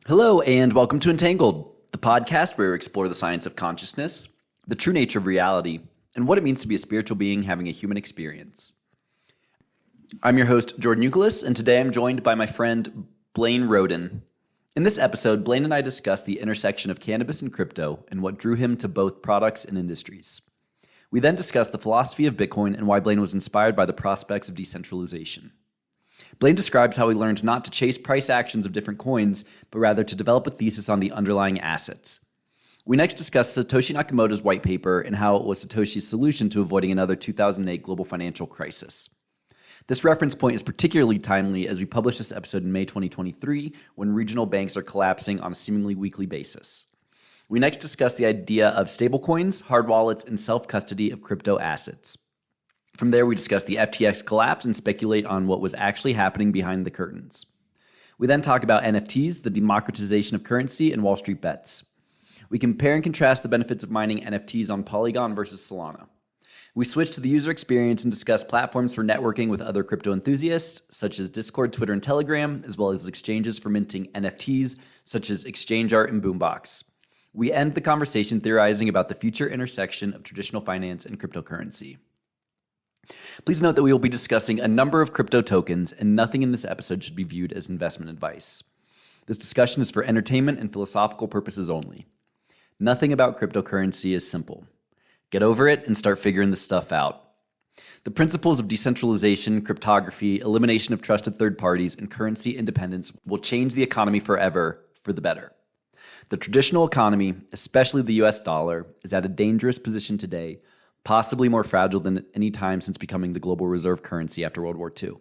Hello, and welcome to Entangled, the podcast where we explore the science of consciousness, the true nature of reality, and what it means to be a spiritual being having a human experience. I'm your host, Jordan Eustace, and today I'm joined by my friend, Blaine Rhoden. In this episode, Blaine and I discuss the intersection of cannabis and crypto and what drew him to both products and industries. We then discuss the philosophy of Bitcoin and why Blaine was inspired by the prospects of decentralization. Blaine describes how he learned not to chase price actions of different coins, but rather to develop a thesis on the underlying assets. We next discuss Satoshi Nakamoto's white paper and how it was Satoshi's solution to avoiding another 2008 global financial crisis. This reference point is particularly timely as we publish this episode in May 2023, when regional banks are collapsing on a seemingly weekly basis. We next discuss the idea of stablecoins, hard wallets, and self-custody of crypto assets. From there, we discuss the FTX collapse and speculate on what was actually happening behind the curtains. We then talk about NFTs, the democratization of currency, and Wall Street bets. We compare and contrast the benefits of mining NFTs on Polygon versus Solana. We switch to the user experience and discuss platforms for networking with other crypto enthusiasts, such as Discord, Twitter, and Telegram, as well as exchanges for minting NFTs, such as ExchangeArt and Boombox. We end the conversation theorizing about the future intersection of traditional finance and cryptocurrency. Please note that we will be discussing a number of crypto tokens, and nothing in this episode should be viewed as investment advice. This discussion is for entertainment and philosophical purposes only. Nothing about cryptocurrency is simple. Get over it and start figuring this stuff out. The principles of decentralization, cryptography, elimination of trusted third parties, and currency independence will change the economy forever for the better. The traditional economy, especially the US dollar, is at a dangerous position today, possibly more fragile than at any time since becoming the global reserve currency after World War II.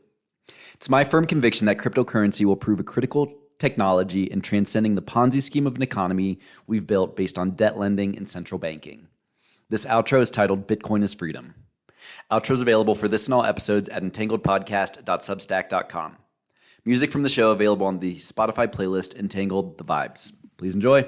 It's my firm conviction that cryptocurrency will prove a critical technology in transcending the Ponzi scheme of an economy we've built based on debt lending and central banking. This outro is titled Bitcoin is Freedom. Outros available for this and all episodes at entangledpodcast.substack.com. Music from the show available on the Spotify playlist Entangled the Vibes. Please enjoy.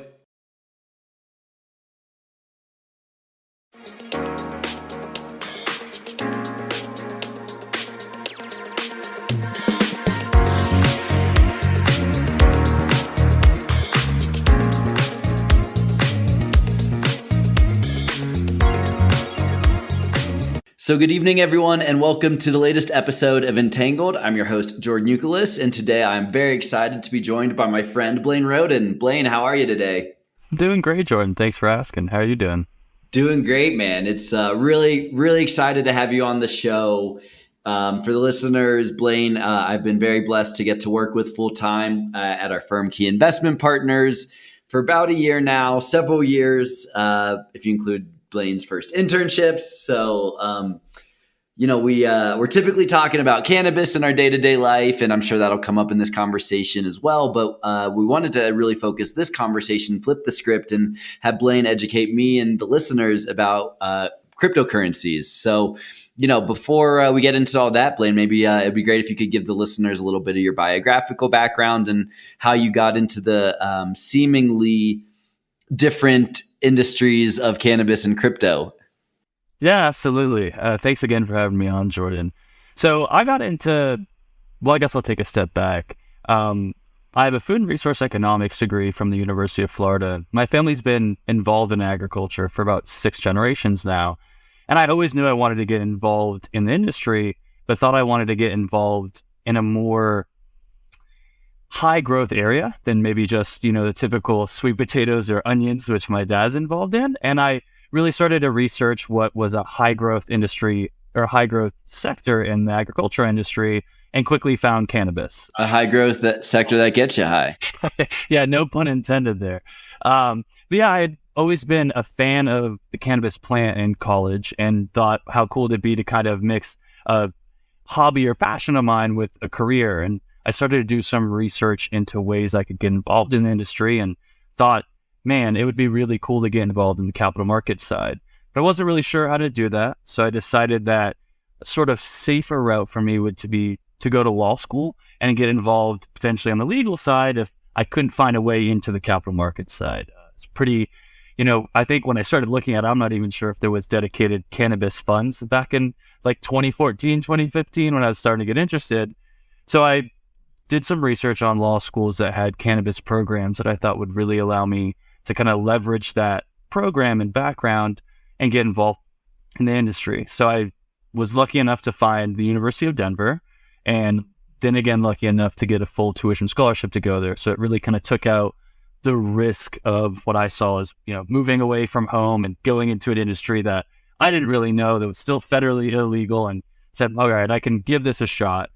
So good evening, everyone, and welcome to the latest episode of Entangled. I'm your host, Jordan Eustace, and today I'm very excited to be joined by my friend, Blaine Rhoden. Blaine, how are you today? I'm doing great, Jordan. Thanks for asking. How are you doing? Doing great, man. It's really excited to have you on the show. For the listeners, Blaine, I've been very blessed to get to work with full-time at our firm, Key Investment Partners, for about a year now, several years, if you include Blaine's first internships. So, we're typically talking about cannabis in our day-to-day life, and I'm sure that'll come up in this conversation as well. But we wanted to really focus this conversation, flip the script, and have Blaine educate me and the listeners about cryptocurrencies. So, before we get into all that, Blaine, maybe it'd be great if you could give the listeners a little bit of your biographical background and how you got into the seemingly different industries of cannabis and crypto. Yeah, absolutely. Thanks again for having me on, Jordan. So I got into, I guess I'll take a step back. I have a food and resource economics degree from the University of Florida. My family's been involved in agriculture for about 6 generations now. And I always knew I wanted to get involved in the industry, but thought I wanted to get involved in a more high growth area than maybe just, the typical sweet potatoes or onions, which my dad's involved in. And I really started to research what was a high growth industry or high growth sector in the agriculture industry and quickly found cannabis. A high growth sector that gets you high. Yeah, no pun intended there. But yeah, I had always been a fan of the cannabis plant in college and thought how cool it'd be to kind of mix a hobby or passion of mine with a career. And I started to do some research into ways I could get involved in the industry and thought, man, it would be really cool to get involved in the capital markets side. But I wasn't really sure how to do that. So I decided that a sort of safer route for me would be to go to law school and get involved potentially on the legal side if I couldn't find a way into the capital markets side. It's pretty, I think when I started looking at it, I'm not even sure if there was dedicated cannabis funds back in like 2014, 2015 when I was starting to get interested. So I did some research on law schools that had cannabis programs that I thought would really allow me to kind of leverage that program and background and get involved in the industry. So I was lucky enough to find the University of Denver, and then again, lucky enough to get a full tuition scholarship to go there. So it really kind of took out the risk of what I saw as, moving away from home and going into an industry that I didn't really know that was still federally illegal, and said, all right, I can give this a shot.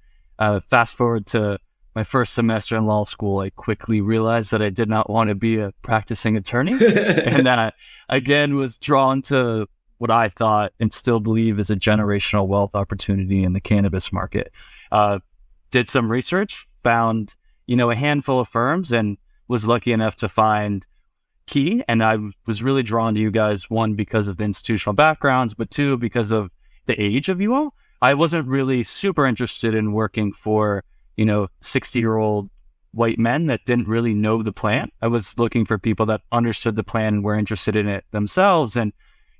Fast forward to my first semester in law school, I quickly realized that I did not want to be a practicing attorney. And then I, again, was drawn to what I thought and still believe is a generational wealth opportunity in the cannabis market. Did some research, found, a handful of firms, and was lucky enough to find Key. And I was really drawn to you guys, one, because of the institutional backgrounds, but two, because of the age of you all. I wasn't really super interested in working for, 60-year-old white men that didn't really know the plant. I was looking for people that understood the plant and were interested in it themselves. And,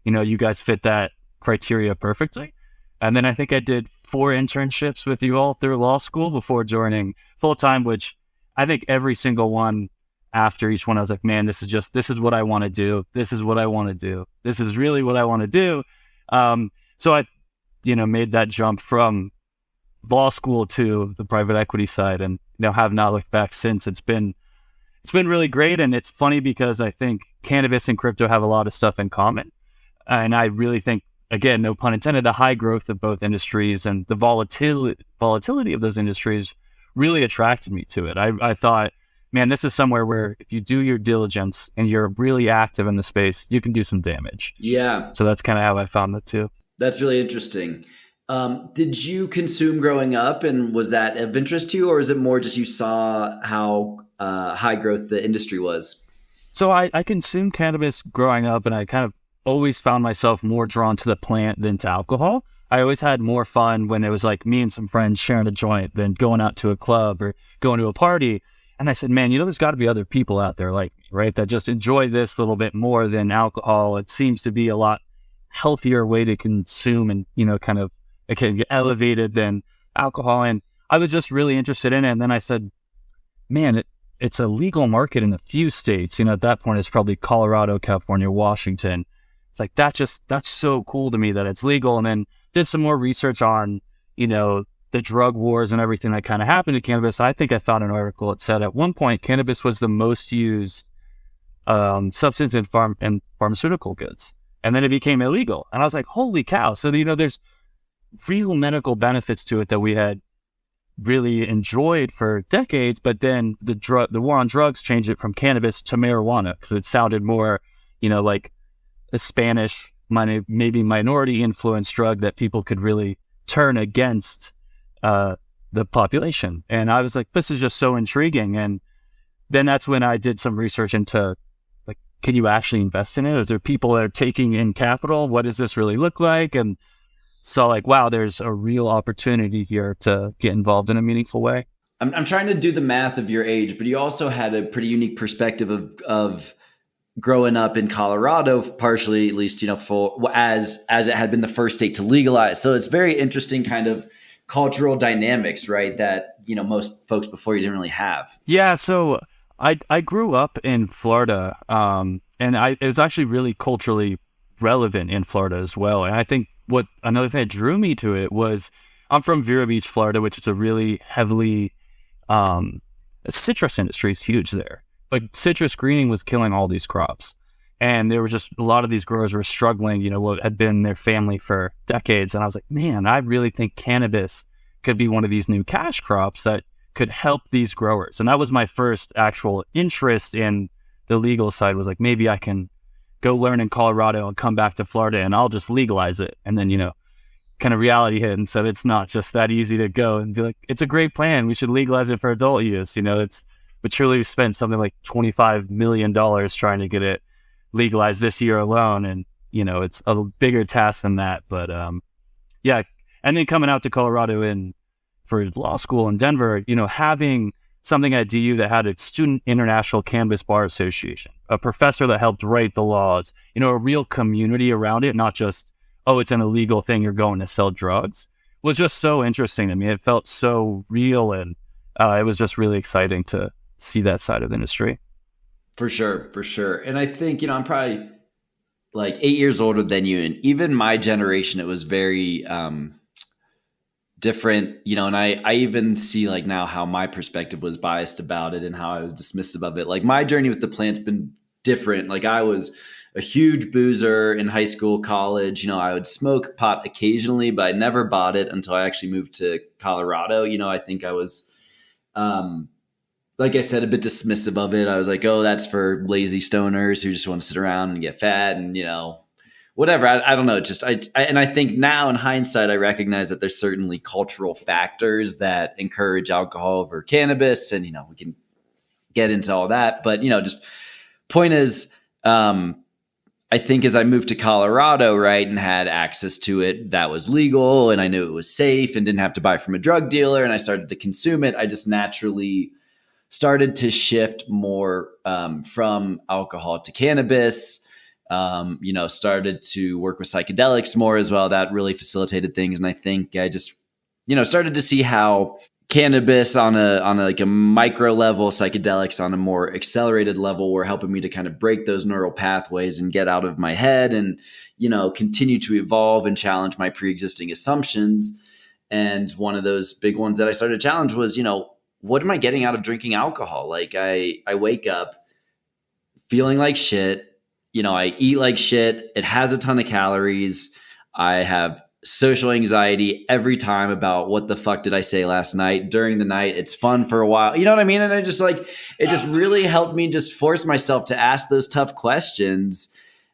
you guys fit that criteria perfectly. And then I think I did 4 internships with you all through law school before joining full-time, which I think every single one after each one, I was like, man, this is what I want to do. This is what I want to do. This is really what I want to do. So I, made that jump from law school to the private equity side, and, have not looked back since. It's been really great. And it's funny because I think cannabis and crypto have a lot of stuff in common. And I really think, again, no pun intended, the high growth of both industries and the volatility of those industries really attracted me to it. I thought, man, this is somewhere where if you do your diligence and you're really active in the space, you can do some damage. Yeah. So that's kind of how I found the two. That's really interesting. Did you consume growing up, and was that of interest to you, or is it more just you saw how high growth the industry was? So I consumed cannabis growing up, and I kind of always found myself more drawn to the plant than to alcohol. I always had more fun when it was like me and some friends sharing a joint than going out to a club or going to a party. And I said, man, there's got to be other people out there like me, right, that just enjoy this a little bit more than alcohol. It seems to be a lot healthier way to consume and, kind of it can get elevated than alcohol. And I was just really interested in it. And then I said, man, it's a legal market in a few states. At that point, it's probably Colorado, California, Washington. It's like, that's so cool to me that it's legal. And then did some more research on, the drug wars and everything that kind of happened to cannabis. I think I found an article that said at one point, cannabis was the most used substance in pharmaceutical goods. And then it became illegal. And I was like, holy cow. So, there's real medical benefits to it that we had really enjoyed for decades. But then the war on drugs changed it from cannabis to marijuana because it sounded more, like a Spanish, maybe minority influenced drug that people could really turn against the population. And I was like, this is just so intriguing. And then that's when I did some research into, like, can you actually invest in it? Are there people that are taking in capital? What does this really look like? And so like, wow, there's a real opportunity here to get involved in a meaningful way. I'm trying to do the math of your age, but you also had a pretty unique perspective of growing up in Colorado, partially at least, for as it had been the first state to legalize. So it's very interesting kind of cultural dynamics, right? That, most folks before you didn't really have. Yeah. So I grew up in Florida, and it was actually really culturally relevant in Florida as well. And I think another thing that drew me to it was I'm from Vero Beach, Florida, which is a really heavily, citrus industry is huge there. But citrus greening was killing all these crops. And there were just a lot of these growers were struggling, what had been their family for decades. And I was like, man, I really think cannabis could be one of these new cash crops that could help these growers. And that was my first actual interest in the legal side, was like, maybe I can go learn in Colorado and come back to Florida and I'll just legalize it. And then, kind of reality hit and said, it's not just that easy to go and be like, it's a great plan. We should legalize it for adult use. We truly spent something like $25 million trying to get it legalized this year alone. And, it's a bigger task than that. But, yeah. And then coming out to Colorado for law school in Denver, having something at DU that had a Student International Cannabis Bar Association, a professor that helped write the laws, a real community around it, not just, oh, it's an illegal thing, you're going to sell drugs, was just so interesting to me. It felt so real and it was just really exciting to see that side of the industry. For sure. And I think, I'm probably like 8 years older than you. And even my generation, it was very different, and I even see like now how my perspective was biased about it and how I was dismissive of it. Like my journey with the plant's been different. Like I was a huge boozer in high school, college. I would smoke pot occasionally, but I never bought it until I actually moved to Colorado. I think I was, like I said, a bit dismissive of it. I was like, oh, that's for lazy stoners who just want to sit around and get fat and, whatever. I don't know. Just and I think now in hindsight, I recognize that there's certainly cultural factors that encourage alcohol over cannabis. And, we can get into all that. But, just point is, I think as I moved to Colorado, right, and had access to it that was legal and I knew it was safe and didn't have to buy from a drug dealer and I started to consume it, I just naturally started to shift more from alcohol to cannabis, started to work with psychedelics more as well. That really facilitated things. And I think I just, started to see how cannabis on a like a micro level, psychedelics on a more accelerated level were helping me to kind of break those neural pathways and get out of my head and, continue to evolve and challenge my pre-existing assumptions. And one of those big ones that I started to challenge was, what am I getting out of drinking alcohol? Like I wake up feeling like shit. I eat like shit. It has a ton of calories. I have social anxiety every time about what the fuck did I say last night during the night. It's fun for a while. You know what I mean? And I just it just really helped me just force myself to ask those tough questions.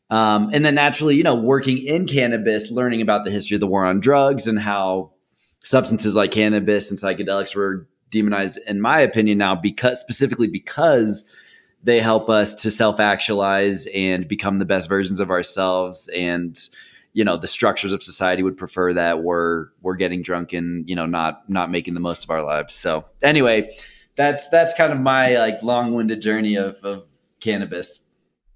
And then naturally, working in cannabis, learning about the history of the war on drugs and how substances like cannabis and psychedelics were demonized, in my opinion now, specifically because they help us to self-actualize and become the best versions of ourselves. And, the structures of society would prefer that we're getting drunk and, not making the most of our lives. So anyway, that's kind of my like long-winded journey of cannabis.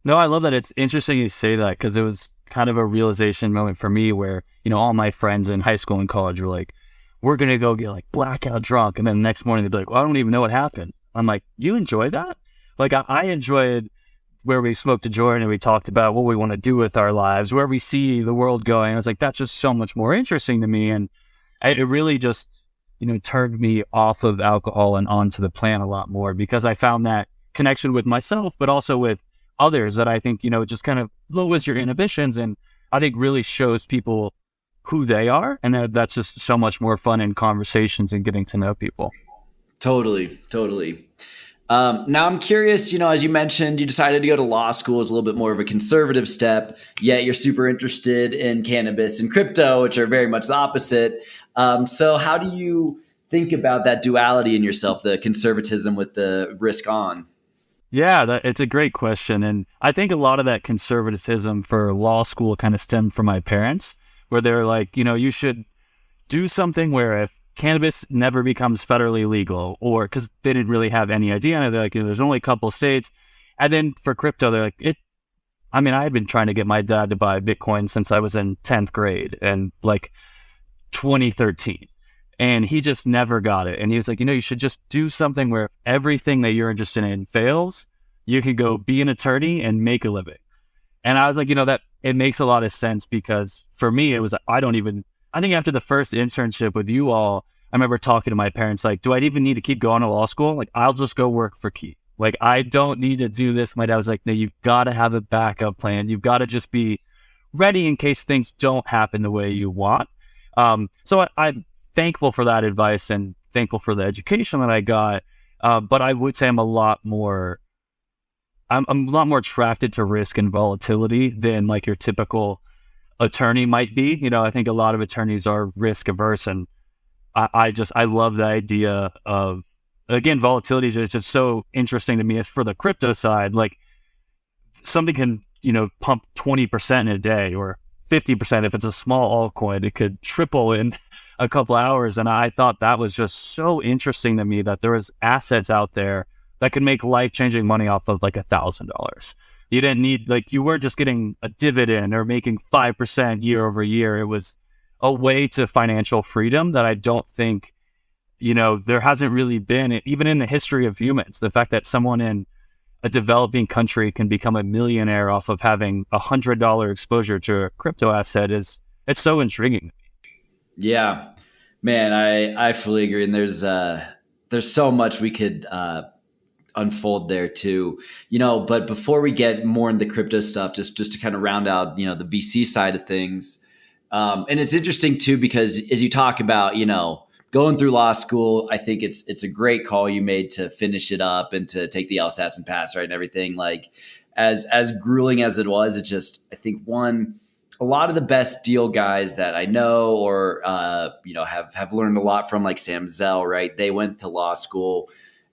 No, I love that. It's interesting you say that because it was kind of a realization moment for me where, all my friends in high school and college were like, we're going to go get like blackout drunk. And then the next morning they'd be like, well, I don't even know what happened. I'm like, you enjoy that? Like I enjoyed where we smoked a joint and we talked about what we want to do with our lives, where we see the world going. I was like, that's just so much more interesting to me. And it really just, turned me off of alcohol and onto the plant a lot more because I found that connection with myself, but also with others that I think, just kind of lowers your inhibitions and I think really shows people who they are. And that's just so much more fun in conversations and getting to know people. Totally. Now I'm curious, as you mentioned, you decided to go to law school as a little bit more of a conservative step, yet you're super interested in cannabis and crypto, which are very much the opposite. So how do you think about that duality in yourself, the conservatism with the risk on? Yeah, it's a great question. And I think a lot of that conservatism for law school kind of stemmed from my parents, where they're like, you should do something where if cannabis never becomes federally legal, or because they didn't really have any idea. And they're like, there's only a couple of states. And then for crypto, they're like, I had been trying to get my dad to buy Bitcoin since I was in 10th grade and like 2013. And he just never got it. And he was like, you should just do something where if everything that you're interested in fails, you can go be an attorney and make a living. And I was like, that it makes a lot of sense because for me, it was, I think after the first internship with you all, I remember talking to my parents, like, do I even need to keep going to law school? Like, I'll just go work for Key. Like, I don't need to do this. My dad was like, no, you've got to have a backup plan. You've got to just be ready in case things don't happen the way you want. So I'm thankful for that advice and thankful for the education that I got. But I would say I'm a lot more attracted to risk and volatility than like your typical attorney might be. I think a lot of attorneys are risk averse, and I love the idea of, again, volatility is just so interesting to me. As for the crypto side, like something can, pump 20% in a day or 50%. If it's a small altcoin, it could triple in a couple hours. And I thought that was just so interesting to me that there was assets out there that could make life-changing money off of like $1,000. You didn't need, like, you weren't just getting a dividend or making 5% year over year. It was a way to financial freedom that I don't think there hasn't really been, even in the history of humans, the fact that someone in a developing country can become a millionaire off of having $100 exposure to a crypto asset it's so intriguing. Yeah, man, I fully agree. And there's so much we could unfold there too, but before we get more into crypto stuff, just to kind of round out, the VC side of things. And it's interesting too, because as you talk about, going through law school, I think it's a great call you made to finish it up and to take the LSATs and pass, right? And everything, like as grueling as it was, it just, I think a lot of the best deal guys that I know or, have learned a lot from, like Sam Zell, right? They went to law school,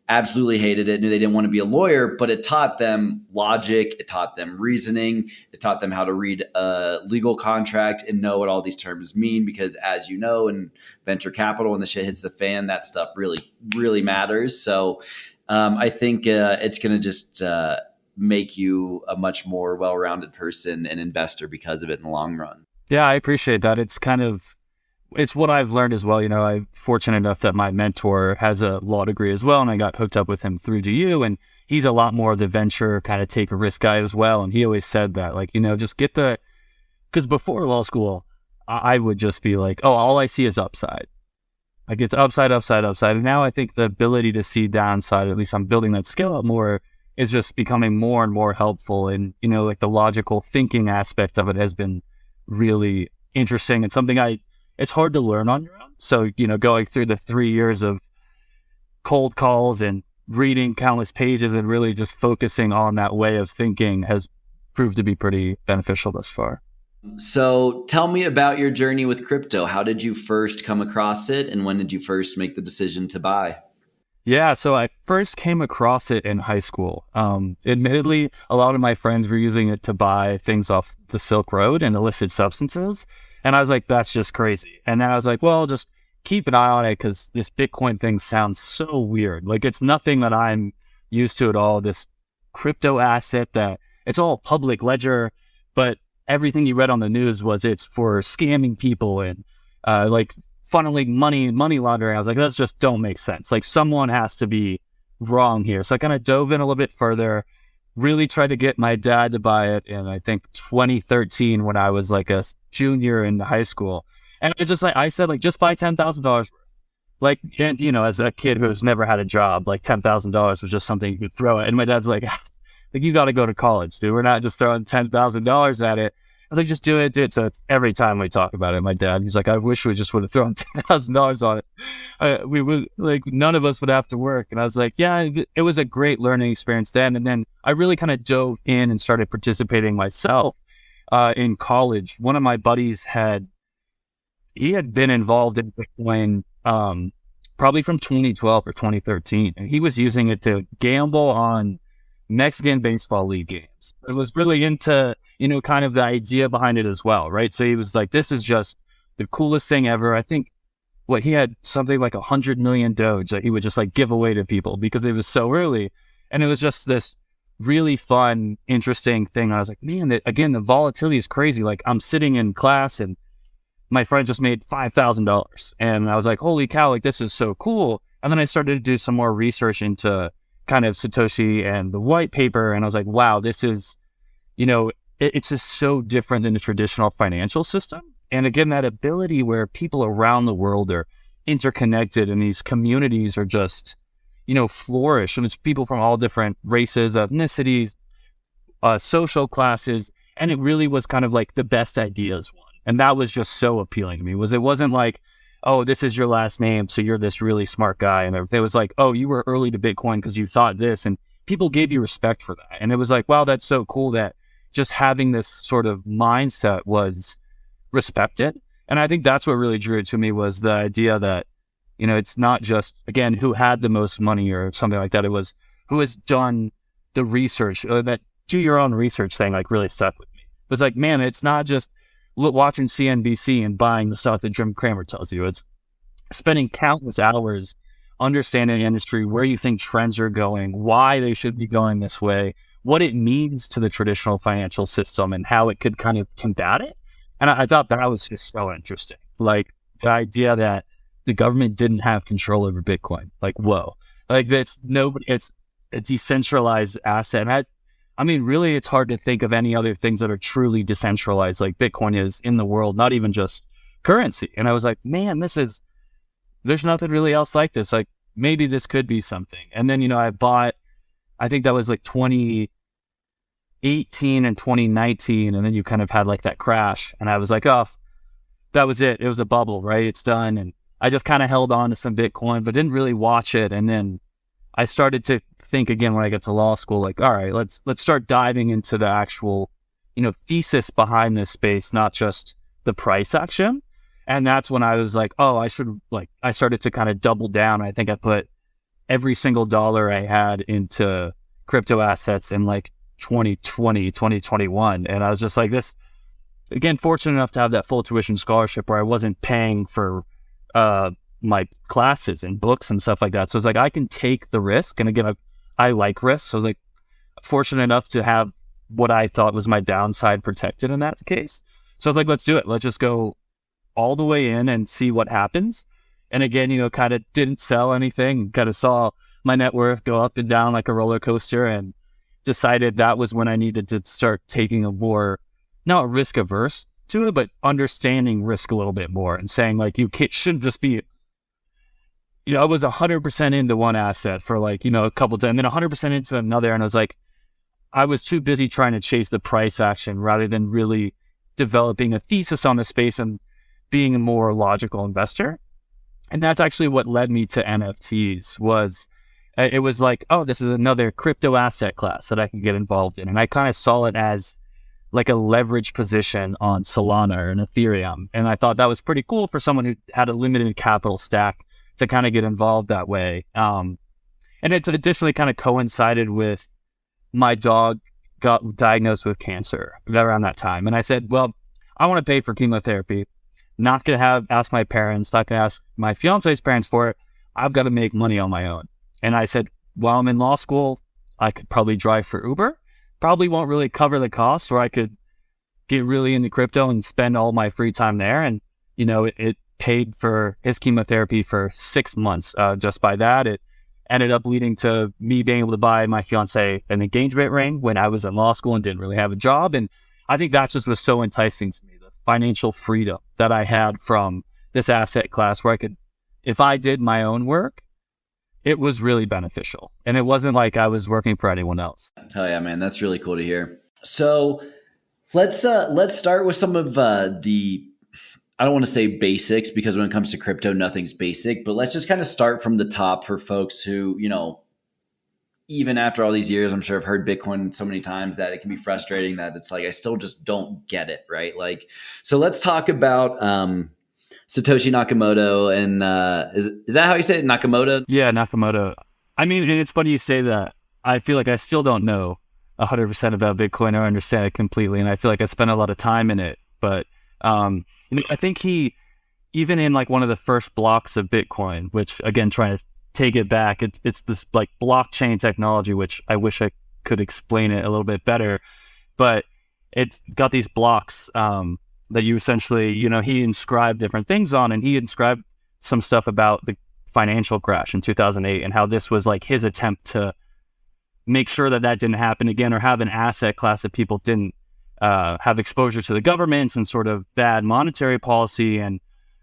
absolutely hated it, knew they didn't want to be a lawyer, but it taught them logic. It taught them reasoning. It taught them how to read a legal contract and know what all these terms mean, because as you know, in venture capital, when the shit hits the fan, that stuff really, really matters. So I think it's going to just make you a much more well-rounded person and investor because of it in the long run. Yeah, I appreciate that. It's what I've learned as well. I'm fortunate enough that my mentor has a law degree as well, and I got hooked up with him through DU, and he's a lot more of the venture kind of take a risk guy as well. And he always said that, just get because before law school, I would just be like, oh, all I see is upside. Like it's upside, upside, upside. And now I think the ability to see downside, at least I'm building that skill up more, is just becoming more and more helpful. And, like the logical thinking aspect of it has been really interesting and something it's hard to learn on your own. So, going through the 3 years of cold calls and reading countless pages and really just focusing on that way of thinking has proved to be pretty beneficial thus far. So tell me about your journey with crypto. How did you first come across it, and when did you first make the decision to buy? Yeah, so I first came across it in high school. Admittedly, a lot of my friends were using it to buy things off the Silk Road and illicit substances. And I was like, that's just crazy. And then I was like, well, just keep an eye on it, because this Bitcoin thing sounds so weird. Like it's nothing that I'm used to at all. This crypto asset that it's all public ledger, but everything you read on the news was it's for scamming people and like funneling money laundering. I was like, that's just don't make sense. Like someone has to be wrong here. So I kind of dove in a little bit further, really tried to get my dad to buy it in, I think, 2013 when I was like a junior in high school. And it's just like, I said, like, just buy $10,000 worth. Like, and, as a kid who's never had a job, like $10,000 was just something you could throw at. And my dad's like, you got to go to college, dude. We're not just throwing $10,000 at it. I was like, just do it. So it's every time we talk about it, my dad, he's like, I wish we just would have thrown $10,000 on it. We would, like, none of us would have to work. And I was like, yeah, it was a great learning experience then. And then I really kind of dove in and started participating myself in college. One of my buddies he had been involved in Bitcoin probably from 2012 or 2013. And he was using it to gamble on Mexican baseball league games. It was really into, kind of the idea behind it as well, right? So he was like, this is just the coolest thing ever. I think he had something like 100 million Doge that he would just like give away to people because it was so early. And it was just this really fun, interesting thing. I was like, man, again, the volatility is crazy. Like I'm sitting in class and my friend just made $5,000. And I was like, holy cow, like this is so cool. And then I started to do some more research into kind of Satoshi and the white paper. And I was like, wow, this is, it's just so different than the traditional financial system. And again, that ability where people around the world are interconnected and these communities are just, flourish. And it's people from all different races, ethnicities, social classes. And it really was kind of like the best ideas one. And that was just so appealing to me. It wasn't like, oh, this is your last name, so you're this really smart guy. And everything. It was like, oh, you were early to Bitcoin because you thought this. And people gave you respect for that. And it was like, wow, that's so cool that just having this sort of mindset was respected. And I think that's what really drew it to me, was the idea that, it's not just, again, who had the most money or something like that. It was who has done the research, that do your own research thing, like really stuck with me. It was like, man, it's not just watching CNBC and buying the stuff that Jim Cramer tells you. It's spending countless hours understanding the industry, where you think trends are going, why they should be going this way, what it means to the traditional financial system and how it could kind of combat it. And I thought that was just so interesting. Like the idea that the government didn't have control over Bitcoin. Like, whoa, like that's nobody, it's a decentralized asset. And I mean, really, it's hard to think of any other things that are truly decentralized like Bitcoin is in the world, not even just currency. And I was like, man, there's nothing really else like this. Like, maybe this could be something. And then, I think that was like 2018 and 2019. And then you kind of had like that crash. And I was like, oh, that was it. It was a bubble, right? It's done. And I just kind of held on to some Bitcoin, but didn't really watch it. And then I started to think again when I got to law school, like, all right, let's start diving into the actual, thesis behind this space, not just the price action. And that's when I was like, oh, I started to kind of double down. I think I put every single dollar I had into crypto assets in like 2020, 2021. And I was just like this, again, fortunate enough to have that full tuition scholarship where I wasn't paying for my classes and books and stuff like that. So it's like, I can take the risk. And again, I like risk. So I was like fortunate enough to have what I thought was my downside protected in that case. So I was like, let's do it. Let's just go all the way in and see what happens. And again, kind of didn't sell anything, kind of saw my net worth go up and down like a roller coaster, and decided that was when I needed to start taking a more, not risk averse to it, but understanding risk a little bit more and saying like, shouldn't just be, I was 100% into one asset for like, a couple times, and then 100% into another. And I was like, I was too busy trying to chase the price action rather than really developing a thesis on the space and being a more logical investor. And that's actually what led me to NFTs. It was like, oh, this is another crypto asset class that I can get involved in. And I kind of saw it as like a leverage position on Solana or an Ethereum. And I thought that was pretty cool for someone who had a limited capital stack to kind of get involved that way. And it's additionally kind of coincided with my dog got diagnosed with cancer around that time. And I said, well, I want to pay for chemotherapy. Not going to ask my parents, not going to ask my fiance's parents for it. I've got to make money on my own. And I said, while I'm in law school, I could probably drive for Uber. Probably won't really cover the cost, or I could get really into crypto and spend all my free time there. And, it paid for his chemotherapy for 6 months. Just by that, it ended up leading to me being able to buy my fiance an engagement ring when I was in law school and didn't really have a job. And I think that just was so enticing to me, the financial freedom that I had from this asset class where I could, if I did my own work, it was really beneficial. And it wasn't like I was working for anyone else. Hell yeah, man. That's really cool to hear. So let's start with some of the, I don't want to say basics, because when it comes to crypto, nothing's basic, but let's just kind of start from the top for folks who, even after all these years, I'm sure I've heard Bitcoin so many times that it can be frustrating that it's like, I still just don't get it, right? Like, so let's talk about Satoshi Nakamoto. And is that how you say it? Nakamoto? Yeah, Nakamoto. I mean, and it's funny you say that. I feel like I still don't know 100% about Bitcoin or understand it completely. And I feel like I spent a lot of time in it. But I think he, even in like one of the first blocks of Bitcoin, which again, trying to take it back, it's this like blockchain technology, which I wish I could explain it a little bit better, but it's got these blocks that you essentially, he inscribed different things on, and he inscribed some stuff about the financial crash in 2008 and how this was like his attempt to make sure that didn't happen again, or have an asset class that people didn't have exposure to the governments and sort of bad monetary policy and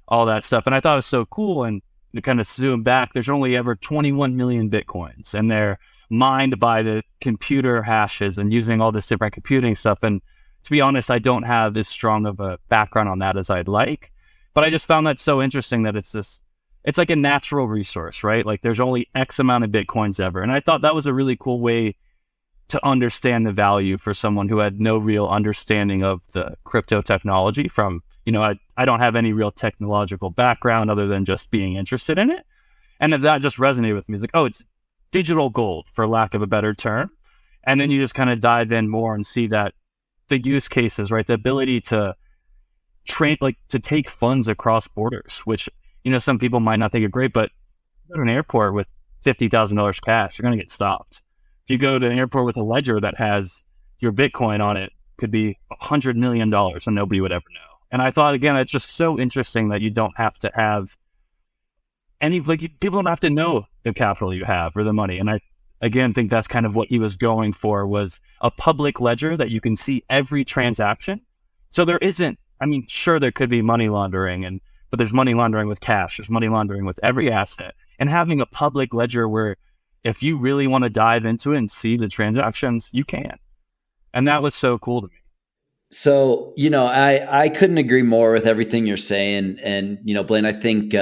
all that stuff. And I thought it was so cool. And to kind of zoom back, there's only ever 21 million Bitcoins, and they're mined by the computer hashes and using all this different computing stuff. And to be honest, I don't have as strong of a background on that as I'd like, but I just found that so interesting that it's like a natural resource, right? Like there's only X amount of Bitcoins ever. And I thought that was a really cool way to understand the value for someone who had no real understanding of the crypto technology from, I don't have any real technological background other than just being interested in it. And that just resonated with me. It's like, oh, it's digital gold, for lack of a better term. And then you just kind of dive in more and see that the use cases, right? The ability to to take funds across borders, which, some people might not think are great, but go to an airport with $50,000 cash, you're going to get stopped. If you go to an airport with a ledger that has your Bitcoin on it, could be $100 million and nobody would ever know. And I thought, again, it's just so interesting that you don't have to have people don't have to know the capital you have or the money. And I, again, think that's kind of what he was going for, was a public ledger that you can see every transaction. So there isn't, I mean, sure, there could be money laundering, but there's money laundering with cash. There's money laundering with every asset. And having a public ledger where if you really want to dive into it and see the transactions, you can. And that was so cool to me. So, I couldn't agree more with everything you're saying. And, Blaine, I think,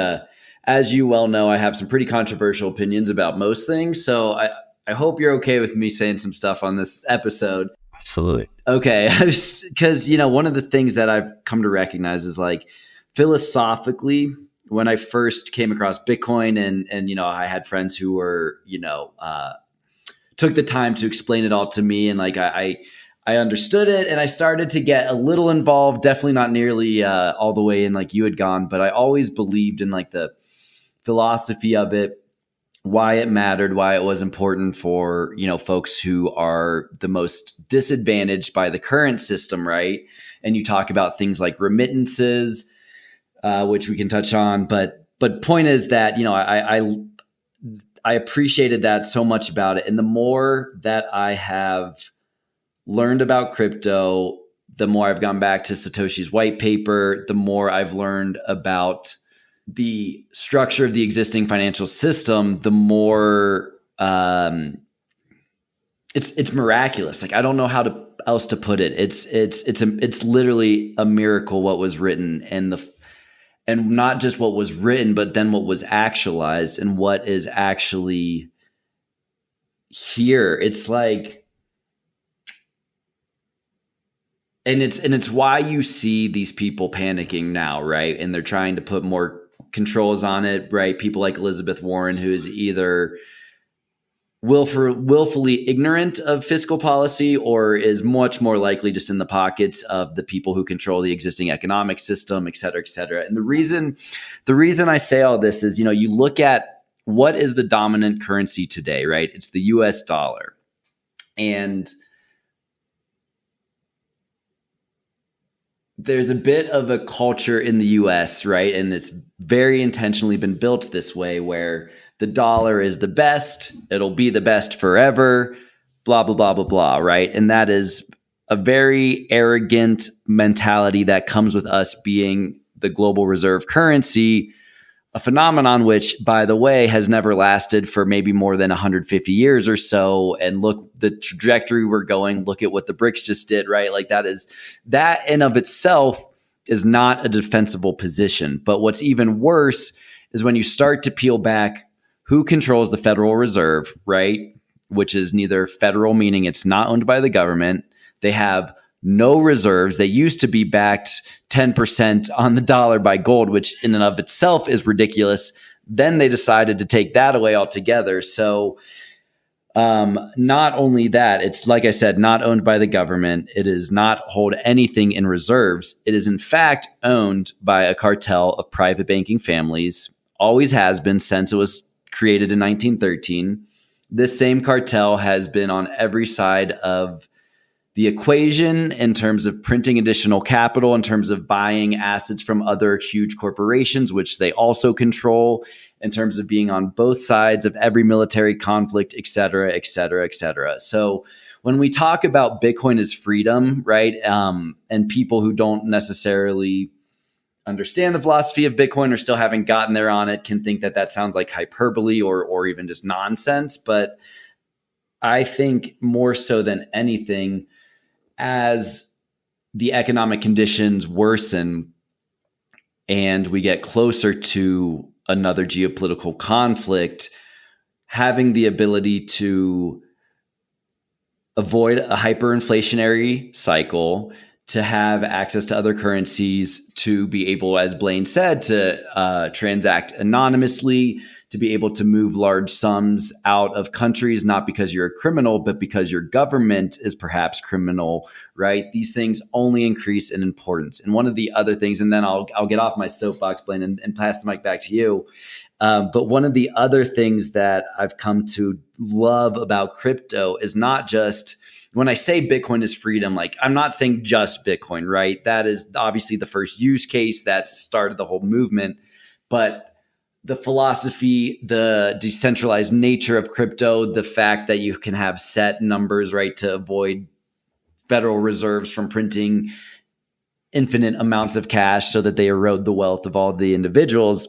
as you well know, I have some pretty controversial opinions about most things. So I hope you're okay with me saying some stuff on this episode. Absolutely. Okay. Because, one of the things that I've come to recognize is, like, philosophically, when I first came across Bitcoin and I had friends who were, took the time to explain it all to me. And like, I understood it and I started to get a little involved, definitely not nearly all the way in like you had gone, but I always believed in like the philosophy of it, why it mattered, why it was important for, folks who are the most disadvantaged by the current system, right? And you talk about things like remittances, which we can touch on, but point is that, I appreciated that so much about it. And the more that I have learned about crypto, the more I've gone back to Satoshi's white paper, the more I've learned about the structure of the existing financial system, the more it's miraculous. Like, I don't know how else to put it. It's literally a miracle what was written, and not just what was written, but then what was actualized and what is actually here. It's like, and it's why you see these people panicking now, right? And they're trying to put more controls on it, right? People like Elizabeth Warren, who is either willfully ignorant of fiscal policy or is much more likely just in the pockets of the people who control the existing economic system, et cetera, et cetera. And the reason I say all this is, you look at what is the dominant currency today, right? It's the US dollar. And there's a bit of a culture in the US, right? And it's very intentionally been built this way, where the dollar is the best, it'll be the best forever, blah, blah, blah, blah, blah, right? And that is a very arrogant mentality that comes with us being the global reserve currency, a phenomenon which, by the way, has never lasted for maybe more than 150 years or so. And look, the trajectory we're going, look at what the BRICS just did, right? Like, that in of itself is not a defensible position. But what's even worse is when you start to peel back who controls the Federal Reserve, right? Which is neither federal, meaning it's not owned by the government. They have no reserves. They used to be backed 10% on the dollar by gold, which in and of itself is ridiculous. Then they decided to take that away altogether. So not only that, it's, like I said, not owned by the government. It does not hold anything in reserves. It is in fact owned by a cartel of private banking families, always has been since it was created in 1913. This same cartel has been on every side of the equation in terms of printing additional capital, in terms of buying assets from other huge corporations, which they also control, in terms of being on both sides of every military conflict, et cetera, et cetera, et cetera. So when we talk about Bitcoin as freedom, right, and people who don't necessarily understand the philosophy of Bitcoin or still haven't gotten there on it can think that sounds like hyperbole or even just nonsense. But I think more so than anything, as the economic conditions worsen and we get closer to another geopolitical conflict, having the ability to avoid a hyperinflationary cycle, to have access to other currencies, to be able, as Blaine said, to transact anonymously, to be able to move large sums out of countries, not because you're a criminal, but because your government is perhaps criminal, right? These things only increase in importance. And one of the other things, and then I'll get off my soapbox, Blaine, and pass the mic back to you. But one of the other things that I've come to love about crypto is not just, when I say Bitcoin is freedom, like, I'm not saying just Bitcoin, right? That is obviously the first use case that started the whole movement. But the philosophy, the decentralized nature of crypto, the fact that you can have set numbers, right, to avoid Federal Reserves from printing infinite amounts of cash so that they erode the wealth of all the individuals,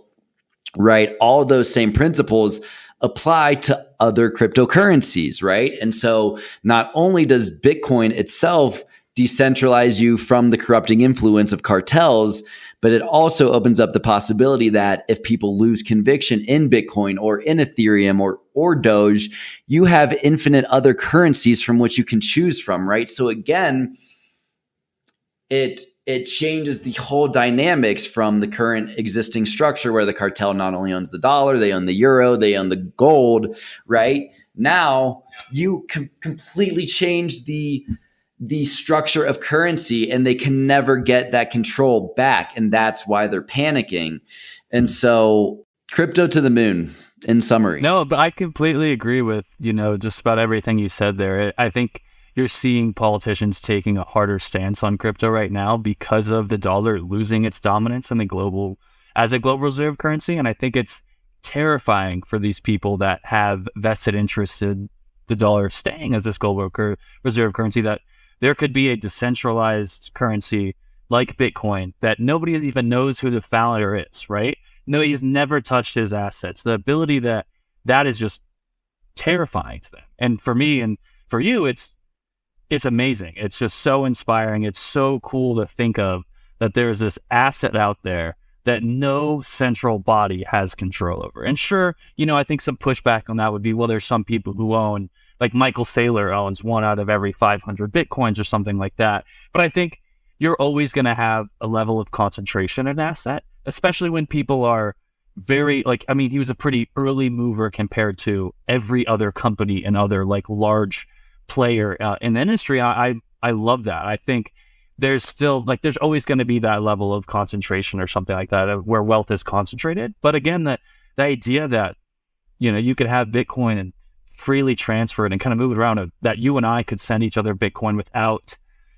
right? All those same principles apply to other cryptocurrencies, right? And so not only does Bitcoin itself decentralize you from the corrupting influence of cartels, but it also opens up the possibility that if people lose conviction in Bitcoin or in Ethereum or Doge, you have infinite other currencies from which you can choose from, right? So again, it changes the whole dynamics from the current existing structure where the cartel not only owns the dollar, they own the euro, they own the gold, right? Now you completely change the structure of currency, and they can never get that control back. And that's why they're panicking. And so crypto to the moon, in summary. No, but I completely agree with, just about everything you said there. I think you're seeing politicians taking a harder stance on crypto right now because of the dollar losing its dominance in as a global reserve currency. And I think it's terrifying for these people that have vested interest in the dollar staying as this global reserve currency, that there could be a decentralized currency like Bitcoin that nobody even knows who the founder is, right? No, he's never touched his assets. The ability that is just terrifying to them. And for me and for you, it's amazing. It's just so inspiring. It's so cool to think of that there's this asset out there that no central body has control over. And sure, I think some pushback on that would be, well, there's some people who own, like Michael Saylor owns 1 out of every 500 Bitcoins or something like that. But I think you're always going to have a level of concentration in an asset, especially when people are very, he was a pretty early mover compared to every other company and other large player in the industry. I love that. I think there's still there's always going to be that level of concentration or something like that where wealth is concentrated. But again, the idea that you could have Bitcoin and freely transfer it and kind of move it around, that you and I could send each other Bitcoin without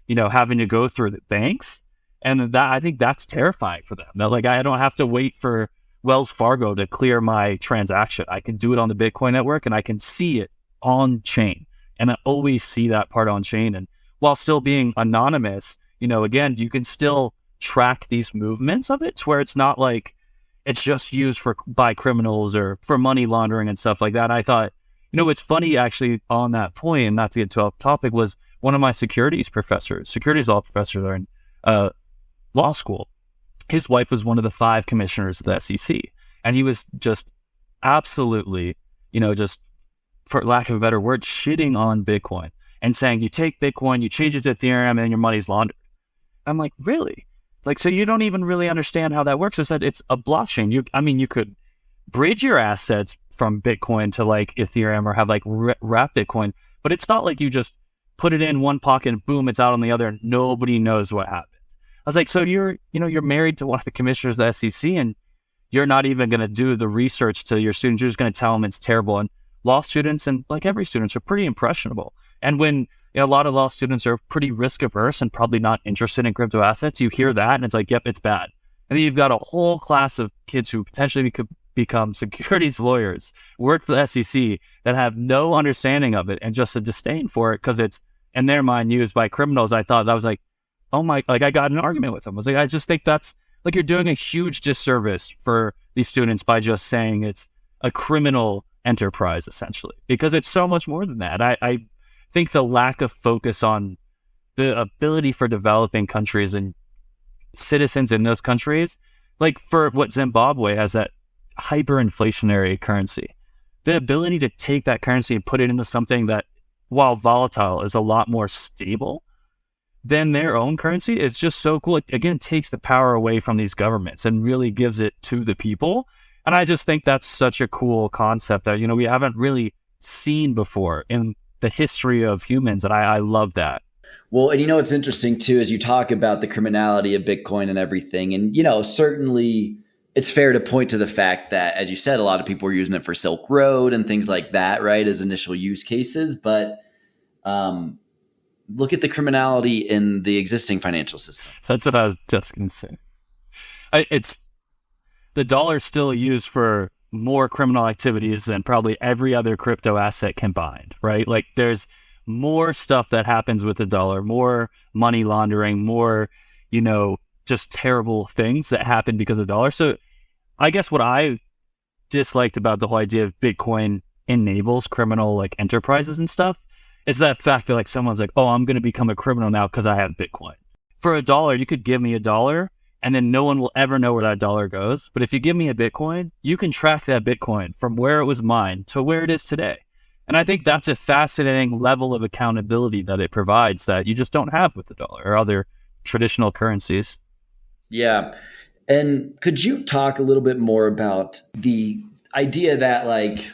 having to go through the banks, and that, I think that's terrifying for them. That I don't have to wait for Wells Fargo to clear my transaction. I can do it on the Bitcoin network, and I can see it on chain. And I always see that part on chain. And while still being anonymous, again, you can still track these movements of it to where it's not like it's just used by criminals or for money laundering and stuff like that. I thought, what's funny actually on that point, and not to get too off topic, was one of my securities law professors are in law school. His wife was one of the 5 commissioners of the SEC. And he was just absolutely, just for lack of a better word, shitting on Bitcoin and saying, you take Bitcoin, you change it to Ethereum, and then your money's laundered. I'm like, really? So you don't even really understand how that works. I said, it's a blockchain. You could bridge your assets from Bitcoin to Ethereum or have wrap Bitcoin, but it's not like you just put it in one pocket and boom, it's out on the other and nobody knows what happened. I was like, so you're married to one of the commissioners of the SEC and you're not even going to do the research to your students. You're just going to tell them it's terrible. And law students, and every students, are pretty impressionable. And when a lot of law students are pretty risk averse and probably not interested in crypto assets, you hear that and it's like, yep, it's bad. And then you've got a whole class of kids who potentially could become securities lawyers, work for the SEC, that have no understanding of it and just a disdain for it because it's, in their mind, used by criminals. I thought that was oh my, I got an argument with them. I was I just think that's you're doing a huge disservice for these students by just saying it's a criminal enterprise, essentially, because it's so much more than that. I think the lack of focus on the ability for developing countries and citizens in those countries, for what Zimbabwe has, that hyperinflationary currency, the ability to take that currency and put it into something that, while volatile, is a lot more stable than their own currency, is just so cool. It again takes the power away from these governments and really gives it to the people. And I just think that's such a cool concept that, we haven't really seen before in the history of humans. And I love that. Well, and what's interesting too, is you talk about the criminality of Bitcoin and everything. And, certainly it's fair to point to the fact that, as you said, a lot of people were using it for Silk Road and things like that, right, as initial use cases. But look at the criminality in the existing financial system. That's what I was just going to say. It's the dollar's still used for more criminal activities than probably every other crypto asset combined, right? Like there's more stuff that happens with the dollar, more money laundering, more, just terrible things that happen because of the dollar. So I guess what I disliked about the whole idea of Bitcoin enables criminal like enterprises and stuff is that fact that like someone's like, oh, I'm going to become a criminal now because I have Bitcoin. For $1, you could give me $1 and then no one will ever know where that dollar goes. But if you give me a Bitcoin, you can track that Bitcoin from where it was mined to where it is today. And I think that's a fascinating level of accountability that it provides that you just don't have with the dollar or other traditional currencies. Yeah. And could you talk a little bit more about the idea that like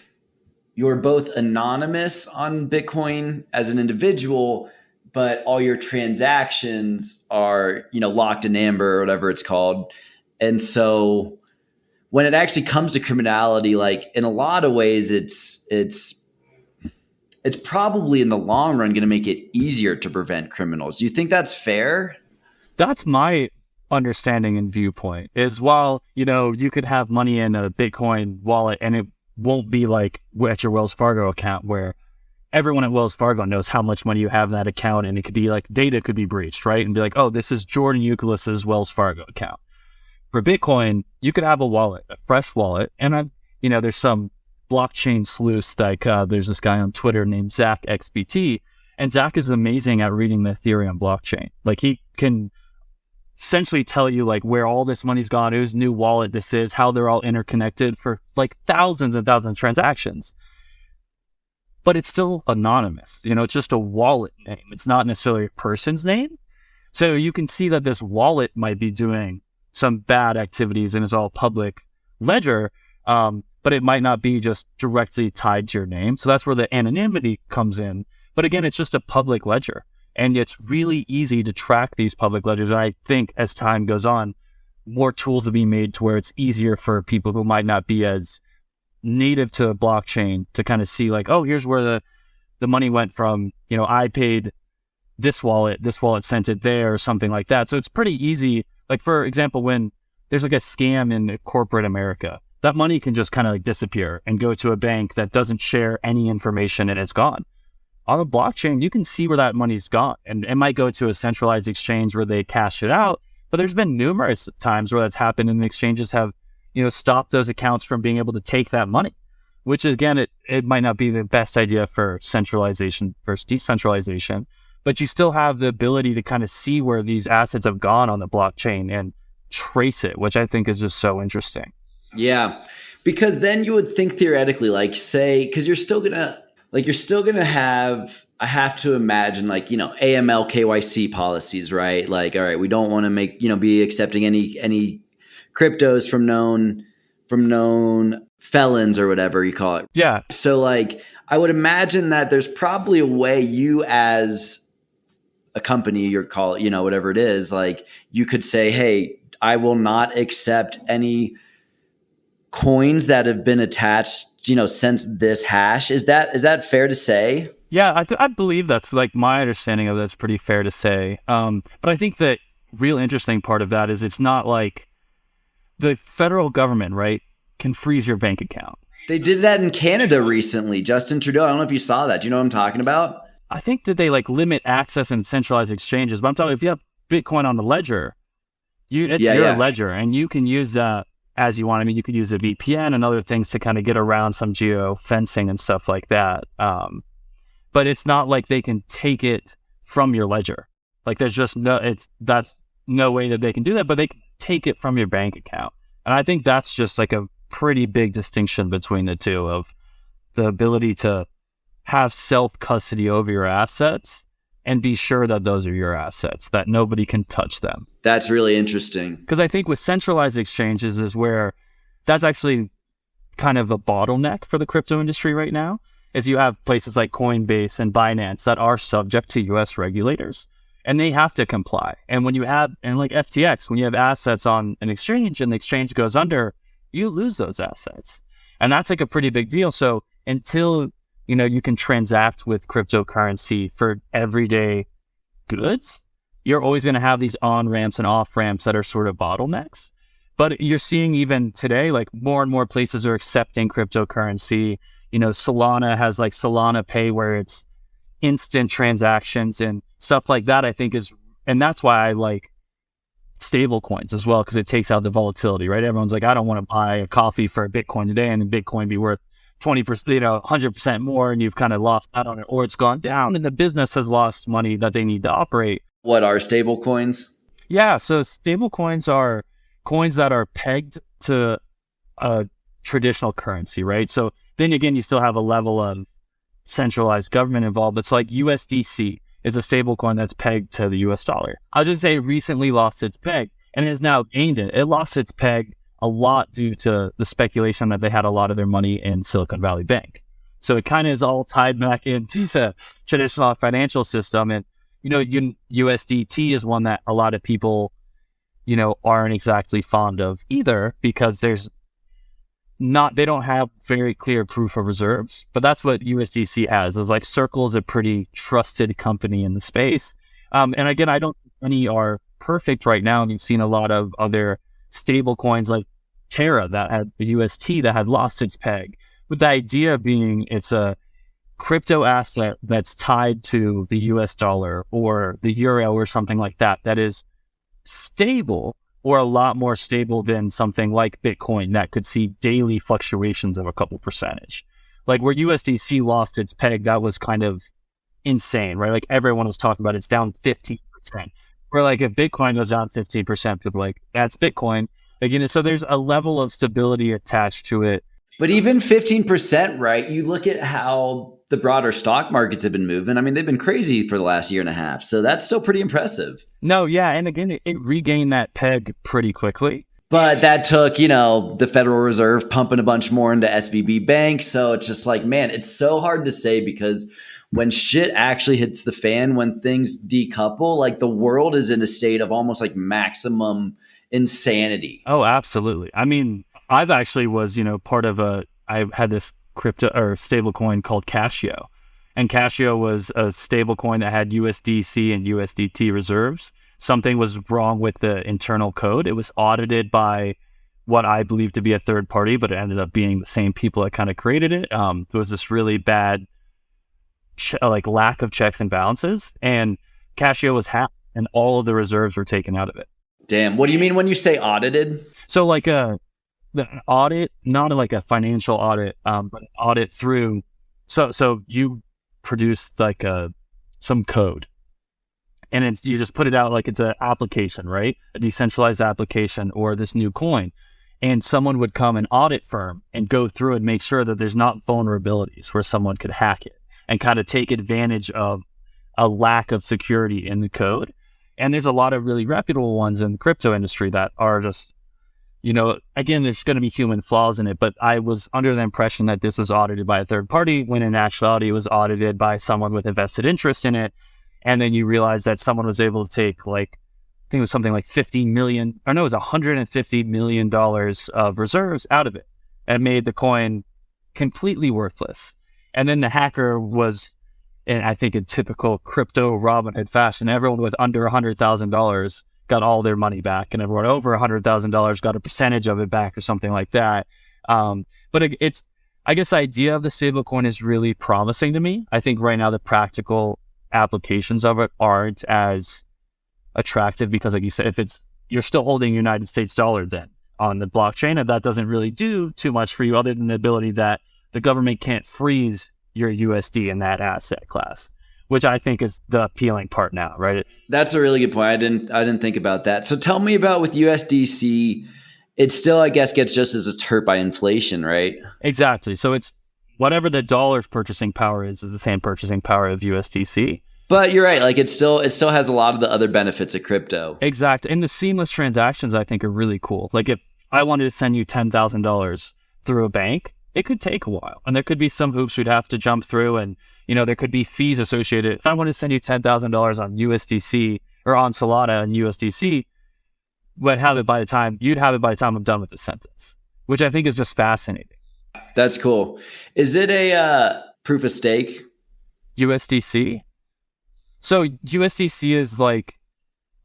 you're both anonymous on Bitcoin as an individual, but all your transactions are, locked in amber or whatever it's called. And so when it actually comes to criminality, like in a lot of ways, it's probably in the long run going to make it easier to prevent criminals. Do you think that's fair? That's my understanding and viewpoint is while, you could have money in a Bitcoin wallet and it won't be like at your Wells Fargo account where everyone at Wells Fargo knows how much money you have in that account. And it could be like data could be breached, right? And be like, oh, this is Jordan Euclid's Wells Fargo account. For Bitcoin, you could have a wallet, a fresh wallet. And there's some blockchain sleuths like there's this guy on Twitter named Zach XBT. And Zach is amazing at reading the Ethereum blockchain. Like he can essentially tell you like where all this money's gone, whose new wallet this is, how they're all interconnected for like thousands and thousands of transactions. But it's still anonymous. It's just a wallet name. It's not necessarily a person's name. So you can see that this wallet might be doing some bad activities and it's all public ledger, but it might not be just directly tied to your name. So that's where the anonymity comes in. But again, it's just a public ledger. And it's really easy to track these public ledgers. And I think as time goes on, more tools will be made to where it's easier for people who might not be as native to a blockchain to kind of see like, oh, here's where the money went from, I paid this wallet sent it there or something like that. So it's pretty easy. Like, for example, when there's like a scam in corporate America, that money can just kind of like disappear and go to a bank that doesn't share any information and it's gone. On a blockchain, you can see where that money's gone, and it might go to a centralized exchange where they cash it out. But there's been numerous times where that's happened, and the exchanges have, stopped those accounts from being able to take that money. Which again, it might not be the best idea for centralization versus decentralization, but you still have the ability to kind of see where these assets have gone on the blockchain and trace it, which I think is just so interesting. Yeah, because then you would think theoretically, like say, because you're still gonna have, I have to imagine AML KYC policies, right? Like, all right, we don't want to be accepting any cryptos from known felons or whatever you call it. Yeah. So I would imagine that there's probably a way you as a company or call it, whatever it is, like you could say, hey, I will not accept any coins that have been attached, since this hash. Is that fair to say? Yeah, I believe that's like my understanding of that's pretty fair to say. But I think the real interesting part of that is it's not like the federal government, right, can freeze your bank account. They did that in Canada recently. Justin Trudeau, I don't know if you saw that. Do you know what I'm talking about? I think that they limit access and centralized exchanges. But I'm talking if you have Bitcoin on the ledger, it's your ledger, and you can use that as you want. I mean, you could use a VPN and other things to kind of get around some geo fencing and stuff like that. But it's not like they can take it from your ledger. Like there's just that's no way that they can do that, but they can take it from your bank account. And I think that's just like a pretty big distinction between the two of the ability to have self-custody over your assets and be sure that those are your assets, that nobody can touch them. That's really interesting. Because I think with centralized exchanges is where that's actually kind of a bottleneck for the crypto industry right now, is you have places like Coinbase and Binance that are subject to US regulators and they have to comply. And when you have, and like FTX, when you have assets on an exchange and the exchange goes under, you lose those assets. And that's like a pretty big deal. So until you can transact with cryptocurrency for everyday goods, you're always going to have these on-ramps and off-ramps that are sort of bottlenecks. But you're seeing even today, like more and more places are accepting cryptocurrency. Solana has like Solana Pay where it's instant transactions and stuff like that, I think and that's why I like stable coins as well, because it takes out the volatility, right? Everyone's like, I don't want to buy a coffee for a Bitcoin today and then Bitcoin be worth 20%, 100% more, and you've kind of lost out on it, or it's gone down and the business has lost money that they need to operate. What are stable coins? Yeah, so stable coins are coins that are pegged to a traditional currency, right? So then again, you still have a level of centralized government involved. It's like USDC is a stable coin that's pegged to the US dollar. I'll just say it recently lost its peg and has now gained it. It lost its peg a lot due to the speculation that they had a lot of their money in Silicon Valley Bank. So it kind of is all tied back into the traditional financial system. And, USDT is one that a lot of people, aren't exactly fond of either, because they don't have very clear proof of reserves, but that's what USDC has. It's like Circle is a pretty trusted company in the space. And again, I don't think any are perfect right now. And you've seen a lot of other stable coins like Terra that had the UST that had lost its peg, with the idea being it's a crypto asset that's tied to the US dollar or the euro or something like that, that is stable, or a lot more stable than something like Bitcoin that could see daily fluctuations of a couple percentage. Like where USDC lost its peg, that was kind of insane, right? Like everyone was talking about it's down 15%. Where like if Bitcoin goes down 15%, people are like, that's Bitcoin. Like, so there's a level of stability attached to it. But even 15%, right? You look at how the broader stock markets have been moving. I mean, they've been crazy for the last year and a half. So that's still pretty impressive. No, yeah. And again, it regained that peg pretty quickly. But that took, the Federal Reserve pumping a bunch more into SVB Bank. So it's just like, man, it's so hard to say, because when shit actually hits the fan, when things decouple, like the world is in a state of almost like maximum insanity. Oh, absolutely. I mean, I've actually was, part of I had this crypto or stable coin called Casio, and Casio was a stable coin that had USDC and USDT reserves. Something was wrong with the internal code. It was audited by what I believe to be a third party, but it ended up being the same people that kind of created it. There was this really bad lack of checks and balances, and Casio was hacked and all of the reserves were taken out of it. Damn. What do you mean when you say audited? So like the audit, not like a financial audit, but an audit through. So you produce like some code, and you just put it out like it's an application, right? A decentralized application or this new coin, and someone would come, an audit firm, and go through and make sure that there's not vulnerabilities where someone could hack it and kind of take advantage of a lack of security in the code. And there's a lot of really reputable ones in the crypto industry that are just, again, there's going to be human flaws in it, but I was under the impression that this was audited by a third party, when in actuality it was audited by someone with a vested interest in it. And then you realize that someone was able to take I think it was something like $150 million of reserves out of it, and made the coin completely worthless. And then the hacker was, and I think in typical crypto Robinhood fashion, everyone with under $100,000 got all their money back, and everyone over $100,000 got a percentage of it back or something like that. But I guess the idea of the stablecoin is really promising to me. I think right now the practical applications of it aren't as attractive, because like you said, you're still holding United States dollar then on the blockchain, and that doesn't really do too much for you other than the ability that the government can't freeze your USD in that asset class, which I think is the appealing part now, right? That's a really good point. I didn't think about that. So tell me about with USDC, it still, I guess, gets just as hurt by inflation, right? Exactly. So it's whatever the dollar's purchasing power is the same purchasing power of USDC. But you're right. Like it still has a lot of the other benefits of crypto. Exactly. And the seamless transactions I think are really cool. Like if I wanted to send you $10,000 through a bank, it could take a while, and there could be some hoops we'd have to jump through, and there could be fees associated. If I want to send you $10,000 on USDC or on Solana and USDC, you'd have it by the time I'm done with the sentence, which I think is just fascinating. That's cool. Is it a proof of stake? USDC? So USDC is like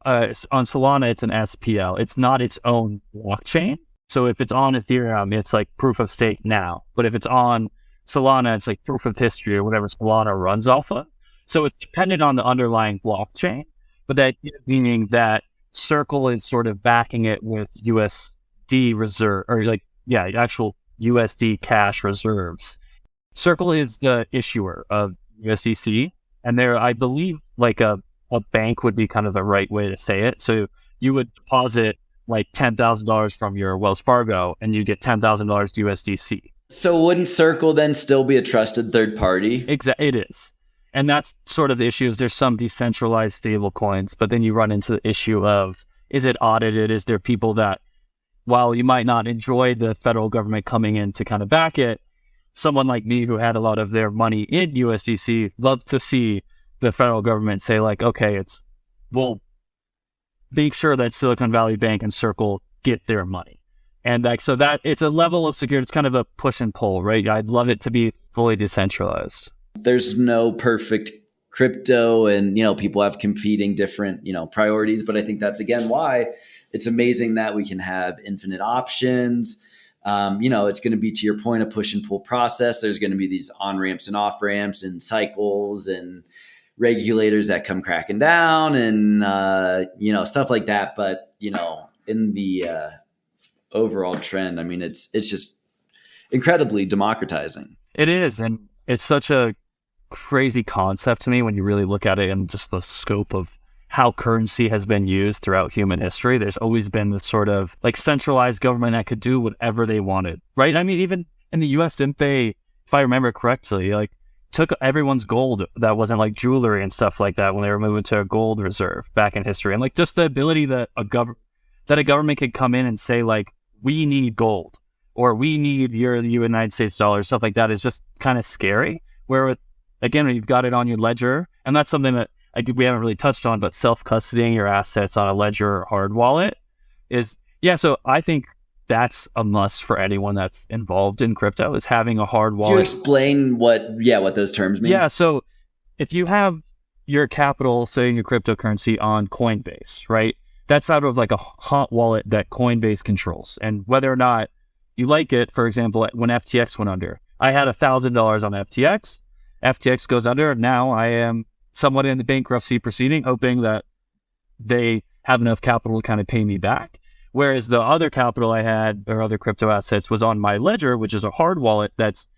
on Solana, it's an SPL. It's not its own blockchain. So if it's on Ethereum, it's like proof of stake now. But if it's on Solana, it's like proof of history or whatever Solana runs off of. So it's dependent on the underlying blockchain, but that meaning that Circle is sort of backing it with USD reserve or actual USD cash reserves. Circle is the issuer of USDC, and they're, I believe, like a bank would be kind of the right way to say it. So you would deposit like $10,000 from your Wells Fargo and you get $10,000 USDC. So wouldn't Circle then still be a trusted third party? Exactly, it is. And that's sort of the issue is there's some decentralized stable coins, but then you run into the issue of, is it audited? Is there people that, while you might not enjoy the federal government coming in to kind of back it, someone like me who had a lot of their money in USDC love to see the federal government say like, okay, we'll make sure that Silicon Valley Bank and Circle get their money. And like, so that it's a level of security. It's kind of a push and pull, right? I'd love it to be fully decentralized. There's no perfect crypto and, people have competing different, priorities. But I think that's, again, why it's amazing that we can have infinite options. It's going to be, to your point, a push and pull process. There's going to be these on ramps and off ramps and cycles and regulators that come cracking down and, stuff like that. But, in the overall trend, I mean, it's just incredibly democratizing. It is. And it's such a crazy concept to me when you really look at it and just the scope of how currency has been used throughout human history. There's always been this sort of like centralized government that could do whatever they wanted, right? I mean, even in the US, didn't they, if I remember correctly, like took everyone's gold that wasn't like jewelry and stuff like that when they were moving to a gold reserve back in history. And like just the ability that a government could come in and say like, we need gold or we need the United States dollar, stuff like that is just kind of scary. Where with, again, you've got it on your ledger, and that's something that we haven't really touched on, but self-custodying your assets on a ledger or hard wallet is, so I think that's a must for anyone that's involved in crypto is having a hard wallet. Do you explain what those terms mean? Yeah, so if you have your capital, say in your cryptocurrency on Coinbase, right? That's out of like a hot wallet that Coinbase controls. And whether or not you like it, for example, when FTX went under, I had $1,000 on FTX. FTX goes under. Now I am somewhat in the bankruptcy proceeding, hoping that they have enough capital to kind of pay me back. Whereas the other capital I had or other crypto assets was on my ledger, which is a hard wallet that's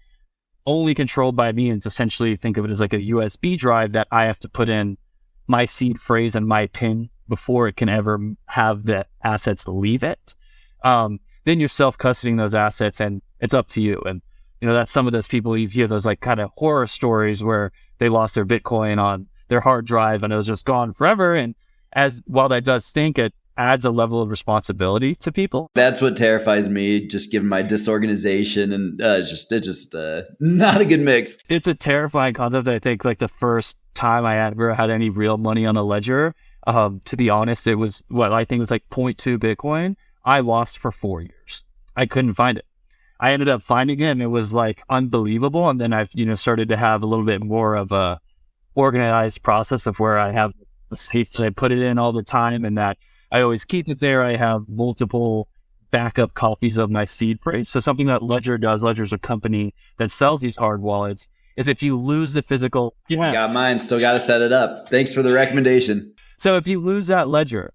only controlled by me. And it's essentially, think of it as like a USB drive that I have to put in my seed phrase and my PIN before it can ever have the assets leave it. Then you're self-custodying those assets and it's up to you. And, that's some of those people, you hear those like kind of horror stories where they lost their Bitcoin on their hard drive and it was just gone forever. And while that does stink, it adds a level of responsibility to people. That's what terrifies me, just given my disorganization and it's just not a good mix. It's a terrifying concept. I think like the first time I ever had any real money on a ledger, to be honest, it was what I think was like 0.2 Bitcoin. I lost for 4 years. I couldn't find it. I ended up finding it and it was like unbelievable. And then I've, started to have a little bit more of a organized process of where I have a safe that I put it in all the time and that I always keep it there. I have multiple backup copies of my seed phrase. So something that Ledger does, Ledger's a company that sells these hard wallets, is if you lose the physical... Yeah. Got mine, still got to set it up. Thanks for the recommendation. So if you lose that ledger,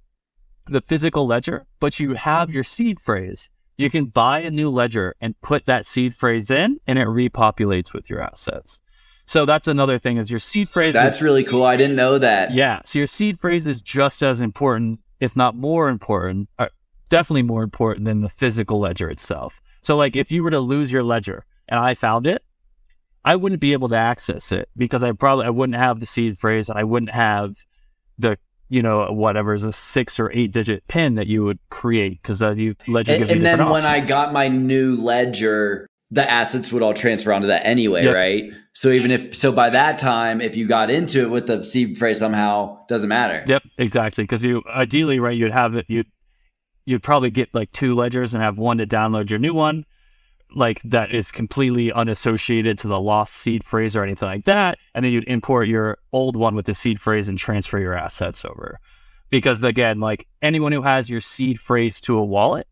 the physical ledger, but you have your seed phrase, you can buy a new ledger and put that seed phrase in and it repopulates with your assets. So that's another thing is your seed phrase. That's really cool. I didn't know that. Yeah. So your seed phrase is just as important, if not more important, definitely more important than the physical ledger itself. So like if you were to lose your ledger and I found it, I wouldn't be able to access it because I wouldn't have the seed phrase and I wouldn't have the, whatever is a 6 or 8 digit PIN that you would create because the ledger gives you different options. And then when I got my new ledger, the assets would all transfer onto that anyway, yep. Right? So by that time, if you got into it with the seed phrase somehow, doesn't matter. Yep, exactly. Because you ideally, right, you'd have it. You'd probably get like 2 ledgers and have one to download your new one, like that is completely unassociated to the lost seed phrase or anything like that. And then you'd import your old one with the seed phrase and transfer your assets over. because again, like anyone who has your seed phrase to a wallet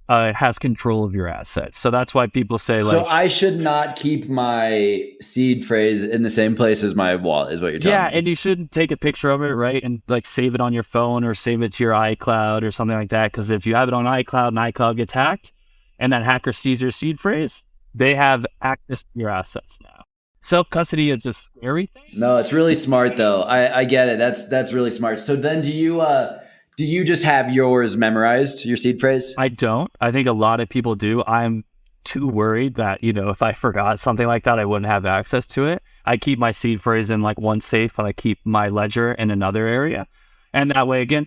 has control of your assets. So that's why people say so I should not keep my seed phrase in the same place as my wallet is what you're telling me. Yeah, and you shouldn't take a picture of it, right? And like save it on your phone or save it to your iCloud or something like that. Because if you have it on iCloud and iCloud gets hacked and that hacker sees your seed phrase, they have access to your assets now. Self-custody is a scary thing. No, it's really smart though. I get it. That's really smart. So then do you just have yours memorized, your seed phrase? I don't. I think a lot of people do. I'm too worried that, if I forgot something like that, I wouldn't have access to it. I keep my seed phrase in like one safe and I keep my ledger in another area. And that way, again,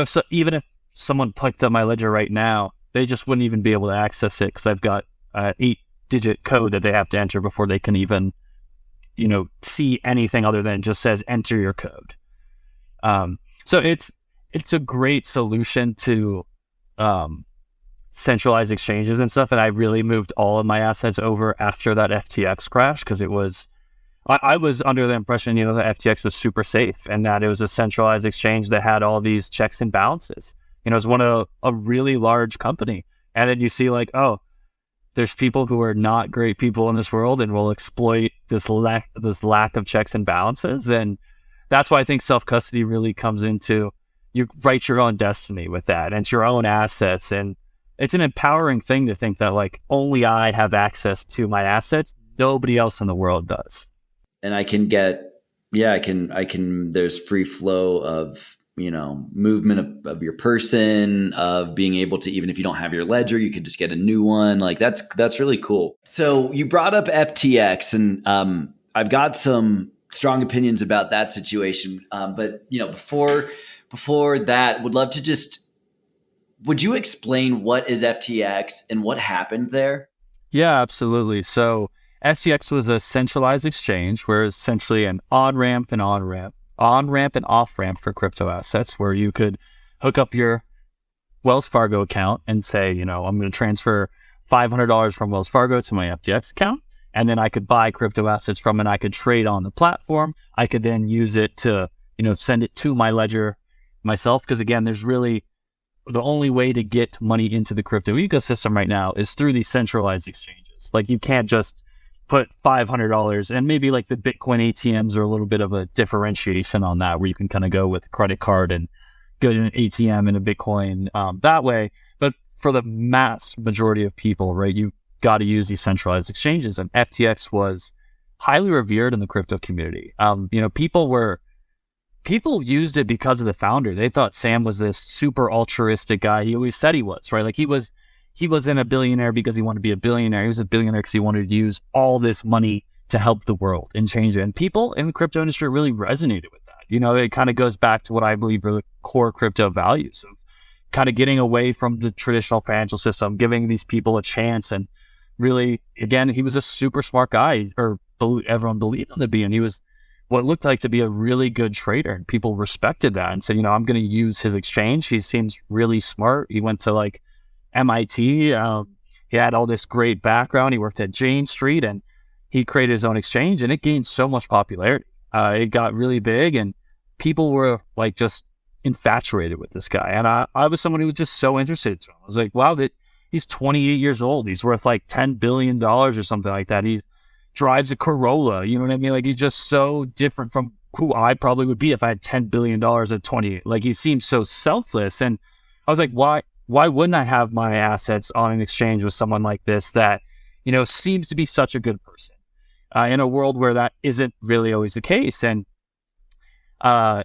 so even if someone picked up my ledger right now, they just wouldn't even be able to access it because I've got 8-digit code that they have to enter before they can even, see anything other than it just says enter your code. So it's a great solution to centralized exchanges and stuff. And I really moved all of my assets over after that FTX crash because I was under the impression, that FTX was super safe and that it was a centralized exchange that had all these checks and balances. It was one of a really large company. And then you see like, oh, there's people who are not great people in this world and will exploit this lack of checks and balances. And that's why I think self-custody really comes into you write your own destiny with that and it's your own assets. And it's an empowering thing to think that like only I have access to my assets. Nobody else in the world does. And I can there's free flow of, movement of your person, of being able to, even if you don't have your ledger, you could just get a new one. Like that's really cool. So you brought up FTX and I've got some strong opinions about that situation. But before that, would you explain what is FTX and what happened there? Yeah, absolutely. So FTX was a centralized exchange where it's essentially an on-ramp and off-ramp for crypto assets where you could hook up your Wells Fargo account and say, I'm going to transfer $500 from Wells Fargo to my FTX account. And then I could buy crypto assets from it. I could trade on the platform. I could then use it to, send it to my ledger myself. Because again, there's really the only way to get money into the crypto ecosystem right now is through these centralized exchanges. Like you can't just put $500 and maybe like the Bitcoin ATMs are a little bit of a differentiation on that where you can kind of go with a credit card and go to an ATM and a Bitcoin that way. But for the mass majority of people, right, you've got to use these centralized exchanges. And FTX was highly revered in the crypto community. People used it because of the founder. They thought Sam was this super altruistic guy. He always said he was, right? Like he wasn't a billionaire because he wanted to be a billionaire. He was a billionaire because he wanted to use all this money to help the world and change it. And people in the crypto industry really resonated with that. It kind of goes back to what I believe are the core crypto values of kind of getting away from the traditional financial system, giving these people a chance. And really, again, he was a super smart guy, or everyone believed him to be. And he was what looked like to be a really good trader. And people respected that and said, I'm going to use his exchange. He seems really smart. He went to like MIT. He had all this great background. He worked at Jane Street and he created his own exchange and it gained so much popularity. It got really big and people were like just infatuated with this guy. And I was someone who was just so interested. So I was like, wow, he's 28 years old. He's worth like $10 billion or something like that. He drives a Corolla. You know what I mean? Like he's just so different from who I probably would be if I had $10 billion at 28. Like he seems so selfless. And I was like, why wouldn't I have my assets on an exchange with someone like this that, seems to be such a good person in a world where that isn't really always the case. And I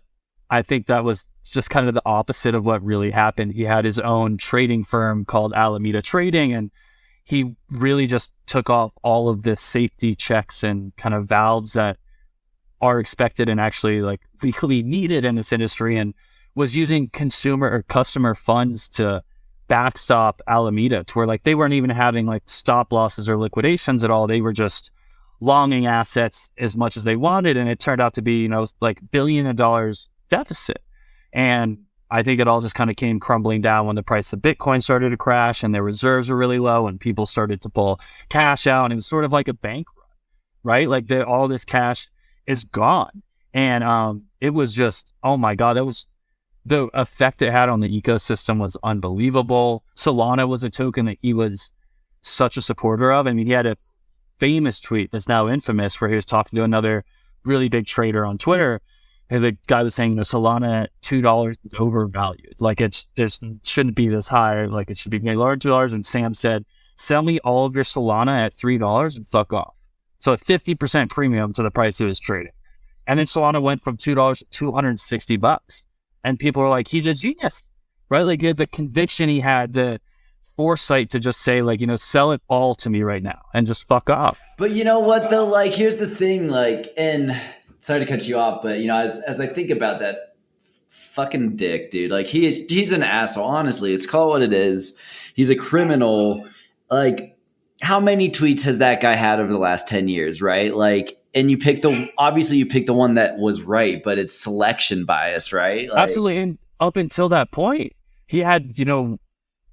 think that was just kind of the opposite of what really happened. He had his own trading firm called Alameda Trading, and he really just took off all of the safety checks and kind of valves that are expected and actually like legally needed in this industry, and was using consumer or customer funds to backstop Alameda to where like they weren't even having like stop losses or liquidations at all. They were just longing assets as much as they wanted. And it turned out to be, like $1 billion deficit. And I think it all just kind of came crumbling down when the price of Bitcoin started to crash and their reserves were really low and people started to pull cash out. And it was sort of like a bank run, right? Like all this cash is gone. And it was just, oh my God, the effect it had on the ecosystem was unbelievable. Solana was a token that he was such a supporter of. I mean, he had a famous tweet that's now infamous where he was talking to another really big trader on Twitter. And the guy was saying, Solana at $2 is overvalued. Like shouldn't be this high. Like it should be made large $2. And Sam said, sell me all of your Solana at $3 and fuck off. So a 50% premium to the price he was trading. And then Solana went from $2 to $260. And people were like, he's a genius, right? Like the conviction he had, the foresight to just say, like, sell it all to me right now and just fuck off. But you know what, though? Like, here's the thing, like, and sorry to cut you off, but, as I think about that fucking dick, dude, like, he's an asshole. Honestly, it's called what it is. He's a criminal. Like, how many tweets has that guy had over the last 10 years, right? Like, and you pick the one that was right, but it's selection bias, right? Like, absolutely. And up until that point, he had,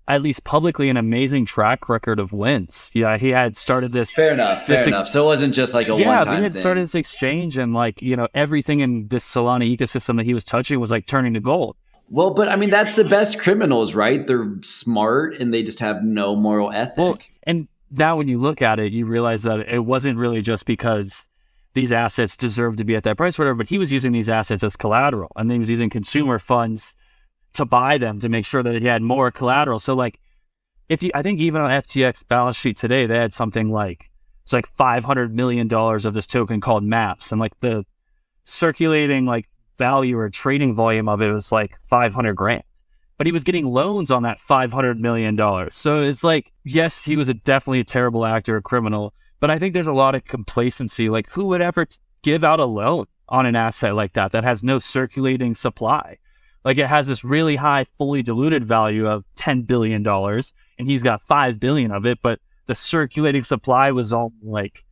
at least publicly, an amazing track record of wins. Yeah, he had started this. Fair enough. So it wasn't just like a one-time thing. He had started this exchange, and like, everything in this Solana ecosystem that he was touching was like turning to gold. Well, but I mean, that's the best criminals, right? They're smart and they just have no moral ethic. Well, and now when you look at it, you realize that it wasn't really just because these assets deserve to be at that price or whatever, but he was using these assets as collateral, and then he was using consumer funds to buy them to make sure that he had more collateral. So like, I think even on FTX balance sheet today, they had something like, it's like $500 million of this token called MAPS. And like the circulating like value or trading volume of it was like 500 grand, but he was getting loans on that $500 million. So it's like, yes, he was definitely a terrible actor, a criminal, but I think there's a lot of complacency. Like, who would ever give out a loan on an asset like that has no circulating supply? Like, it has this really high, fully diluted value of $10 billion, and he's got $5 billion of it, but the circulating supply was all like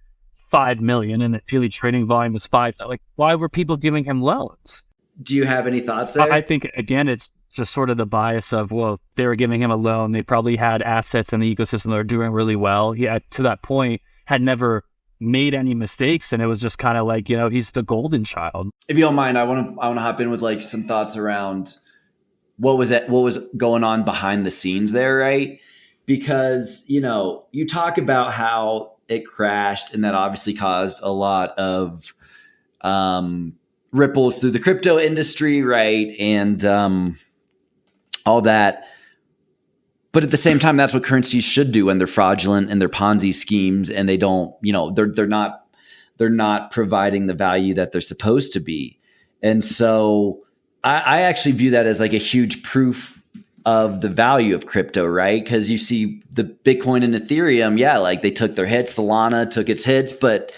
5 million, and the daily trading volume was 5. Like, why were people giving him loans? Do you have any thoughts there? I think, again, it's just sort of the bias of, well, they were giving him a loan. They probably had assets in the ecosystem that are doing really well. He had, to that point, had never made any mistakes, and it was just kind of like, he's the golden child. If you don't mind, I want to hop in with like some thoughts around what was going on behind the scenes there, right? Because, you talk about how it crashed, and that obviously caused a lot of ripples through the crypto industry, right? And all that. But at the same time, that's what currencies should do when they're fraudulent and they're Ponzi schemes, and they don't, they're not providing the value that they're supposed to be. And so I actually view that as like a huge proof of the value of crypto, right? Because you see the Bitcoin and Ethereum, like they took their hits, Solana took its hits, but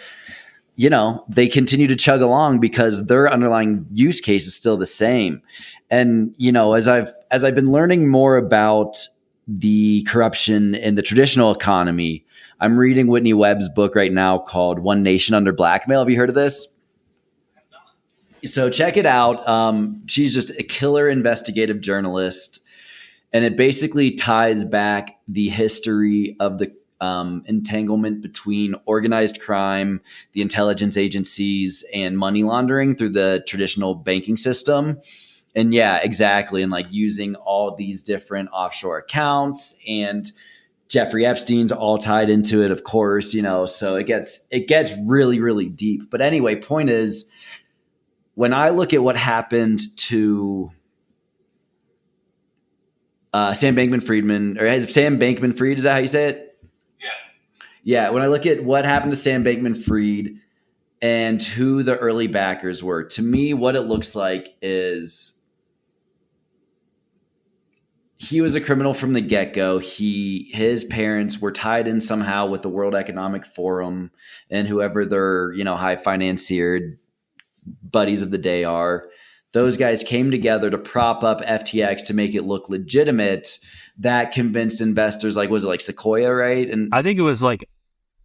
they continue to chug along because their underlying use case is still the same. And as I've been learning more about the corruption in the traditional economy, I'm reading Whitney Webb's book right now called One Nation Under Blackmail. Have you heard of this? So check it out. She's just a killer investigative journalist, and it basically ties back the history of the entanglement between organized crime, the intelligence agencies, and money laundering through the traditional banking system. And yeah, exactly. And like using all these different offshore accounts, and Jeffrey Epstein's all tied into it, of course, so it gets really, really deep. But anyway, point is, when I look at what happened to Sam Bankman-Fried, is that how you say it? Yeah. Yeah. When I look at what happened to Sam Bankman-Fried and who the early backers were, to me, what it looks like is he was a criminal from the get-go. His parents were tied in somehow with the World Economic Forum and whoever their, high financiered buddies of the day are. Those guys came together to prop up FTX to make it look legitimate. That convinced investors, like, was it like Sequoia, right? And I think it was like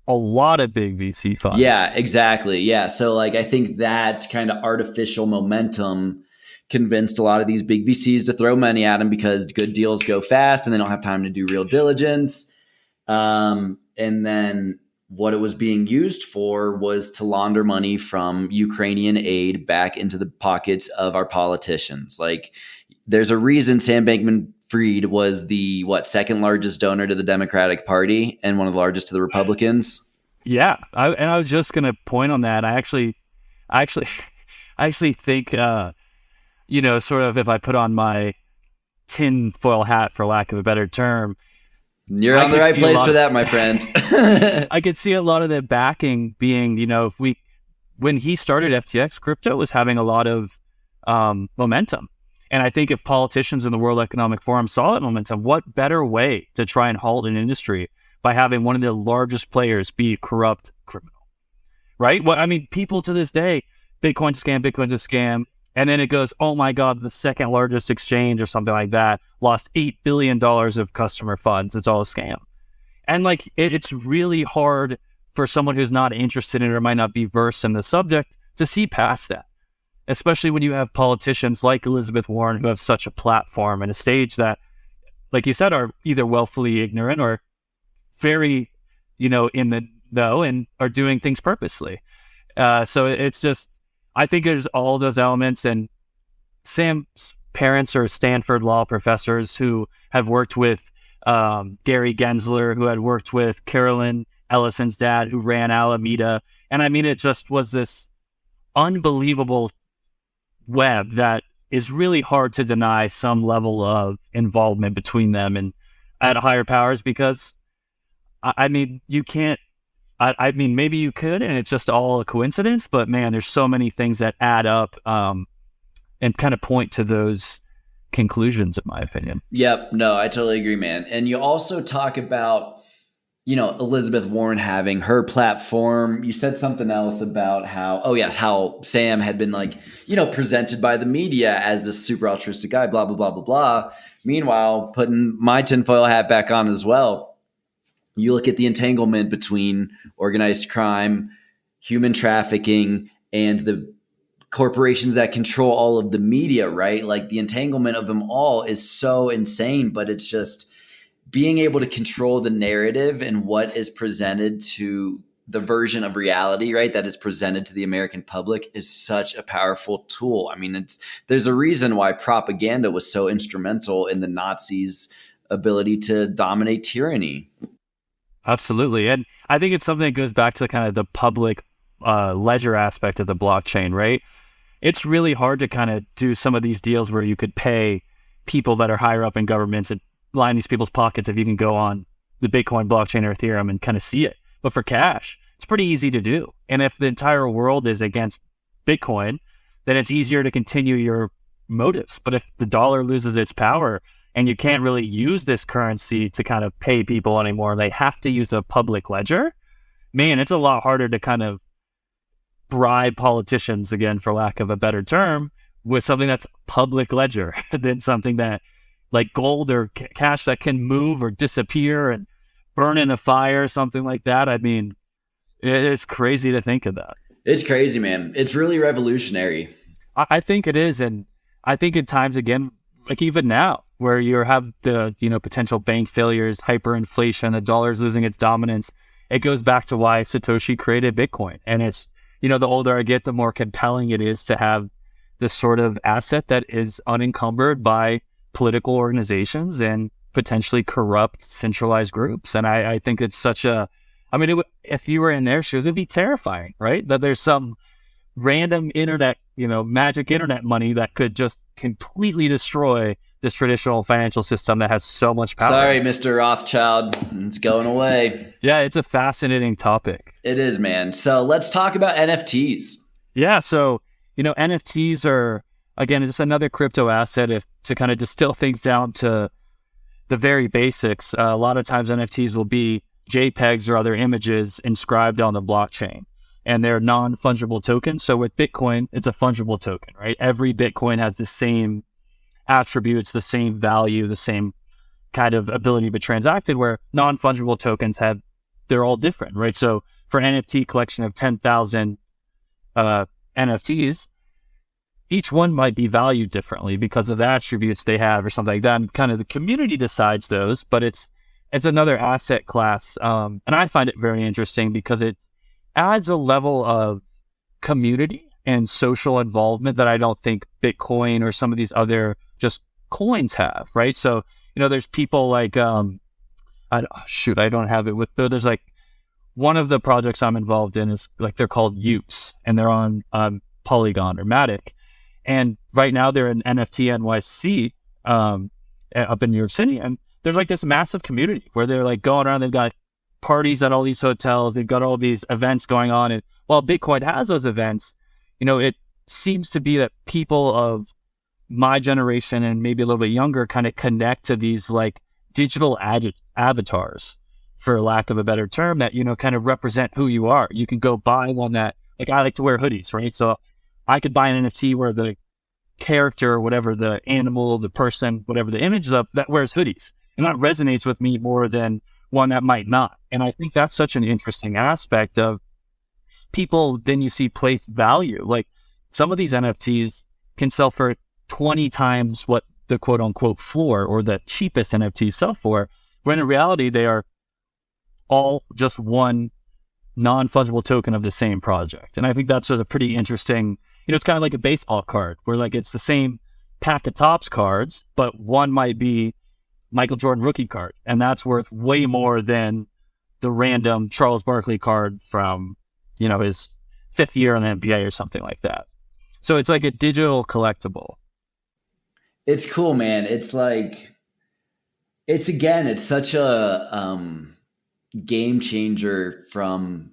a lot of big VC funds. Yeah, exactly. Yeah. So like, I think that kind of artificial momentum convinced a lot of these big VCs to throw money at them because good deals go fast and they don't have time to do real diligence. And then what it was being used for was to launder money from Ukrainian aid back into the pockets of our politicians. Like, there's a reason Sam Bankman-Fried was the second largest donor to the Democratic Party and one of the largest to the Republicans. Yeah, I was just gonna point on that. I actually think, sort of if I put on my tinfoil hat, for lack of a better term, you're on the right place for that, my friend. I could see a lot of the backing being, when he started FTX, crypto was having a lot of momentum. And I think if politicians in the World Economic Forum saw that momentum, what better way to try and halt an industry by having one of the largest players be a corrupt criminal, right? Well, I mean, people to this day, Bitcoin to scam. And then it goes, oh my God, the second largest exchange or something like that lost $8 billion of customer funds. It's all a scam. And it's really hard for someone who's not interested in it or might not be versed in the subject to see past that. Especially when you have politicians like Elizabeth Warren who have such a platform and a stage that, like you said, are either willfully ignorant or very, in the know and are doing things purposely. So it's just, I think there's all those elements. And Sam's parents are Stanford law professors who have worked with Gary Gensler, who had worked with Carolyn Ellison's dad, who ran Alameda. And I mean, it just was this unbelievable web that is really hard to deny some level of involvement between them and at higher powers, because I mean, you can't, I mean, maybe you could, and it's just all a coincidence, but man, there's so many things that add up and kind of point to those conclusions, in my opinion. Yep. No, I totally agree, man. And you also talk about, Elizabeth Warren having her platform. You said something else about how Sam had been presented by the media as this super altruistic guy, blah, blah, blah, blah, blah. Meanwhile, putting my tinfoil hat back on as well, you look at the entanglement between organized crime, human trafficking, and the corporations that control all of the media, right? Like the entanglement of them all is so insane, but it's just being able to control the narrative and what is presented to the version of reality, right, that is presented to the American public is such a powerful tool. I mean, there's a reason why propaganda was so instrumental in the Nazis' ability to dominate tyranny. Absolutely. And I think it's something that goes back to kind of the public ledger aspect of the blockchain, right? It's really hard to kind of do some of these deals where you could pay people that are higher up in governments and line these people's pockets if you can go on the Bitcoin blockchain or Ethereum and kind of see it. But for cash, it's pretty easy to do. And if the entire world is against Bitcoin, then it's easier to continue your motives. But if the dollar loses its power and you can't really use this currency to kind of pay people anymore, they have to use a public ledger, man, it's a lot harder to kind of bribe politicians, again, for lack of a better term, with something that's public ledger than something that like gold or cash that can move or disappear and burn in a fire, something like that. I mean, it's crazy to think of that. It's crazy, man. It's really revolutionary. I think it is. And I think at times, again, like even now, where you have the, potential bank failures, hyperinflation, the dollar's losing its dominance, it goes back to why Satoshi created Bitcoin. And it's, the older I get, the more compelling it is to have this sort of asset that is unencumbered by political organizations and potentially corrupt centralized groups. And I think it's such a, if you were in their shoes, it'd be terrifying, right? That there's some random internet, magic internet money that could just completely destroy this traditional financial system that has so much power. Sorry, Mr. Rothschild. It's going away. Yeah, it's a fascinating topic. It is, man. So let's talk about NFTs. Yeah, so, NFTs are, again, it's another crypto asset. If to kind of distill things down to the very basics, a lot of times NFTs will be JPEGs or other images inscribed on the blockchain, and they're non-fungible tokens. So with Bitcoin, it's a fungible token, right? Every Bitcoin has the same attributes, the same value, the same kind of ability to be transacted, where non-fungible tokens they're all different, right? So for NFT collection of 10,000 NFTs, each one might be valued differently because of the attributes they have or something like that. And kind of the community decides those, but it's another asset class. And I find it very interesting because it adds a level of community and social involvement that I don't think Bitcoin or some of these other just coins have, right? So, there's people like, I don't have it with, there's like, one of the projects I'm involved in is like, they're called Eustace, and they're on Polygon or Matic. And right now they're in NFT NYC up in New York City. And there's like this massive community where they're like going around. They've got parties at all these hotels. They've got all these events going on. And while Bitcoin has those events, it seems to be that people of my generation and maybe a little bit younger kind of connect to these like digital avatars, for lack of a better term, that, kind of represent who you are. You can go buy one that, like, I like to wear hoodies, right? So I could buy an NFT where the character, whatever the animal, the person, whatever the image of, that wears hoodies. And that resonates with me more than one that might not. And I think that's such an interesting aspect of people. Then you see place value. Like, some of these NFTs can sell for 20 times what the quote unquote floor or the cheapest NFTs sell for, when in reality, they are all just one non-fungible token of the same project. And I think that's a pretty interesting, it's kind of like a baseball card where like it's the same pack of Topps cards, but one might be Michael Jordan rookie card. And that's worth way more than the random Charles Barkley card from, his 5th year in the NBA or something like that. So it's like a digital collectible. It's cool, man. It's like, it's such a game changer from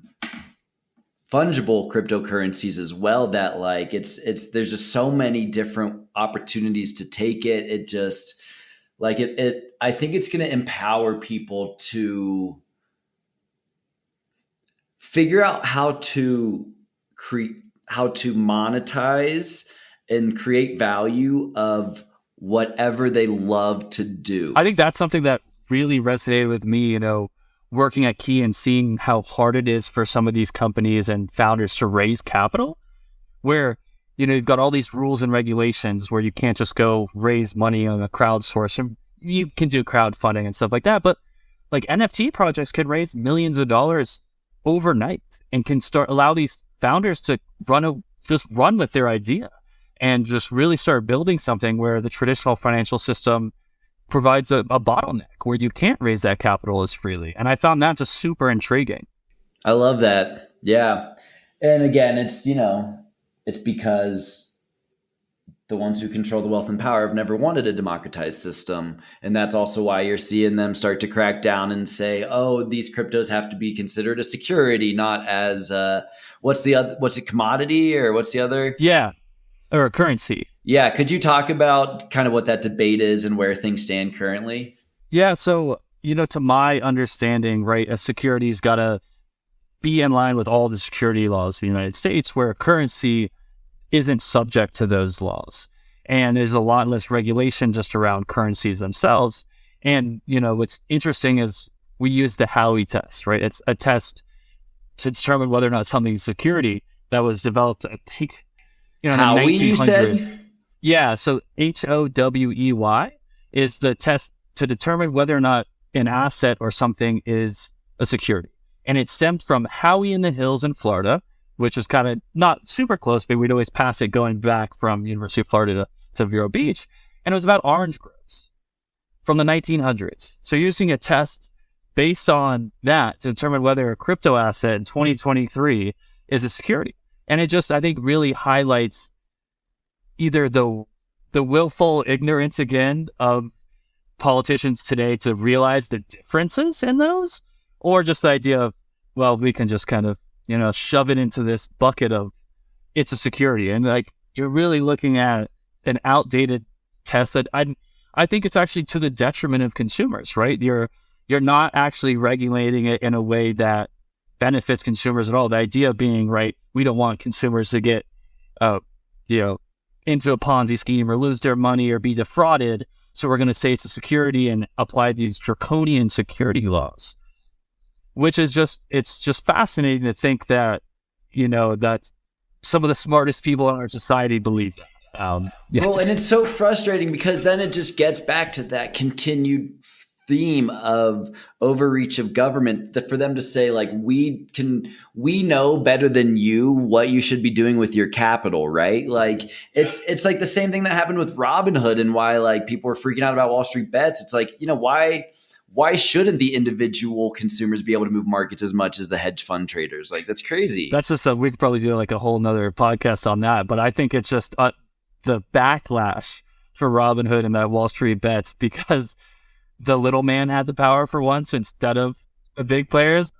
fungible cryptocurrencies as well, that like there's just so many different opportunities to take it. It just like I think it's going to empower people to figure out how to monetize and create value of whatever they love to do. I think that's something that really resonated with me, working at Key and seeing how hard it is for some of these companies and founders to raise capital, where, you've got all these rules and regulations where you can't just go raise money on a crowdsource. And you can do crowdfunding and stuff like that. But like NFT projects can raise millions of dollars overnight and can allow these founders to just run with their idea and just really start building something where the traditional financial system provides a bottleneck where you can't raise that capital as freely. And I found that just super intriguing. I love that. Yeah. And again, it's, it's because the ones who control the wealth and power have never wanted a democratized system. And that's also why you're seeing them start to crack down and say, oh, these cryptos have to be considered a security, not as what's a commodity, or what's the other? Yeah. Or a currency. Yeah. Could you talk about kind of what that debate is and where things stand currently? Yeah. So, to my understanding, right, a security's got to be in line with all the security laws in the United States, where a currency isn't subject to those laws. And there's a lot less regulation just around currencies themselves. And, what's interesting is we use the Howey test, right? It's a test to determine whether or not something's security that was developed, I think, in the 1900s. You said? Yeah. So HOWEY is the test to determine whether or not an asset or something is a security. And it stemmed from Howey in the Hills in Florida, which is kind of not super close, but we'd always pass it going back from University of Florida to Vero Beach. And it was about orange groves from the 1900s. So using a test based on that to determine whether a crypto asset in 2023 is a security. And it just, I think, really highlights either the willful ignorance again of politicians today to realize the differences in those, or just the idea of, well, we can just kind of, shove it into this bucket of it's a security. And like, you're really looking at an outdated test that I think it's actually to the detriment of consumers, right? You're not actually regulating it in a way that benefits consumers at all. The idea being, right, we don't want consumers to get, into a Ponzi scheme or lose their money or be defrauded. So we're going to say it's a security and apply these draconian security laws, which is it's just fascinating to think that, that some of the smartest people in our society believe that. Yes. Well, and it's so frustrating because then it just gets back to that continued theme of overreach of government, that for them to say like, we know better than you what you should be doing with your capital, right? Like it's like the same thing that happened with Robinhood, and why like people were freaking out about Wall Street bets. It's like, why shouldn't the individual consumers be able to move markets as much as the hedge fund traders? Like, that's crazy. That's just we could probably do like a whole nother podcast on that. But I think it's just the backlash for Robinhood and that Wall Street bets, because the little man had the power for once instead of the big players.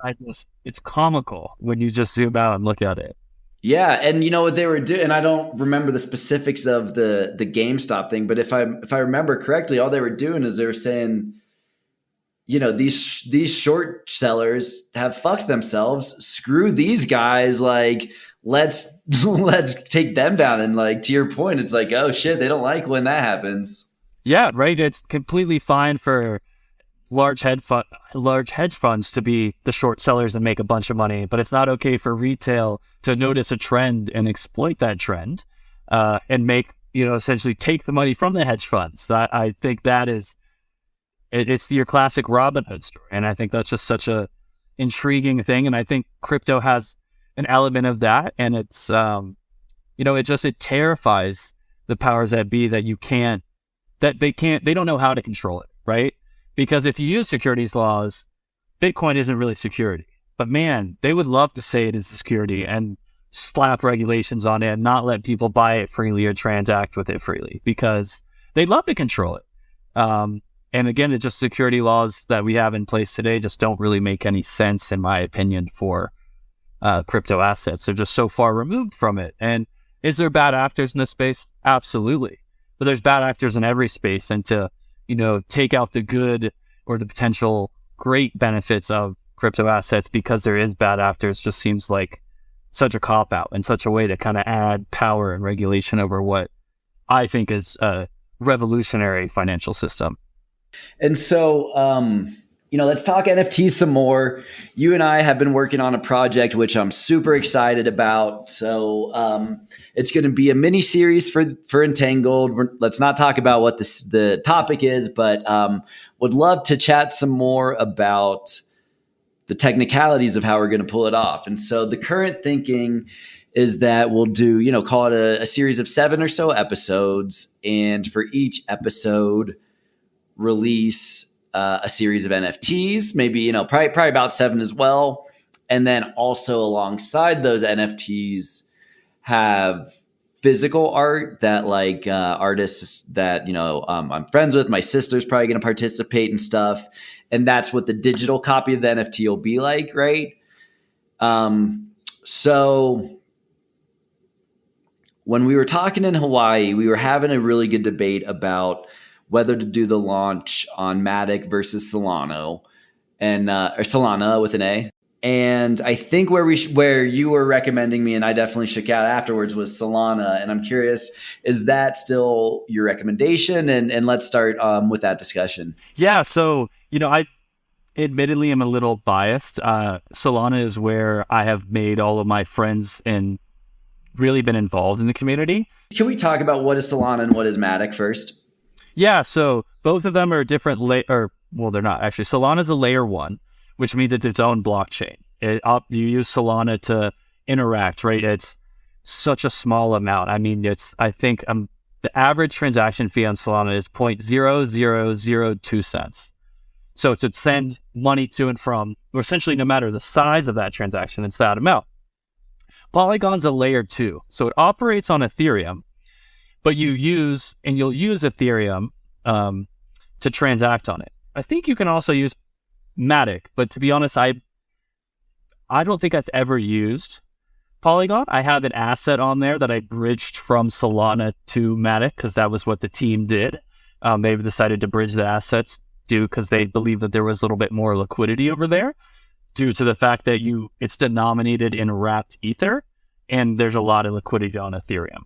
It's comical when you just zoom out and look at it. Yeah, and you know what they were doing, and I don't remember the specifics of the GameStop thing, but if I remember correctly, all they were doing is they were saying, these short sellers have fucked themselves. Screw these guys. Like, let's take them down. And like, to your point, it's like, oh shit, they don't like when that happens. Yeah, right. It's completely fine for large hedge funds to be the short sellers and make a bunch of money, but it's not okay for retail to notice a trend and exploit that trend, and make, essentially take the money from the hedge funds. I think that is. It's your classic Robinhood story. And I think that's just such a intriguing thing. And I think crypto has an element of that. And it's, it terrifies the powers that be that they don't know how to control it, right? Because if you use securities laws, Bitcoin isn't really security. But man, they would love to say it is security and slap regulations on it and not let people buy it freely or transact with it freely, because they'd love to control it. And again, it's just security laws that we have in place today just don't really make any sense, in my opinion, for crypto assets. They're just so far removed from it. And is there bad actors in this space? Absolutely. But there's bad actors in every space. And to, take out the good or the potential great benefits of crypto assets because there is bad actors just seems like such a cop-out and such a way to kind of add power and regulation over what I think is a revolutionary financial system. And so, let's talk NFTs some more. You and I have been working on a project which I'm super excited about. So it's going to be a mini series for Entangled. Let's not talk about what the topic is, but would love to chat some more about the technicalities of how we're going to pull it off. And so the current thinking is that we'll do, call it a series of 7 or so episodes. And for each episode, release a series of NFTs, maybe, probably about 7 as well. And then also alongside those NFTs have physical art that like artists that, I'm friends with. My sister's probably going to participate and stuff. And that's what the digital copy of the NFT will be like, right? So when we were talking in Hawaii, we were having a really good debate about whether to do the launch on Matic versus Solana, or Solana with an A. And I think where you were recommending me, and I definitely shook out afterwards, was Solana. And I'm curious, is that still your recommendation? And let's start with that discussion. Yeah. So, I admittedly am a little biased. Solana is where I have made all of my friends and really been involved in the community. Can we talk about what is Solana and what is Matic first? Yeah, so both of them are different they're not actually. Solana is a layer 1, which means it's its own blockchain. You use Solana to interact, right? It's such a small amount. I mean, I think the average transaction fee on Solana is 0.0002 cents. So to send money to and from, or essentially no matter the size of that transaction, it's that amount. Polygon's a layer 2, so it operates on Ethereum. But you'll use Ethereum to transact on it. I think you can also use Matic, but to be honest, I don't think I've ever used Polygon. I have an asset on there that I bridged from Solana to Matic because that was what the team did. They've decided to bridge the assets because they believe that there was a little bit more liquidity over there due to the fact that it's denominated in wrapped Ether, and there's a lot of liquidity on Ethereum.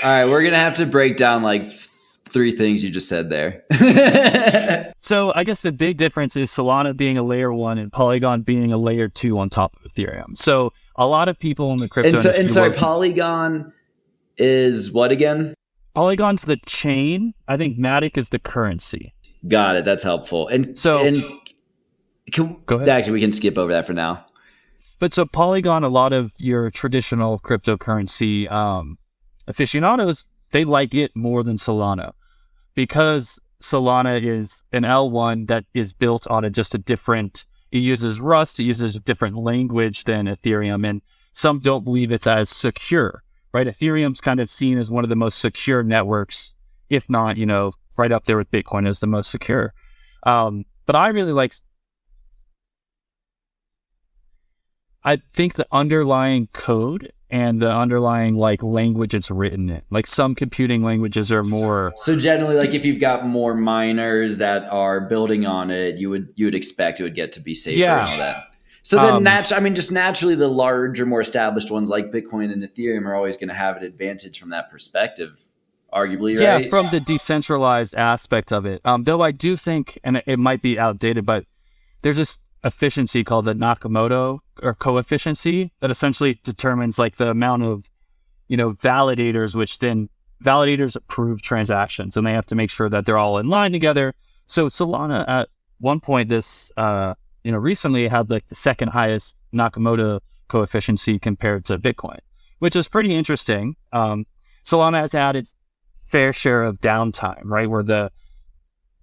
All right, we're going to have to break down like 3 things you just said there. So I guess the big difference is Solana being a layer 1 and Polygon being a layer 2 on top of Ethereum. So a lot of people in the crypto industry... And sorry, Polygon is what again? Polygon's the chain. I think Matic is the currency. Got it. That's helpful. And So go ahead. Actually, we can skip over that for now. But so Polygon, a lot of your traditional cryptocurrency aficionados, they like it more than Solana because Solana is an L1 that is built on just a different, it uses Rust, it uses a different language than Ethereum, and some don't believe it's as secure, right? Ethereum's kind of seen as one of the most secure networks, if not, right up there with Bitcoin as the most secure. But I really like, I think the underlying code and the underlying language it's written in, some computing languages are more. So generally, if you've got more miners that are building on it, you would expect it would get to be safer and all that. So then just naturally the larger, more established ones like Bitcoin and Ethereum are always going to have an advantage from that perspective, arguably, right? Yeah, from the decentralized aspect of it. Though I do think, and it might be outdated, but there's this efficiency called the Nakamoto or coefficiency that essentially determines the amount of validators, which then validators approve transactions and they have to make sure that they're all in line together. So Solana at one point this recently had the second highest Nakamoto coefficiency compared to Bitcoin, which is pretty interesting. Solana has had its fair share of downtime, right, where the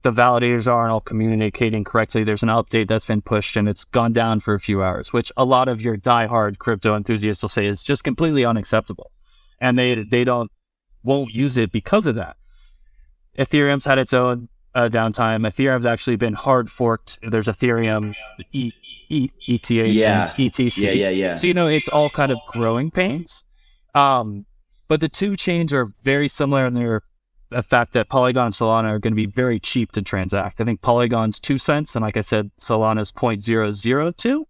validators aren't all communicating correctly. There's an update that's been pushed and it's gone down for a few hours, which a lot of your diehard crypto enthusiasts will say is just completely unacceptable. And they won't use it because of that. Ethereum's had its own downtime. Ethereum's actually been hard forked. There's Ethereum, ETH, and ETC. Yeah. So, it's all kind of growing pains. But the two chains are very similar in the fact that Polygon and Solana are going to be very cheap to transact. I think Polygon's 2 cents, and like I said, Solana's 0.002.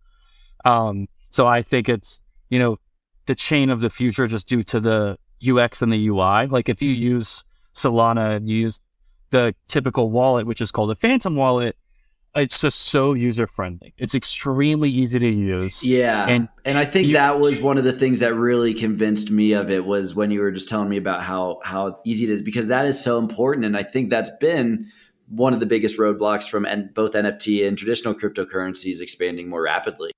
So I think it's, the chain of the future just due to the UX and the UI. If you use Solana and you use the typical wallet, which is called a Phantom wallet, it's just so user-friendly. It's extremely easy to use. Yeah, and I think that was one of the things that really convinced me of it was when you were just telling me about how easy it is, because that is so important. And I think that's been one of the biggest roadblocks from both NFT and traditional cryptocurrencies expanding more rapidly.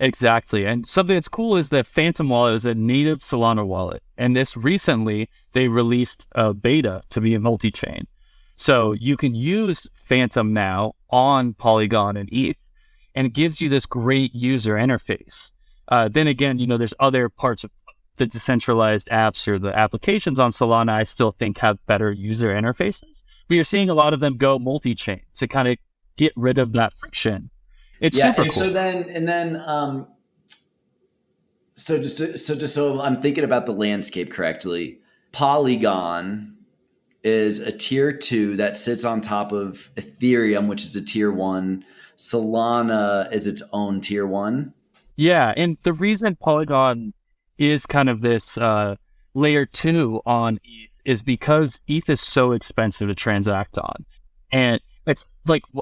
Exactly. And something that's cool is that Phantom Wallet is a native Solana wallet. And this recently, they released a beta to be a multi-chain. So you can use Phantom now on Polygon and ETH, and it gives you this great user interface. Then again, there's other parts of the decentralized apps or the applications on Solana I still think have better user interfaces. But you're seeing a lot of them go multi-chain to kind of get rid of that friction. It's super cool. So I'm thinking about the landscape correctly. Polygon is a tier 2 that sits on top of Ethereum, which is a tier 1. Solana is its own tier 1. Yeah, and the reason Polygon is kind of this layer 2 on ETH is because ETH is so expensive to transact on. And it's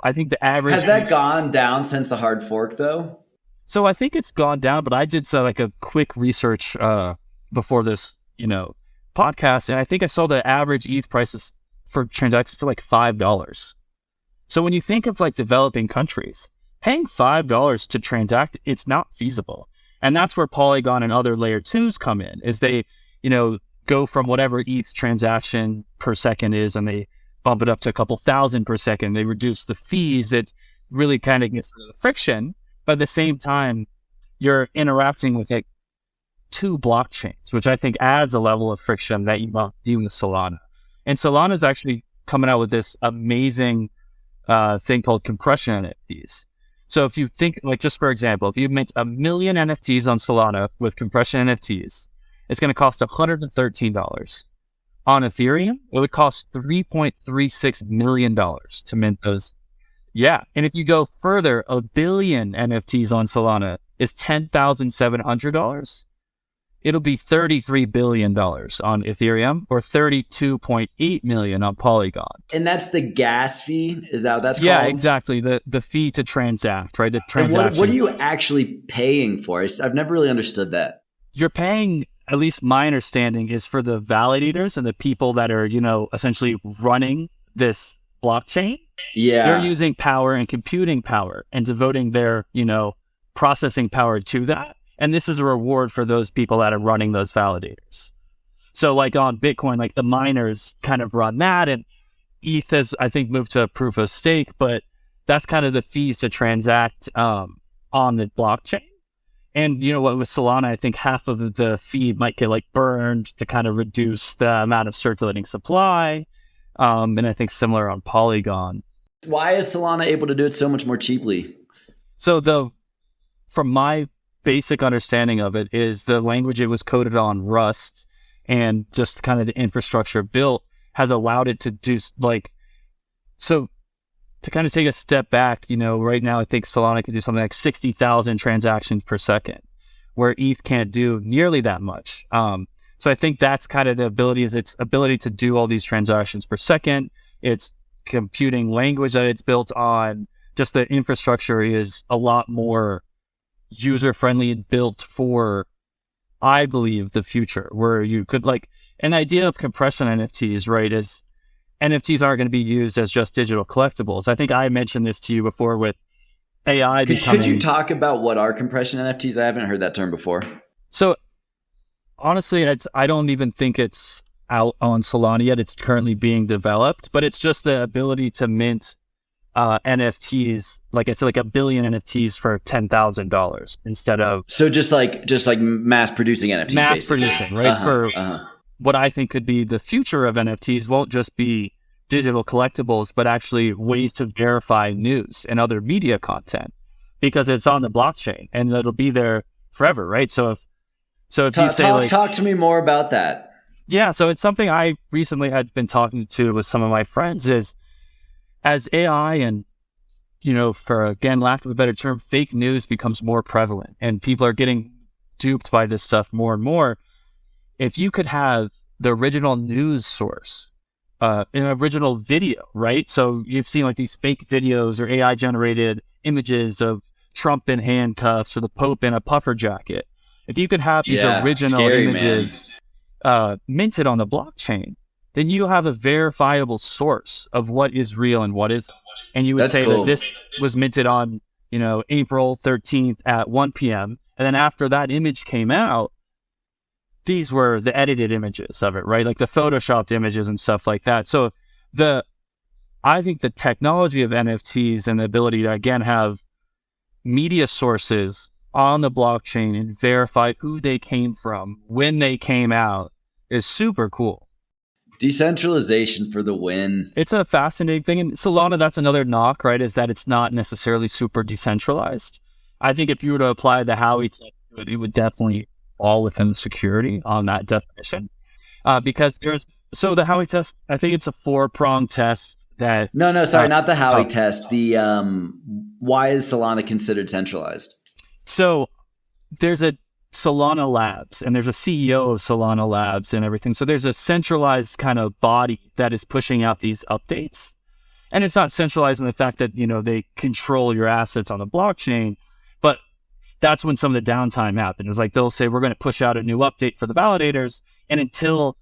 I think the average... Has that gone down since the hard fork, though? So I think it's gone down, but I did a quick research before this, podcast, and I think I saw the average ETH prices for transactions to $5. So when you think of developing countries, paying $5 to transact, it's not feasible. And that's where Polygon and other layer 2s come in, is they, go from whatever ETH transaction per second is, and they bump it up to a couple thousand per second. They reduce the fees. It really kind of gets rid of the friction. But at the same time, you're interacting with 2 blockchains, which I think adds a level of friction that you won't do with Solana. And Solana is actually coming out with this amazing thing called compression NFTs. So if you think, just for example, if you mint 1 million NFTs on Solana with compression NFTs, it's going to cost $113. On Ethereum, it would cost $3.36 million to mint those. Yeah. And if you go further, 1 billion NFTs on Solana is $10,700. It'll be $33 billion on Ethereum or $32.8 million on Polygon. And that's the gas fee? Is that what that's called? Yeah, exactly. The fee to transact, right? The transaction. What are you actually paying for? I've never really understood that. You're paying, at least my understanding, is for the validators and the people that are, essentially running this blockchain. They're Yeah. using power and computing power and devoting their, processing power to that. And this is a reward for those people that are running those validators. So like on Bitcoin, like the miners kind of run that, and ETH has, I think, moved to a proof of stake, but that's kind of the fees to transact on the blockchain. And you know what, with Solana, I think half of the fee might get like burned to kind of reduce the amount of circulating supply. And I think similar on Polygon. Why is Solana able to do it so much more cheaply? So from my basic understanding of it is the language it was coded on, Rust, and just kind of the infrastructure built has allowed it to do so to kind of take a step back, right now I think Solana can do something like 60,000 transactions per second, where ETH can't do nearly that much. So I think that's kind of the ability, is its ability to do all these transactions per second. It's computing language that it's built on. Just the infrastructure is a lot more user-friendly and built for, I believe, the future, where you could an idea of compression NFTs, right, is NFTs aren't going to be used as just digital collectibles. I think I mentioned this to you before with AI becoming... Could you talk about what are compression NFTs? I haven't heard that term before. So honestly, I don't even think it's out on Solana yet. It's currently being developed, but it's just the ability to mint NFTs, like I said, like 1 billion NFTs for $10,000 instead of... So just like mass producing NFTs. Mass producing, right? What I think could be the future of NFTs won't just be digital collectibles, but actually ways to verify news and other media content, because it's on the blockchain and it'll be there forever, right? So if you say talk to me more about that. Yeah, so it's something I recently had been talking to with some of my friends, is as AI and, for again, lack of a better term, fake news becomes more prevalent and people are getting duped by this stuff more and more. If you could have the original news source, an original video, right? So you've seen like these fake videos or AI generated images of Trump in handcuffs or the Pope in a puffer jacket. If you could have these original images minted on the blockchain, then you have a verifiable source of what is real and what isn't. And you would say that this was minted on, April 13th at 1 p.m. And then after that image came out, these were the edited images of it, right? Like the photoshopped images and stuff like that. So I think the technology of NFTs and the ability to, again, have media sources on the blockchain and verify who they came from, when they came out, is super cool. Decentralization for the win. It's a fascinating thing. And Solana, that's another knock, right? Is that it's not necessarily super decentralized. I think if you were to apply the Howey test to it, it would definitely fall within the security on that definition. Because the Howey test, I think it's a 4-pronged test that... No, sorry, not the Howey test. The why is Solana considered centralized? So there's a Solana Labs, and there's a CEO of Solana Labs and everything. So there's a centralized kind of body that is pushing out these updates. And it's not centralized in the fact that, they control your assets on the blockchain, but that's when some of the downtime happens. It's like they'll say, we're going to push out a new update for the validators. And until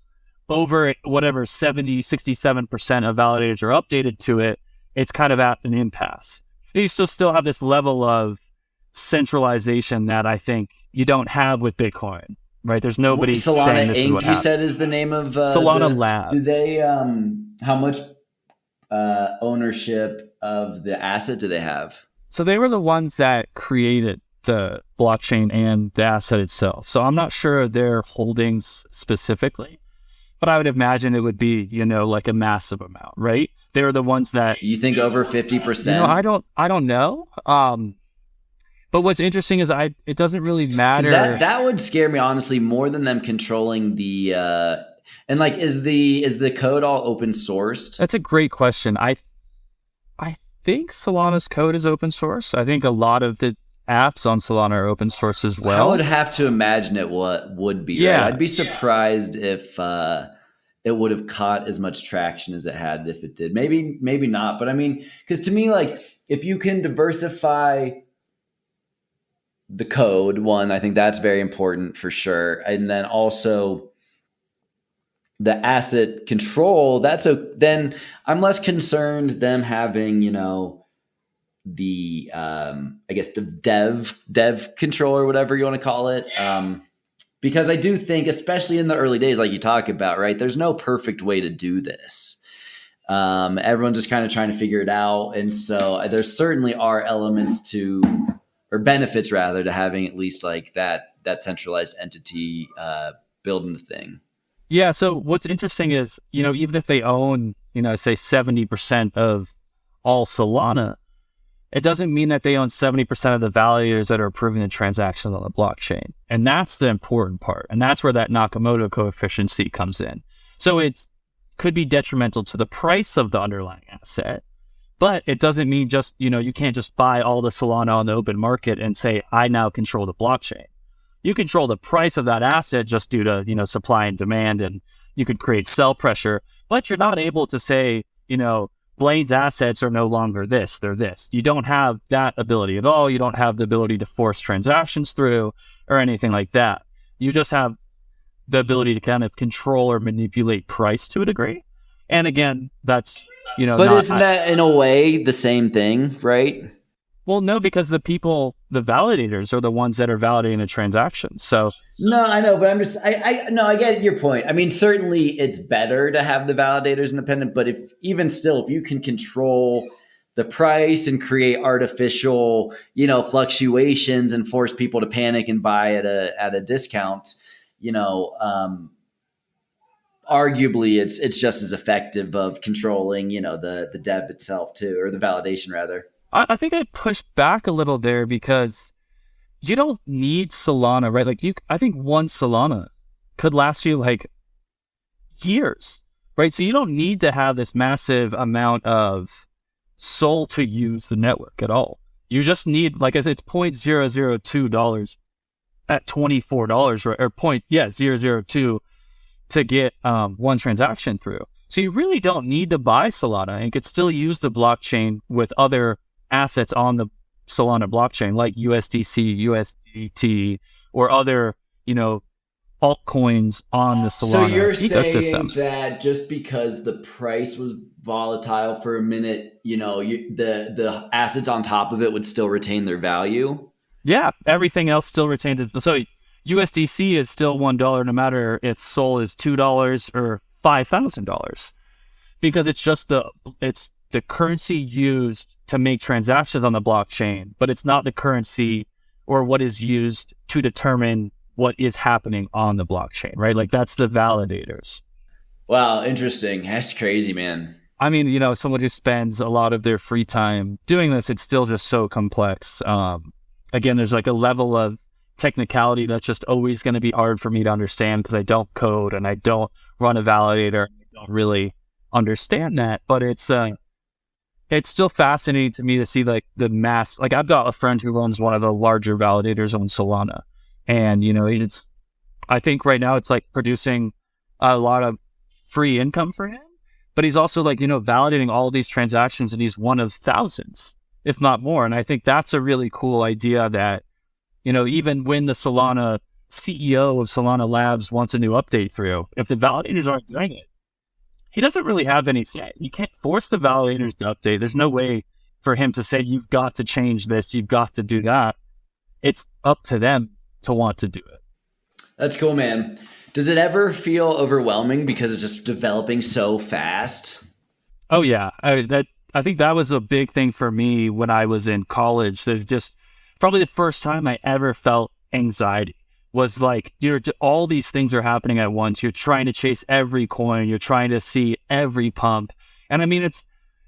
over whatever 67% of validators are updated to it, it's kind of at an impasse. And you still have this level of centralization that I think you don't have with Bitcoin, right? There's nobody saying this Inc. is what happens. You said is the name of Solana Labs. Do they how much ownership of the asset do they have? So they were the ones that created the blockchain and the asset itself. So I'm not sure of their holdings specifically, but I would imagine it would be, like a massive amount, right? They're the ones that... You think over 50%? I don't know. But what's interesting is it doesn't really matter. That would scare me, honestly, more than them controlling the and like is the code all open sourced? That's a great question. I think Solana's code is open source. I think a lot of the apps on Solana are open source as well. I would have to imagine it would be. Yeah. Right? I'd be surprised if it would have caught as much traction as it had if it did. Maybe not. But I mean, because to me, like, if you can diversify the code, one, I think that's very important for sure. And then also the asset control, then I'm less concerned them having, the I guess the dev control or whatever you want to call it. Because I do think, especially in the early days, like you talk about, right, there's no perfect way to do this. Everyone's just kind of trying to figure it out. And so there certainly are elements or benefits rather, to having at least like that centralized entity building the thing. Yeah. So what's interesting is, even if they own, say 70% of all Solana, it doesn't mean that they own 70% of the validators that are approving the transactions on the blockchain. And that's the important part. And that's where that Nakamoto coefficient comes in. So it could be detrimental to the price of the underlying asset, but it doesn't mean just, you can't just buy all the Solana on the open market and say, I now control the blockchain. You control the price of that asset just due to, supply and demand, and you could create sell pressure, but you're not able to say, Blaine's assets are no longer this, they're this. You don't have that ability at all. You don't have the ability to force transactions through or anything like that. You just have the ability to kind of control or manipulate price to a degree. And again, that's, But isn't that in a way the same thing, right? Well, no, because the validators are the ones that are validating the transactions. So no, I know, but I get your point. I mean, certainly it's better to have the validators independent, but if you can control the price and create artificial, fluctuations and force people to panic and buy at a discount, arguably it's just as effective of controlling, the dev itself too, or the validation rather. I think I'd push back a little there because you don't need Solana, right? Like I think one Solana could last you like years, right? So you don't need to have this massive amount of SOL to use the network at all. You just need, like I said, it's $0.002 at $24 or 0.002 to get one transaction through. So you really don't need to buy Solana and could still use the blockchain with other assets on the Solana blockchain like USDC, USDT, or other, altcoins on the Solana ecosystem. So you're saying that just because the price was volatile for a minute, the assets on top of it would still retain their value? Yeah, everything else still retains its. So USDC is still $1 no matter if SOL is $2 or $5,000, because it's just the currency used to make transactions on the blockchain, but it's not the currency or what is used to determine what is happening on the blockchain, right? Like that's the validators. Wow, interesting. That's crazy, man. I mean, someone who spends a lot of their free time doing this, it's still just so complex. Again, there's like a level of technicality that's just always going to be hard for me to understand because I don't code and I don't run a validator. I don't really understand that, but it's still fascinating to me to see like the mass. Like I've got a friend who runs one of the larger validators on Solana, and I think right now it's like producing a lot of free income for him, but he's also like validating all of these transactions, and he's one of thousands, if not more. And I think that's a really cool idea that even when the Solana CEO of Solana Labs wants a new update through, if the validators aren't doing it, he doesn't really have any say. You can't force the validators to update. There's no way for him to say, you've got to change this, you've got to do that. It's up to them to want to do it. That's cool, man. Does it ever feel overwhelming because it's just developing so fast? Oh, yeah. I think that was a big thing for me when I was in college. There's just probably the first time I ever felt anxiety. Was like, all these things are happening at once. You're trying to chase every coin. You're trying to see every pump. And I mean, it's,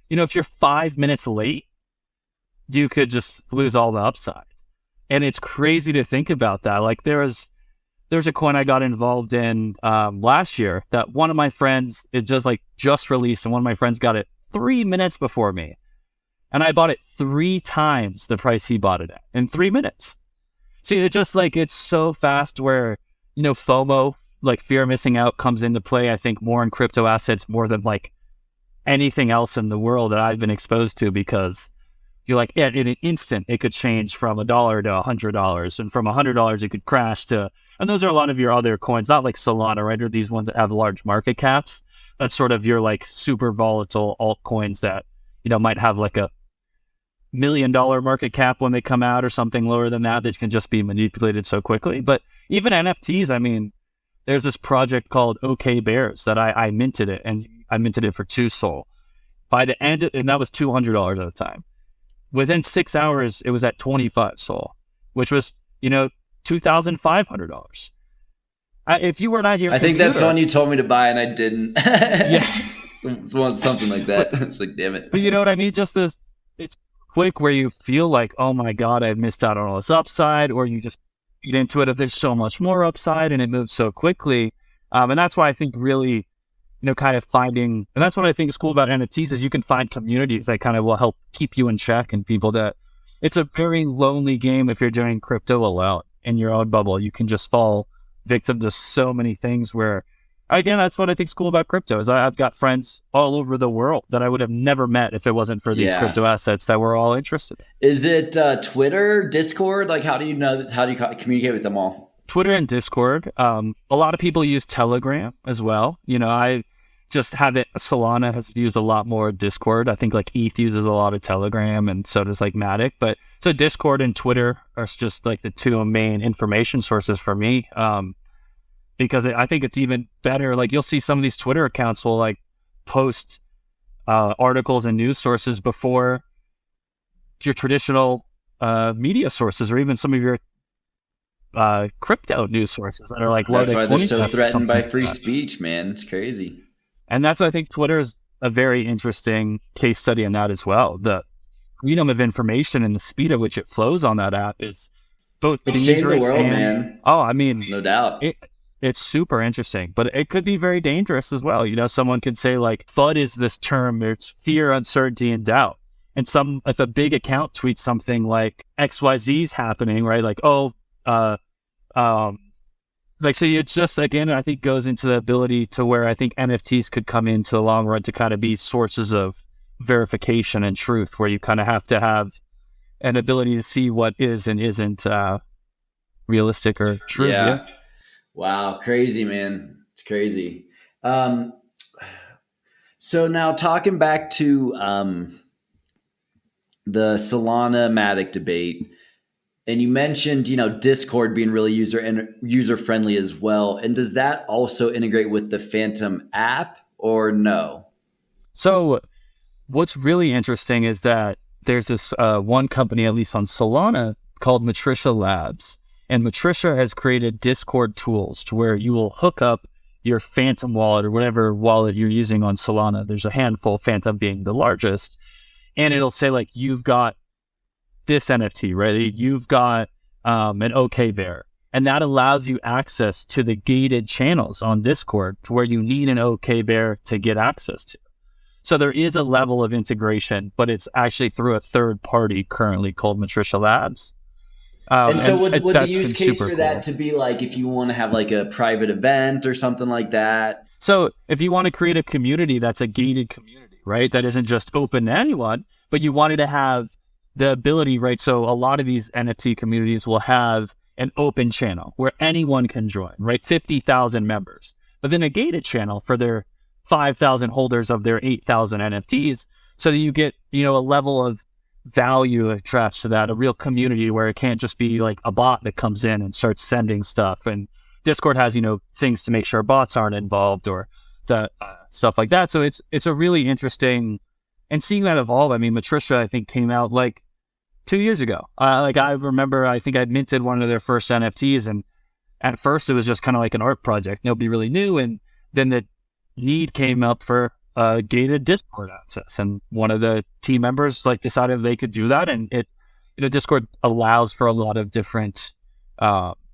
if you're 5 minutes late, you could just lose all the upside. And it's crazy to think about that. Like there's a coin I got involved in last year that one of my friends, it just released, and one of my friends got it 3 minutes before me. And I bought it 3 times the price he bought it at in 3 minutes. See, it's just like, it's so fast where, FOMO, like fear of missing out, comes into play, I think, more in crypto assets more than like anything else in the world that I've been exposed to, because, you're like, in an instant, it could change from $1 to $100, and from $100, it could crash to, and those are a lot of your other coins, not like Solana, right? Or these ones that have large market caps. That's sort of your like super volatile altcoins that, might have like a $1 million market cap when they come out or something lower than that can just be manipulated so quickly. But even NFTs, I mean, there's this project called OK Bears that I minted it, and I minted it for 2 Sol. By the end, and that was $200 at the time. Within 6 hours, it was at 25 Sol, which was, $2,500. If you were not here, I think that's the one you told me to buy, and I didn't. Yeah, it was something like that. It's like, damn it. But you know what I mean? Just this, it's quick where you feel like, oh my god, I've missed out on all this upside, or you just get into it if there's so much more upside, and it moves so quickly. And that's why I think really, kind of finding, and that's what I think is cool about NFTs is you can find communities that kind of will help keep you in check, and people that it's a very lonely game if you're doing crypto alone in your own bubble. You can just fall victim to so many things where, again, that's what I think is cool about crypto is I've got friends all over the world that I would have never met if it wasn't for these crypto assets that we're all interested in. Is it Twitter, Discord? Like, how do you communicate with them all? Twitter and Discord. A lot of people use Telegram as well. I just have it. Solana has used a lot more Discord. I think like ETH uses a lot of Telegram, and so does like Matic. But so Discord and Twitter are just like the 2 main information sources for me. Because I think it's even better. Like you'll see some of these Twitter accounts will like post articles and news sources before your traditional media sources, or even some of your crypto news sources that are like, that's why they're so threatened by free speech, man. It's crazy. And that's, I think, Twitter is a very interesting case study in that as well. The freedom of information and the speed at which it flows on that app is both dangerous the world, man. Oh, I mean, no doubt. It's super interesting, but it could be very dangerous as well. Someone could say like FUD is this term. It's fear, uncertainty, and doubt. And if a big account tweets something like XYZ is happening, right? Like, so it just, again, I think goes into the ability to where I think NFTs could come into the long run to kind of be sources of verification and truth, where you kind of have to have an ability to see what is and isn't realistic or true. Yeah. Wow. Crazy, man. It's crazy. So now talking back to the Solana Matic debate, and you mentioned, Discord being really user friendly as well. And does that also integrate with the Phantom app or no? So what's really interesting is that there's this one company, at least on Solana, called Matricia Labs. And Matricia has created Discord tools to where you will hook up your Phantom wallet or whatever wallet you're using on Solana. There's a handful, Phantom being the largest. And it'll say like, you've got this NFT, right? You've got an OK Bear. And that allows you access to the gated channels on Discord to where you need an OK Bear to get access to. So there is a level of integration, but it's actually through a third party currently called Matricia Labs. And so would the use case for that to be like if you want to have like a private event or something like that? So if you want to create a community that's a gated community, right? That isn't just open to anyone, but you wanted to have the ability, right? So a lot of these NFT communities will have an open channel where anyone can join, right? 50,000 members, but then a gated channel for their 5,000 holders of their 8,000 NFTs. So that you get, a level of value attached to that, a real community where it can't just be like a bot that comes in and starts sending stuff. And Discord has, things to make sure bots aren't involved or stuff like that. So it's a really interesting, and seeing that evolve. I mean, Matricia, I think, came out like 2 years ago. I remember, I think I'd minted one of their first NFTs, and at first it was just kind of like an art project. Nobody really knew. And then the need came up for gated Discord access, and one of the team members decided they could do that, and it Discord allows for a lot of different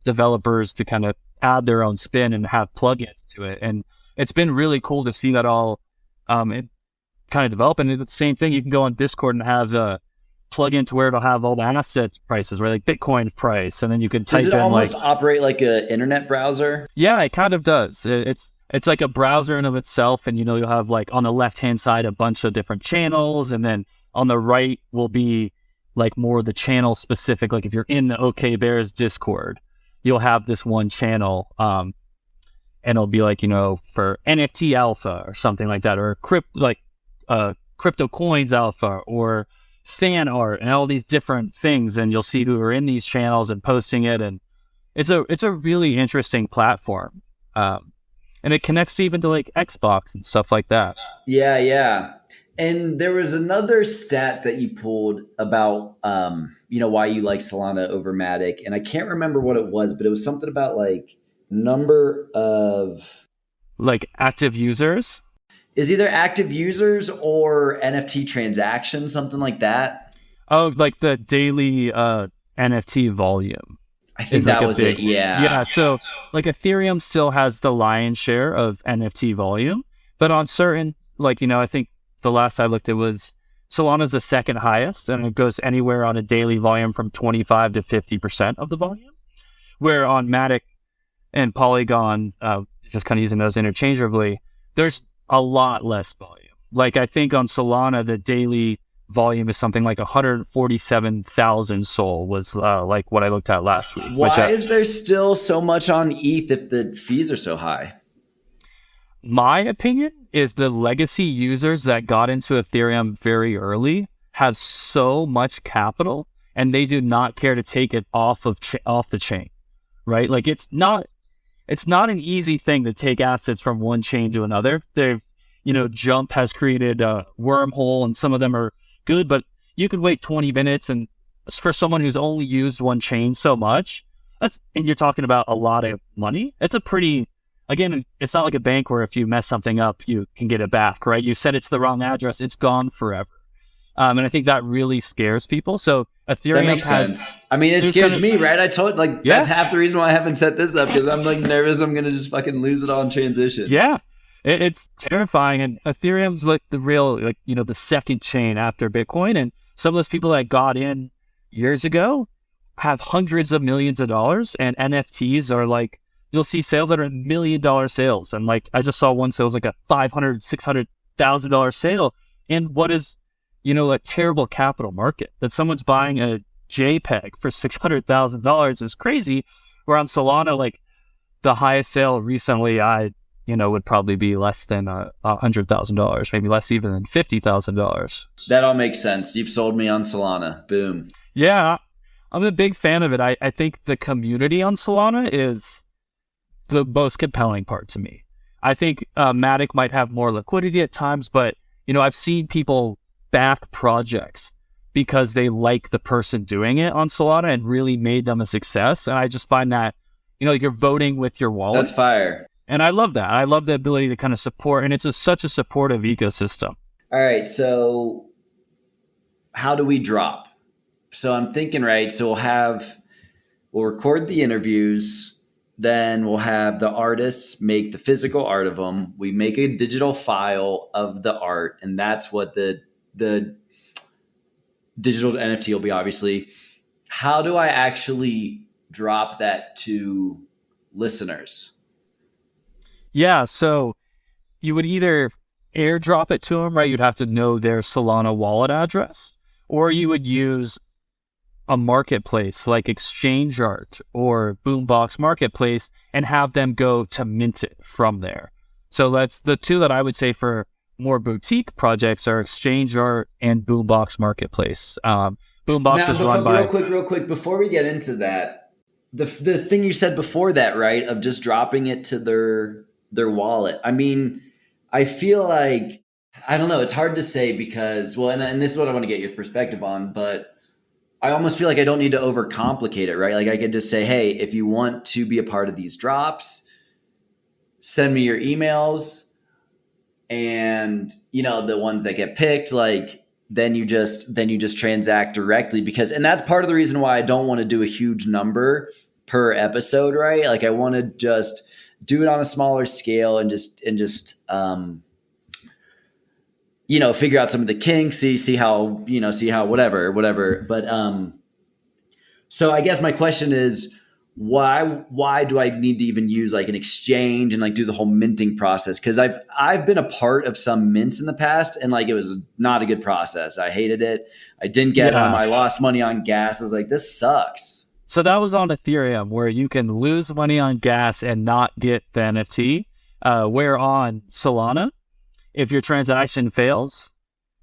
developers to kind of add their own spin and have plugins to it, and it's been really cool to see that all it kind of develop. And it's the same thing, you can go on Discord and have the plugin to where it'll have all the asset prices, right? Like Bitcoin price, and then you can type in. Does it almost operate like an internet browser? Yeah, it kind of does. It's like a browser in of itself, and you'll have on the left hand side a bunch of different channels, and then on the right will be like more the channel specific. Like if you're in the OK Bears Discord, you'll have this one channel, and it'll be like, for NFT alpha or something like that, or crypto coins alpha or fan art and all these different things. And you'll see who are in these channels and posting it. And it's a really interesting platform. And it connects even to like Xbox and stuff like that. Yeah, yeah. And there was another stat that you pulled about, why you like Solana over Matic. And I can't remember what it was, but it was something about like number of... Like active users? Is either active users or NFT transactions, something like that. Oh, like the daily NFT volume. I think that was it, yeah. Yeah, so like Ethereum still has the lion's share of NFT volume, but on certain, I think the last I looked, it was Solana's the second highest, and it goes anywhere on a daily volume from 25 to 50% of the volume, where on Matic and Polygon, just kind of using those interchangeably, there's a lot less volume. Like I think on Solana, the daily volume is something like 147,000 SOL was like what I looked at last week. Why is there still so much on ETH if the fees are so high? My opinion is the legacy users that got into Ethereum very early have so much capital, and they do not care to take it off the chain, right? Like it's not an easy thing to take assets from one chain to another. Jump has created a wormhole, and some of them are good, but you could wait 20 minutes, and for someone who's only used one chain so much, and you're talking about a lot of money. It's it's not like a bank where if you mess something up, you can get it back, right? You said it's the wrong address, it's gone forever. And I think that really scares people. So Ethereum that makes sense. I mean, it scares me, right? I told that's half the reason why I haven't set this up, because I'm like nervous I'm gonna just fucking lose it all in transition. Yeah. It's terrifying, and Ethereum's like the real, the second chain after Bitcoin, and some of those people that got in years ago have hundreds of millions of dollars, and NFTs are like, you'll see sales that are $1 million sales, and like I just saw one sale was like a $500,000-$600,000 sale in what is, a terrible capital market. That someone's buying a JPEG for $600,000 is crazy. Where on Solana, like the highest sale recently, would probably be less than $100,000, maybe less even than $50,000. That all makes sense. You've sold me on Solana. Boom. Yeah, I'm a big fan of it. I think the community on Solana is the most compelling part to me. I think Matic might have more liquidity at times, but I've seen people back projects because they like the person doing it on Solana and really made them a success. And I just find that you're voting with your wallet. That's fire. And I love that. I love the ability to kind of support, and it's such a supportive ecosystem. All right, so how do we drop? So I'm thinking, right, so we'll record the interviews, then we'll have the artists make the physical art of them. We make a digital file of the art, and that's what the digital NFT will be, obviously. How do I actually drop that to listeners? Yeah, so you would either airdrop it to them, right? You'd have to know their Solana wallet address, or you would use a marketplace like Exchange Art or Boombox Marketplace and have them go to mint it from there. So that's the two that I would say for more boutique projects are Exchange Art and Boombox Marketplace. Boombox is run by... Real quick, before we get into that, the thing you said before that, right, of just dropping it to their wallet. I mean, I feel like, I don't know, it's hard to say because, well, and this is what I want to get your perspective on, but I almost feel like I don't need to overcomplicate it, right? Like I could just say, hey, if you want to be a part of these drops, send me your emails, and the ones that get picked, like then you just transact directly, because, and that's part of the reason why I don't want to do a huge number per episode, right? Like I want to just do it on a smaller scale and just figure out some of the kinks, see how whatever. But so I guess my question is, why do I need to even use like an exchange and like do the whole minting process? Because I've been a part of some mints in the past, and like it was not a good process. I hated it. I didn't get them. I lost money on gas. I was like, this sucks. So that was on Ethereum, where you can lose money on gas and not get the NFT. Where on Solana, if your transaction fails,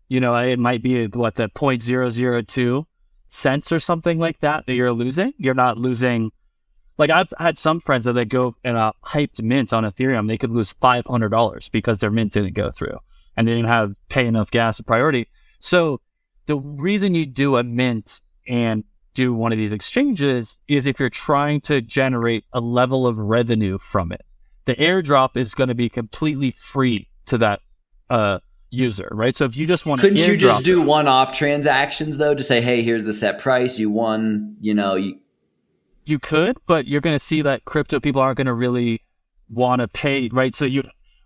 it might be the 0.002 cents or something like that you're losing. You're not losing. Like I've had some friends that they go in a hyped mint on Ethereum, they could lose $500 because their mint didn't go through and they didn't pay enough gas priority. So the reason you do a mint and do one of these exchanges is if you're trying to generate a level of revenue from it. The airdrop is going to be completely free to that user, right? So if you just want to couldn't you just do one-off transactions though to say, hey, here's the set price, you won, You could, but you're going to see that crypto people aren't going to really want to pay, right? So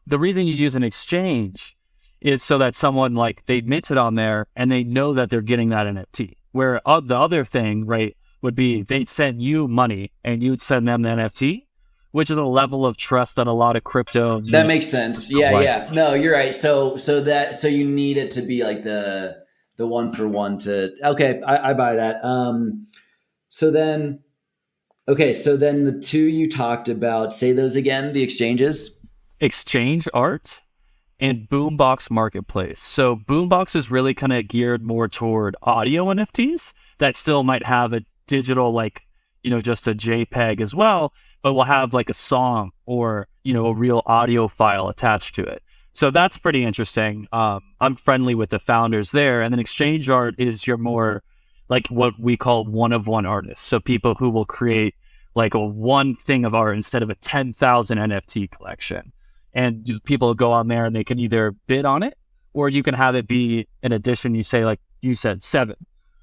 the reason you use an exchange is so that someone they mint it on there and they know that they're getting that NFT. Where the other thing, right, would be they'd send you money and you'd send them the NFT, which is a level of trust that a lot of crypto. That makes sense. Yeah, yeah. No, you're right. So you need it to be like the one for one to. Okay, I buy that. So then the two you talked about, say those again, the exchanges. Exchange Art and Boombox Marketplace. So Boombox is really kind of geared more toward audio NFTs that still might have a digital, just a JPEG as well, but will have like a song or, a real audio file attached to it. So that's pretty interesting. I'm friendly with the founders there. And then Exchange Art is your more like what we call one-of-one artists. So people who will create like a one thing of art instead of a 10,000 NFT collection. And people go on there and they can either bid on it, or you can have it be an edition. You say, like you said, 7.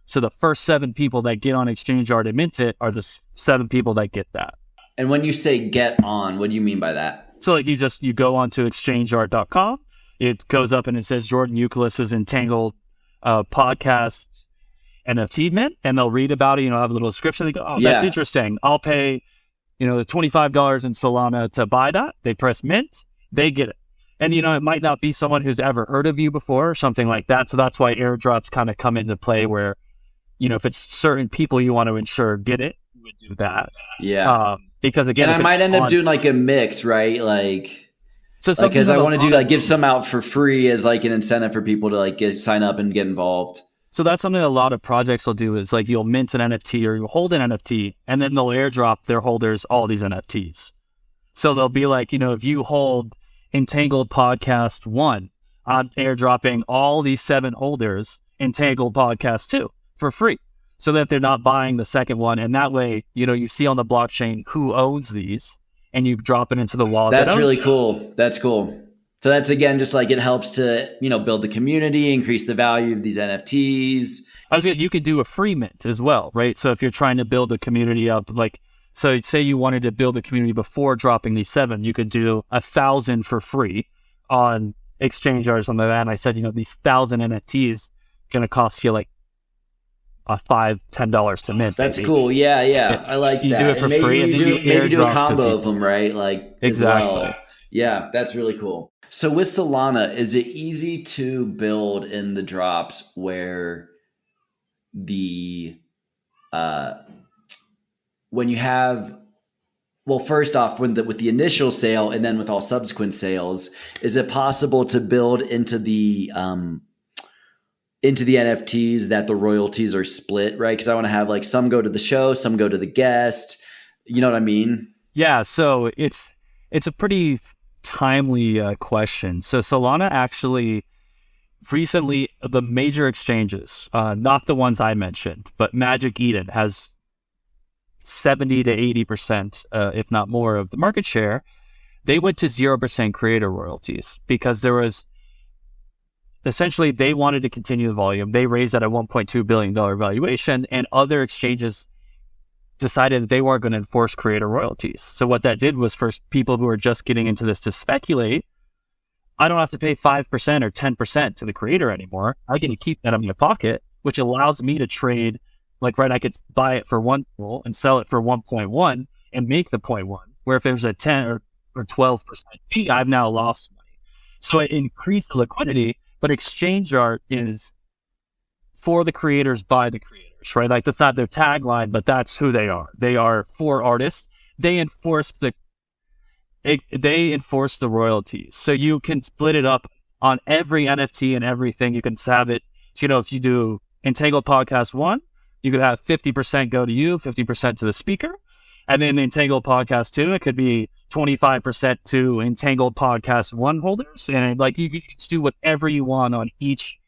So the first 7 people that get on Exchange Art and mint it are the 7 people that get that. And when you say get on, what do you mean by that? So like you go onto exchangeart.com. It goes up and it says Jordan Euclid's Entangled podcast NFT mint, and they'll read about it, have a little description. They go, oh, that's interesting. I'll pay, the $25 in Solana to buy that. They press mint, they get it. And, it might not be someone who's ever heard of you before or something like that. So that's why airdrops kind of come into play where, if it's certain people you want to ensure get it, you would do that. Yeah. Because again, and I might end up doing like a mix, right? Because I want to do give some out for free as like an incentive for people to sign up and get involved. So that's something a lot of projects will do is you'll mint an NFT or you'll hold an NFT and then they'll airdrop their holders all these NFTs. So they'll be like, if you hold Entangled Podcast 1, I'm airdropping all these 7 holders Entangled Podcast 2 for free so that they're not buying the second one. And that way, you see on the blockchain who owns these and you drop it into the wallet. That's really cool. That's cool. So that's, again, just it helps to, build the community, increase the value of these NFTs. You could do a free mint as well, right? So if you're trying to build a community up, so say you wanted to build a community before dropping these 7, you could do 1,000 for free on Exchange or something like that. And I said, these 1,000 NFTs going to cost you $5-10 to mint. That's maybe cool. Yeah. I like that. You do it for free and then you maybe do a combo of them, right? Exactly. Well. Yeah, that's really cool. So with Solana, is it easy to build in the drops where when you have, first off, with the initial sale and then with all subsequent sales, is it possible to build into the NFTs that the royalties are split, right? Because I want to have some go to the show, some go to the guest. You know what I mean? Yeah. So it's a pretty timely question. So Solana actually recently, the major exchanges, not the ones I mentioned, but Magic Eden has 70 to 80%, if not more, of the market share. They went to 0% creator royalties because there was essentially they wanted to continue the volume. They raised at a $1.2 billion valuation, and other exchanges decided that they weren't going to enforce creator royalties. So what that did was for people who are just getting into this to speculate, I don't have to pay 5% or 10% to the creator anymore. I get to keep that in my pocket, which allows me to trade. I could buy it for 1 tool and sell it for 1.1, and make the 0.1. Where if there's a 10 or 12% fee, I've now lost money. So it increased the liquidity, but exchange art is for the creators by the creators, right? Like that's not their tagline, but that's who they are. They are for artists. They enforce the royalties. So you can split it up on every NFT and everything. You can have it, if you do Entangled Podcast 1, you could have 50% go to you, 50% to the speaker. And then Entangled Podcast 2, it could be 25% to Entangled Podcast 1 holders. And like you can do whatever you want on each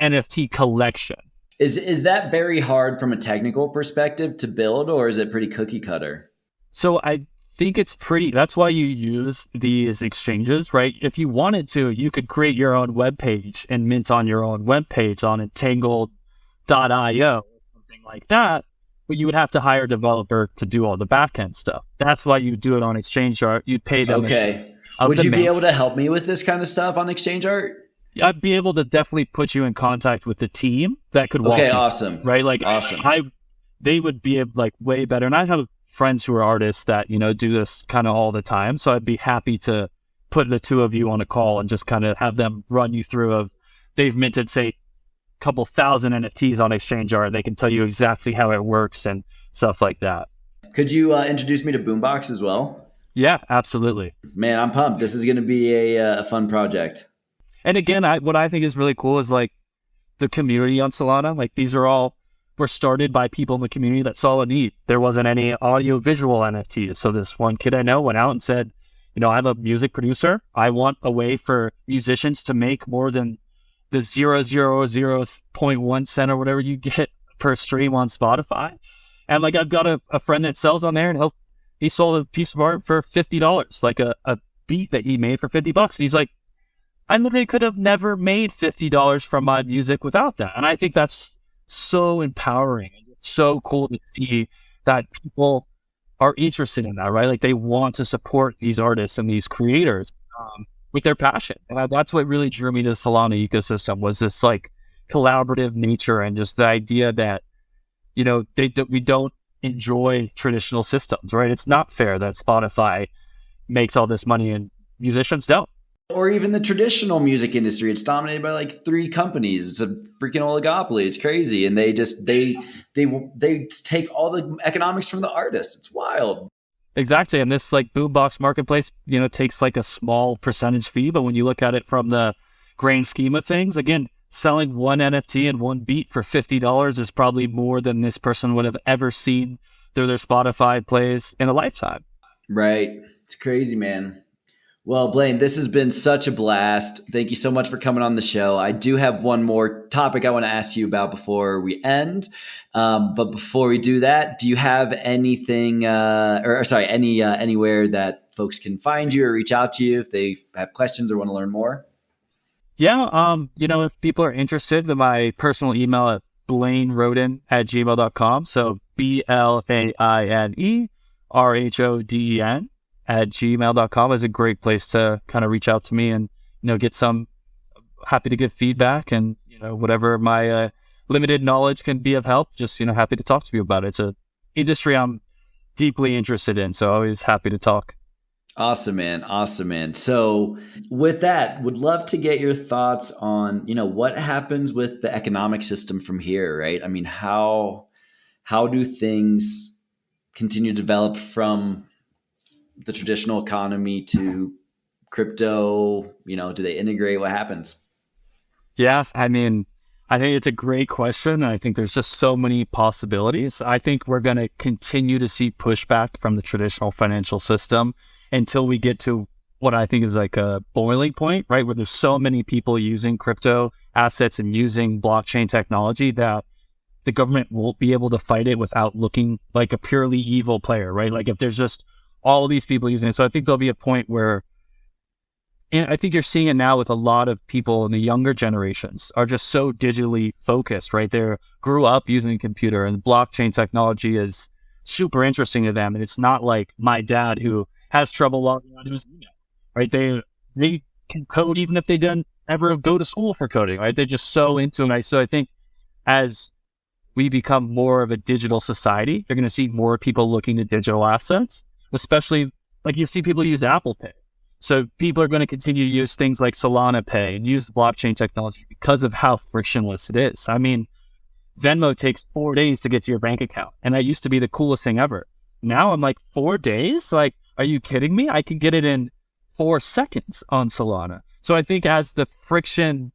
NFT collection. Is that very hard from a technical perspective to build, or is it pretty cookie cutter? So I think it's that's why you use these exchanges, right? If you wanted to, you could create your own web page and mint on your own web page on entangled.io or something like that. But you would have to hire a developer to do all the backend stuff. That's why you do it on Exchange Art. You'd pay them. Okay. Would you be able to help me with this kind of stuff on Exchange Art? I'd be able to definitely put you in contact with the team that could walk you awesome. Through, right? Like awesome. They would be like way better. And I have friends who are artists that, do this kind of all the time. So I'd be happy to put the two of you on a call and just kind of have them run you through they've minted, say, couple thousand NFTs on Exchange Art. They can tell you exactly how it works and stuff like that. Could you introduce me to Boombox as well? Yeah, absolutely. Man, I'm pumped. This is going to be a fun project. And again, what I think is really cool is like the community on Solana. Like these were started by people in the community that saw a need. There wasn't any audio visual NFTs. So this one kid I know went out and said, I'm a music producer. I want a way for musicians to make more than the 0.1 cent or whatever you get per stream on Spotify. And like, I've got a friend that sells on there, and he sold a piece of art for $50, like a beat that he made for $50. And he's like, I literally could have never made $50 from my music without that. And I think that's so empowering. It's so cool to see that people are interested in that, right? Like they want to support these artists and these creators. With their passion. And that's what really drew me to the Solana ecosystem, was this like collaborative nature and just the idea that, we don't enjoy traditional systems, right? It's not fair that Spotify makes all this money and musicians don't. Or even the traditional music industry. It's dominated by like 3 companies. It's a freaking oligopoly. It's crazy. And they take all the economics from the artists. It's wild. Exactly. And this like Boombox marketplace, takes like a small percentage fee. But when you look at it from the grand scheme of things, again, selling one NFT and one beat for $50 is probably more than this person would have ever seen through their Spotify plays in a lifetime. Right. It's crazy, man. Well, Blaine, this has been such a blast. Thank you so much for coming on the show. I do have one more topic I want to ask you about before we end. But before we do that, do you have anything, anywhere that folks can find you or reach out to you if they have questions or want to learn more? Yeah. If people are interested, my personal email at blainerhoden@gmail.com. So BLAINERHODEN @gmail.com is a great place to kind of reach out to me and, get happy to give feedback and, whatever my limited knowledge can be of help, just, happy to talk to you about it. It's an industry I'm deeply interested in, so always happy to talk. Awesome, man. Awesome, man. So with that, would love to get your thoughts on, what happens with the economic system from here, right? I mean, how do things continue to develop from the traditional economy to crypto? Do they integrate? What happens? Yeah, I mean, I think it's a great question. I think there's just so many possibilities. I think we're going to continue to see pushback from the traditional financial system until we get to what I think is like a boiling point, right? Where there's so many people using crypto assets and using blockchain technology that the government won't be able to fight it without looking like a purely evil player, right? Like if there's just all of these people using it. So I think there'll be a point where, and I think you're seeing it now with a lot of people in the younger generations are just so digitally focused, right? They grew up using a computer and blockchain technology is super interesting to them. And it's not like my dad who has trouble logging onto his email, right? They can code even if they didn't ever go to school for coding, right? They're just so into it. So I think as we become more of a digital society, you're going to see more people looking to digital assets. especially like you see people use Apple Pay. So people are going to continue to use things like Solana Pay and use blockchain technology because of how frictionless it is. I mean, Venmo takes 4 days to get to your bank account, and that used to be the coolest thing ever. Now I'm like, 4 days? Like, are you kidding me? I can get it in 4 seconds on Solana. So I think as the friction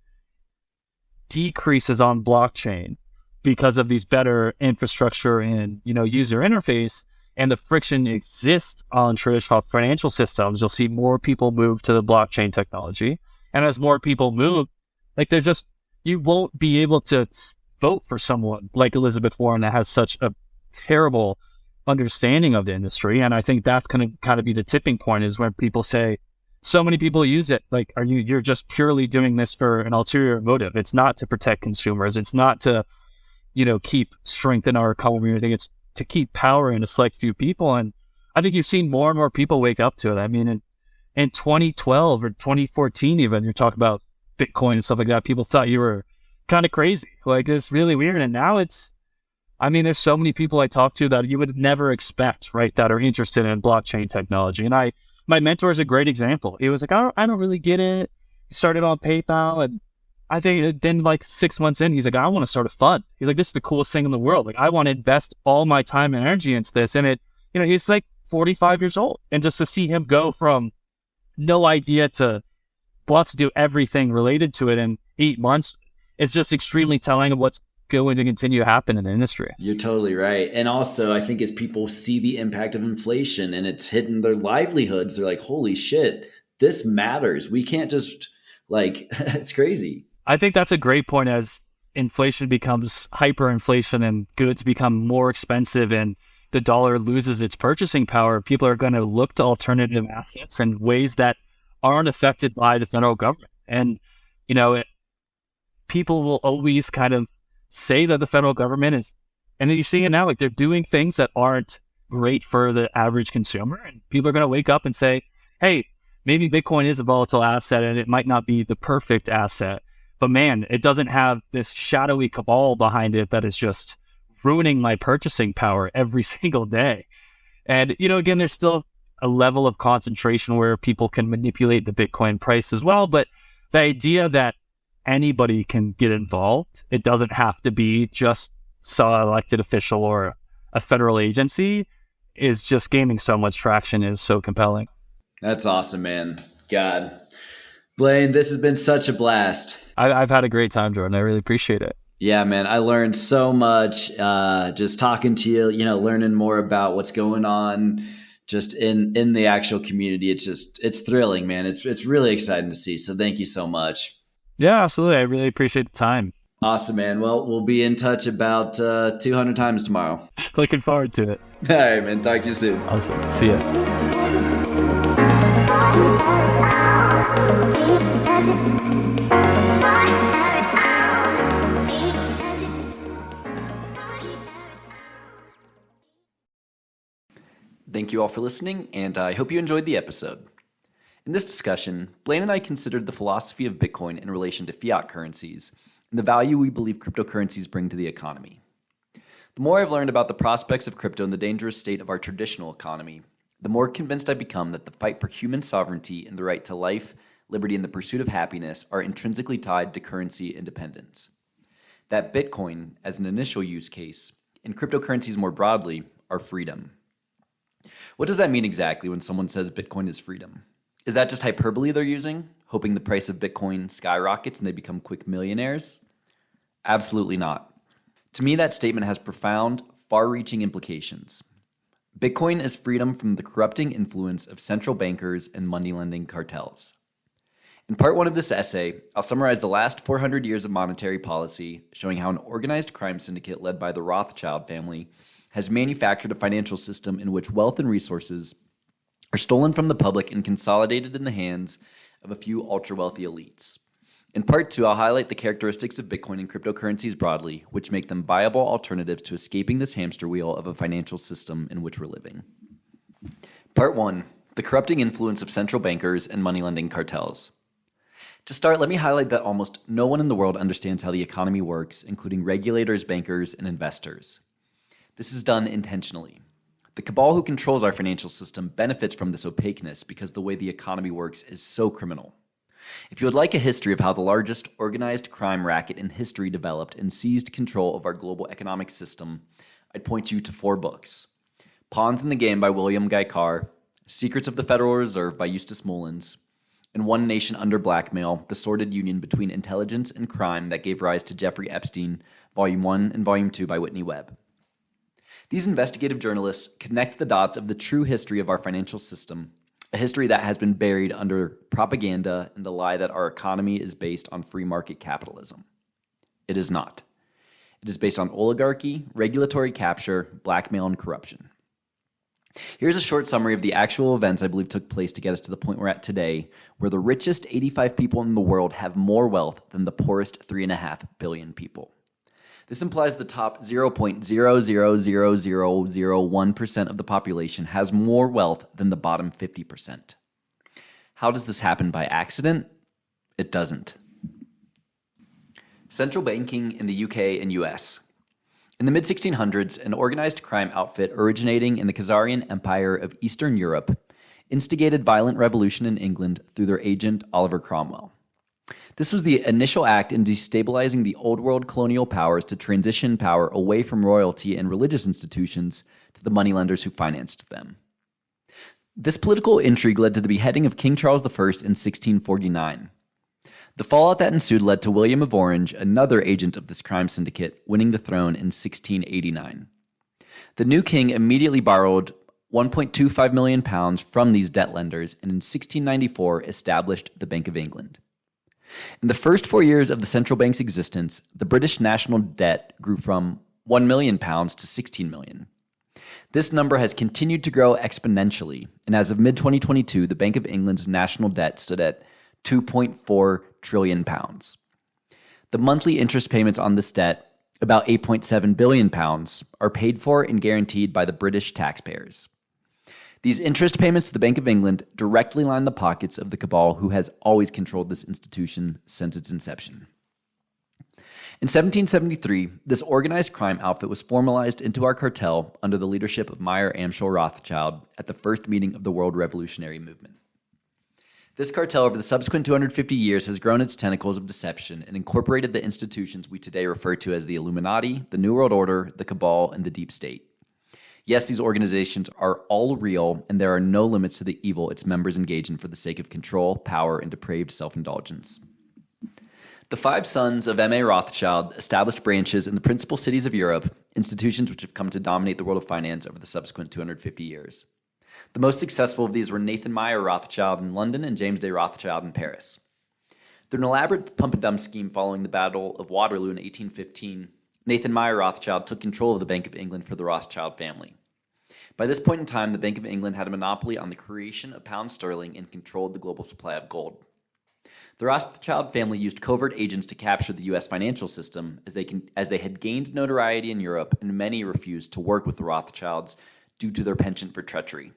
decreases on blockchain because of these better infrastructure and, user interface, and the friction exists on traditional financial systems, you'll see more people move to the blockchain technology. And as more people move, like you won't be able to vote for someone like Elizabeth Warren that has such a terrible understanding of the industry. And I think that's going to kind of be the tipping point, is when people say, so many people use it. Like, you're just purely doing this for an ulterior motive. It's not to protect consumers. It's not to, keep strength in our economy or anything. It's to keep power in a select few people. And I think you've seen more and more people wake up to it. I mean, in 2012 or 2014, even, you're talking about Bitcoin and stuff like that, people thought you were kind of crazy. Like, it's really weird. And now there's so many people I talk to that you would never expect, right, that are interested in blockchain technology. And my mentor is a great example. He was like, I don't really get it. He started on PayPal, and I think then like 6 months in, he's like, I want to start a fund. He's like, this is the coolest thing in the world. Like, I want to invest all my time and energy into this. And he's like 45 years old. And just to see him go from no idea to wants to do everything related to it in 8 months is just extremely telling of what's going to continue to happen in the industry. You're totally right. And also, I think as people see the impact of inflation and it's hitting their livelihoods, they're like, holy shit, this matters. We can't just it's crazy. I think that's a great point. As inflation becomes hyperinflation and goods become more expensive and the dollar loses its purchasing power, people are going to look to alternative assets in ways that aren't affected by the federal government. And, people will always kind of say that the federal government is, and you see it now, like, they're doing things that aren't great for the average consumer. And people are going to wake up and say, hey, maybe Bitcoin is a volatile asset and it might not be the perfect asset, but man, it doesn't have this shadowy cabal behind it that is just ruining my purchasing power every single day. And, again, there's still a level of concentration where people can manipulate the Bitcoin price as well. But the idea that anybody can get involved, it doesn't have to be just some elected official or a federal agency, is just gaining so much traction, is so compelling. That's awesome, man. God. Blaine, this has been such a blast. I've had a great time, Jordan. I really appreciate it. Yeah, man. I learned so much just talking to you, learning more about what's going on just in the actual community. It's thrilling, man. It's really exciting to see. So thank you so much. Yeah, absolutely. I really appreciate the time. Awesome, man. Well, we'll be in touch about 200 times tomorrow. Looking forward to it. All right, man. Talk to you soon. Awesome. See ya. Thank you all for listening, and I hope you enjoyed the episode. In this discussion, Blaine and I considered the philosophy of Bitcoin in relation to fiat currencies and the value we believe cryptocurrencies bring to the economy. The more I've learned about the prospects of crypto and the dangerous state of our traditional economy, the more convinced I become that the fight for human sovereignty and the right to life, liberty, and the pursuit of happiness are intrinsically tied to currency independence. That Bitcoin, as an initial use case, and cryptocurrencies more broadly, are freedom. What does that mean exactly when someone says Bitcoin is freedom? Is that just hyperbole they're using, hoping the price of Bitcoin skyrockets and they become quick millionaires? Absolutely not. To me, that statement has profound, far-reaching implications. Bitcoin is freedom from the corrupting influence of central bankers and money-lending cartels. In part one of this essay, I'll summarize the last 400 years of monetary policy, showing how an organized crime syndicate led by the Rothschild family has manufactured a financial system in which wealth and resources are stolen from the public and consolidated in the hands of a few ultra-wealthy elites. In part two, I'll highlight the characteristics of Bitcoin and cryptocurrencies broadly, which make them viable alternatives to escaping this hamster wheel of a financial system in which we're living. Part one, the corrupting influence of central bankers and money-lending cartels. To start, let me highlight that almost no one in the world understands how the economy works, including regulators, bankers, and investors. This is done intentionally. The cabal who controls our financial system benefits from this opaqueness because the way the economy works is so criminal. If you would like a history of how the largest organized crime racket in history developed and seized control of our global economic system, I'd point you to 4 books. Pawns in the Game by William Guy Carr, Secrets of the Federal Reserve by Eustace Mullins, and One Nation Under Blackmail, the sordid union between intelligence and crime that gave rise to Jeffrey Epstein, Volume 1 and Volume 2 by Whitney Webb. These investigative journalists connect the dots of the true history of our financial system, a history that has been buried under propaganda and the lie that our economy is based on free market capitalism. It is not. It is based on oligarchy, regulatory capture, blackmail, and corruption. Here's a short summary of the actual events I believe took place to get us to the point we're at today, where the richest 85 people in the world have more wealth than the poorest 3.5 billion people. This implies the top 0.0000001% of the population has more wealth than the bottom 50%. How does this happen by accident? It doesn't. Central banking in the UK and US. In the mid-1600s, an organized crime outfit originating in the Khazarian Empire of Eastern Europe instigated violent revolution in England through their agent Oliver Cromwell. This was the initial act in destabilizing the old world colonial powers to transition power away from royalty and religious institutions to the moneylenders who financed them. This political intrigue led to the beheading of King Charles I in 1649. The fallout that ensued led to William of Orange, another agent of this crime syndicate, winning the throne in 1689. The new king immediately borrowed £1.25 million from these debt lenders and in 1694 established the Bank of England. In the first 4 years of the central bank's existence, the British national debt grew from £1 million to 16 million. This number has continued to grow exponentially, and as of mid-2022, the Bank of England's national debt stood at £2.4 trillion. The monthly interest payments on this debt, about £8.7 billion, are paid for and guaranteed by the British taxpayers. These interest payments to the Bank of England directly line the pockets of the cabal who has always controlled this institution since its inception. In 1773, this organized crime outfit was formalized into our cartel under the leadership of Mayer Amschel Rothschild at the first meeting of the World Revolutionary Movement. This cartel over the subsequent 250 years has grown its tentacles of deception and incorporated the institutions we today refer to as the Illuminati, the New World Order, the Cabal, and the Deep State. Yes, these organizations are all real, and there are no limits to the evil its members engage in for the sake of control, power, and depraved self-indulgence. The 5 sons of M.A. Rothschild established branches in the principal cities of Europe, institutions which have come to dominate the world of finance over the subsequent 250 years. The most successful of these were Nathan Meyer Rothschild in London and James Day Rothschild in Paris. Through an elaborate pump-and-dump scheme following the Battle of Waterloo in 1815, Nathan Meyer Rothschild took control of the Bank of England for the Rothschild family. By this point in time, the Bank of England had a monopoly on the creation of pound sterling and controlled the global supply of gold. The Rothschild family used covert agents to capture the U.S. financial system as they had gained notoriety in Europe, and many refused to work with the Rothschilds due to their penchant for treachery.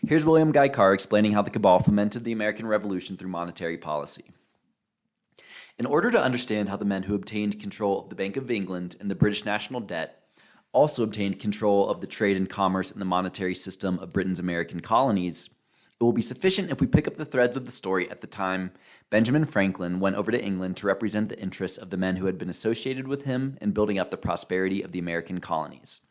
Here's William Guy Carr explaining how the cabal fomented the American Revolution through monetary policy. In order to understand how the men who obtained control of the Bank of England and the British national debt also obtained control of the trade and commerce and the monetary system of Britain's American colonies, it will be sufficient if we pick up the threads of the story at the time Benjamin Franklin went over to England to represent the interests of the men who had been associated with him in building up the prosperity of the American colonies.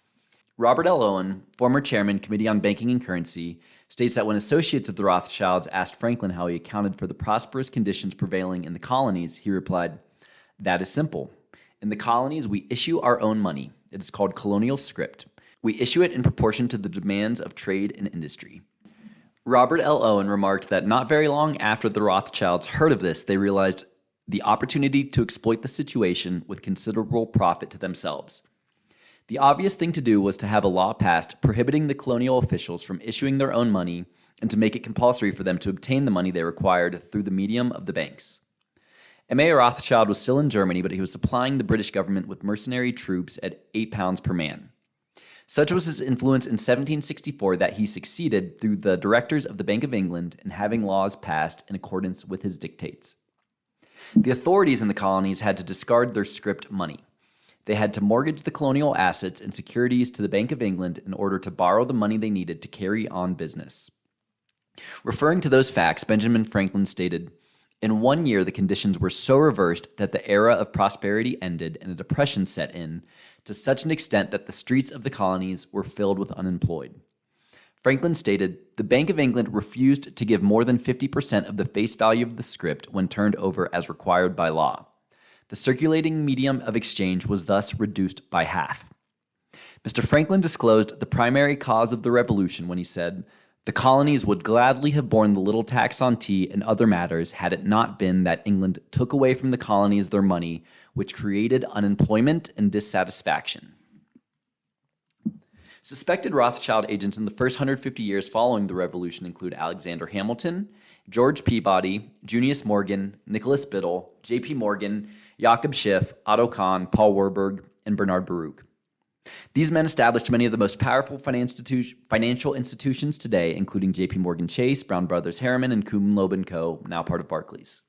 Robert L. Owen, former chairman, Committee on Banking and Currency, states that when associates of the Rothschilds asked Franklin how he accounted for the prosperous conditions prevailing in the colonies, he replied, "That is simple. In the colonies, we issue our own money. It is called colonial script. We issue it in proportion to the demands of trade and industry." Robert L. Owen remarked that not very long after the Rothschilds heard of this, they realized the opportunity to exploit the situation with considerable profit to themselves. The obvious thing to do was to have a law passed prohibiting the colonial officials from issuing their own money and to make it compulsory for them to obtain the money they required through the medium of the banks. M.A. Rothschild was still in Germany, but he was supplying the British government with mercenary troops at £8 per man. Such was his influence in 1764 that he succeeded through the directors of the Bank of England in having laws passed in accordance with his dictates. The authorities in the colonies had to discard their script money. They had to mortgage the colonial assets and securities to the Bank of England in order to borrow the money they needed to carry on business. Referring to those facts, Benjamin Franklin stated, "In 1 year, the conditions were so reversed that the era of prosperity ended and a depression set in to such an extent that the streets of the colonies were filled with unemployed." Franklin stated, "The Bank of England refused to give more than 50% of the face value of the script when turned over as required by law. The circulating medium of exchange was thus reduced by half." Mr. Franklin disclosed the primary cause of the revolution when he said, "The colonies would gladly have borne the little tax on tea and other matters had it not been that England took away from the colonies their money, which created unemployment and dissatisfaction." Suspected Rothschild agents in the first 150 years following the revolution include Alexander Hamilton, George Peabody, Junius Morgan, Nicholas Biddle, J.P. Morgan, Jakob Schiff, Otto Kahn, Paul Warburg, and Bernard Baruch. These men established many of the most powerful financial institutions today, including J.P. Morgan Chase, Brown Brothers Harriman, and Kuhn Loeb & Co., now part of Barclays.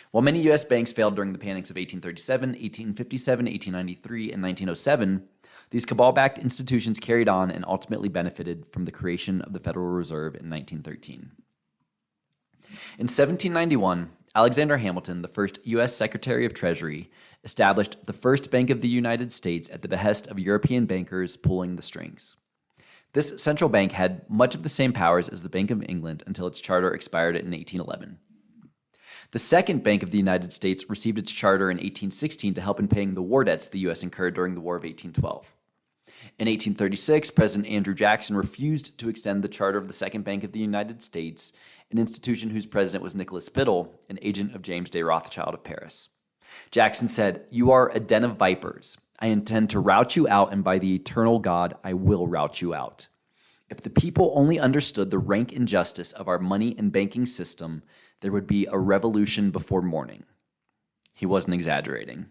While many U.S. banks failed during the panics of 1837, 1857, 1893, and 1907, these cabal-backed institutions carried on and ultimately benefited from the creation of the Federal Reserve in 1913. In 1791, Alexander Hamilton, the first U.S. Secretary of Treasury, established the first Bank of the United States at the behest of European bankers pulling the strings. This central bank had much of the same powers as the Bank of England until its charter expired in 1811. The Second Bank of the United States received its charter in 1816 to help in paying the war debts the U.S. incurred during the War of 1812. In 1836, President Andrew Jackson refused to extend the charter of the Second Bank of the United States, an institution whose president was Nicholas Biddle, an agent of James de Rothschild of Paris. Jackson said, "You are a den of vipers. I intend to rout you out, and by the eternal God, I will rout you out. If the people only understood the rank injustice of our money and banking system, there would be a revolution before morning." He wasn't exaggerating.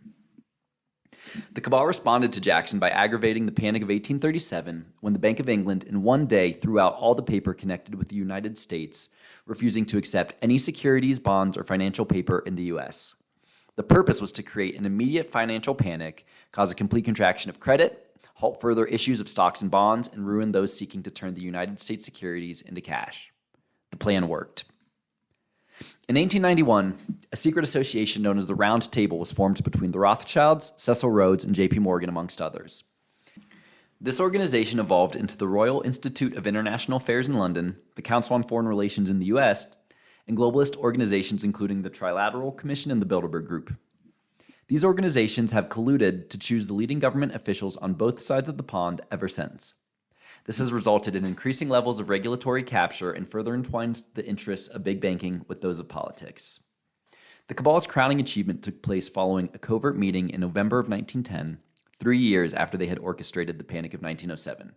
The cabal responded to Jackson by aggravating the Panic of 1837 when the Bank of England in one day threw out all the paper connected with the United States, refusing to accept any securities, bonds, or financial paper in the U.S. The purpose was to create an immediate financial panic, cause a complete contraction of credit, halt further issues of stocks and bonds, and ruin those seeking to turn the United States securities into cash. The plan worked. In 1891, a secret association known as the Round Table was formed between the Rothschilds, Cecil Rhodes, and J.P. Morgan, amongst others. This organization evolved into the Royal Institute of International Affairs in London, the Council on Foreign Relations in the U.S., and globalist organizations including the Trilateral Commission and the Bilderberg Group. These organizations have colluded to choose the leading government officials on both sides of the pond ever since. This has resulted in increasing levels of regulatory capture and further entwined the interests of big banking with those of politics. The cabal's crowning achievement took place following a covert meeting in November of 1910, 3 years after they had orchestrated the Panic of 1907.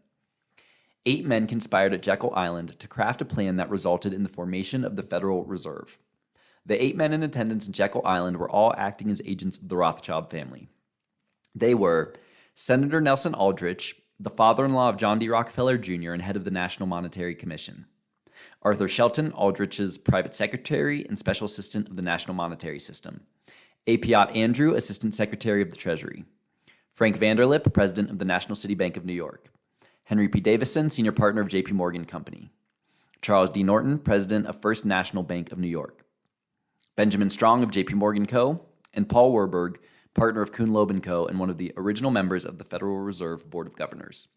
8 men conspired at Jekyll Island to craft a plan that resulted in the formation of the Federal Reserve. The 8 men in attendance at Jekyll Island were all acting as agents of the Rothschild family. They were Senator Nelson Aldrich, the father-in-law of John D. Rockefeller Jr. and head of the National Monetary Commission; Arthur Shelton, Aldrich's private secretary and special assistant of the National Monetary System; A. Piott Andrew, assistant secretary of the Treasury; Frank Vanderlip, president of the National City Bank of New York; Henry P. Davison, senior partner of J.P. Morgan Company; Charles D. Norton, president of First National Bank of New York; Benjamin Strong of J.P. Morgan Co., and Paul Warburg, partner of Kuhn Loeb & Co. and one of the original members of the Federal Reserve Board of Governors.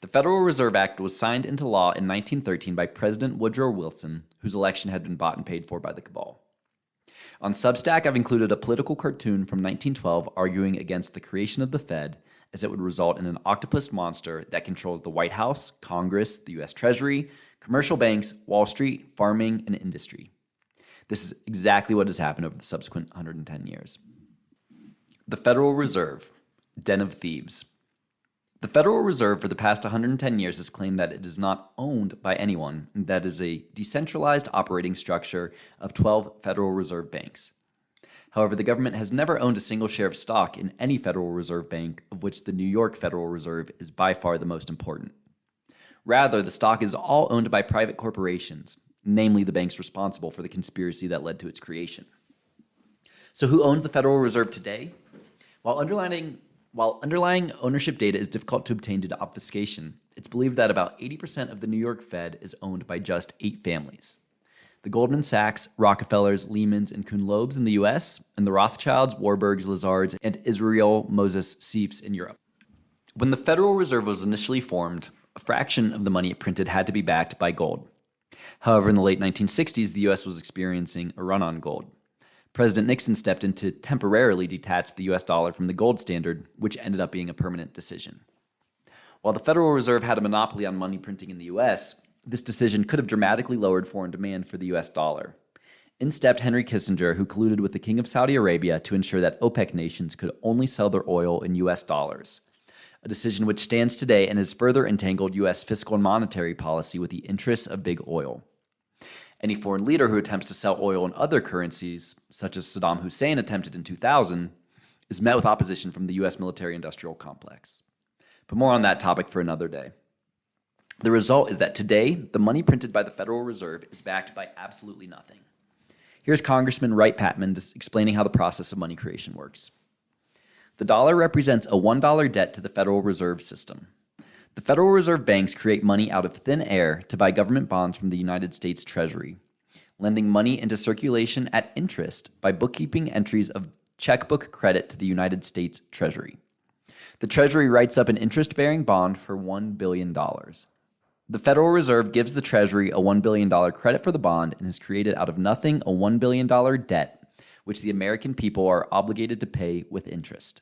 The Federal Reserve Act was signed into law in 1913 by President Woodrow Wilson, whose election had been bought and paid for by the cabal. On Substack, I've included a political cartoon from 1912 arguing against the creation of the Fed, as it would result in an octopus monster that controls the White House, Congress, the U.S. Treasury, commercial banks, Wall Street, farming, and industry. This is exactly what has happened over the subsequent 110 years. The Federal Reserve, Den of Thieves. The Federal Reserve for the past 110 years has claimed that it is not owned by anyone, and that it is a decentralized operating structure of 12 Federal Reserve banks. However, the government has never owned a single share of stock in any Federal Reserve bank, of which the New York Federal Reserve is by far the most important. Rather, the stock is all owned by private corporations, namely the banks responsible for the conspiracy that led to its creation. So who owns the Federal Reserve today? While underlining While underlying ownership data is difficult to obtain due to obfuscation, it's believed that about 80% of the New York Fed is owned by just 8 families. The Goldman Sachs, Rockefellers, Lehmans, and Kuhn Loebs in the US, and the Rothschilds, Warburgs, Lazards, and Israel Moses Seifs in Europe. When the Federal Reserve was initially formed, a fraction of the money it printed had to be backed by gold. However, in the late 1960s, the US was experiencing a run on gold. President Nixon stepped in to temporarily detach the US dollar from the gold standard, which ended up being a permanent decision. While the Federal Reserve had a monopoly on money printing in the US, this decision could have dramatically lowered foreign demand for the US dollar. In stepped Henry Kissinger, who colluded with the King of Saudi Arabia to ensure that OPEC nations could only sell their oil in US dollars, a decision which stands today and has further entangled US fiscal and monetary policy with the interests of big oil. Any foreign leader who attempts to sell oil in other currencies, such as Saddam Hussein attempted in 2000, is met with opposition from the US military-industrial complex. But more on that topic for another day. The result is that today, the money printed by the Federal Reserve is backed by absolutely nothing. Here's Congressman Wright Patman explaining how the process of money creation works. The dollar represents a $1 debt to the Federal Reserve System. The Federal Reserve banks create money out of thin air to buy government bonds from the United States Treasury, lending money into circulation at interest by bookkeeping entries of checkbook credit to the United States Treasury. The Treasury writes up an interest-bearing bond for $1 billion. The Federal Reserve gives the Treasury a $1 billion credit for the bond and has created out of nothing a $1 billion debt, which the American people are obligated to pay with interest.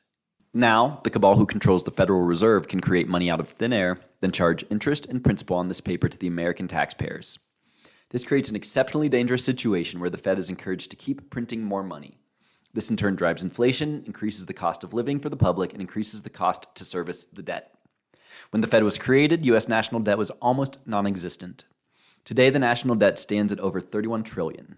Now, the cabal who controls the Federal Reserve can create money out of thin air, then charge interest and principal on this paper to the American taxpayers. This creates an exceptionally dangerous situation where the Fed is encouraged to keep printing more money. This in turn drives inflation, increases the cost of living for the public, and increases the cost to service the debt. When the Fed was created, U.S. national debt was almost non-existent. Today, the national debt stands at over $31 trillion.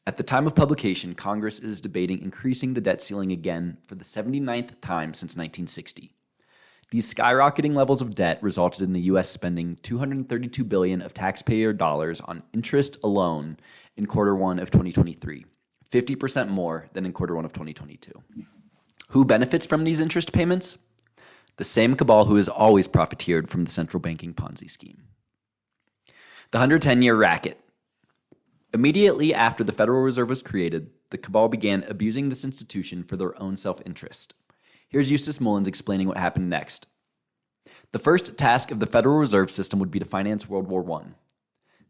At the time of publication, Congress is debating increasing the debt ceiling again for the 79th time since 1960. These skyrocketing levels of debt resulted in the U.S. spending $232 billion of taxpayer dollars on interest alone in quarter one of 2023, 50% more than in quarter one of 2022. Who benefits from these interest payments? The same cabal who has always profiteered from the central banking Ponzi scheme. The 110-year racket. Immediately after the Federal Reserve was created, the cabal began abusing this institution for their own self-interest. Here's Eustace Mullins explaining what happened next. The first task of the Federal Reserve System would be to finance World War I.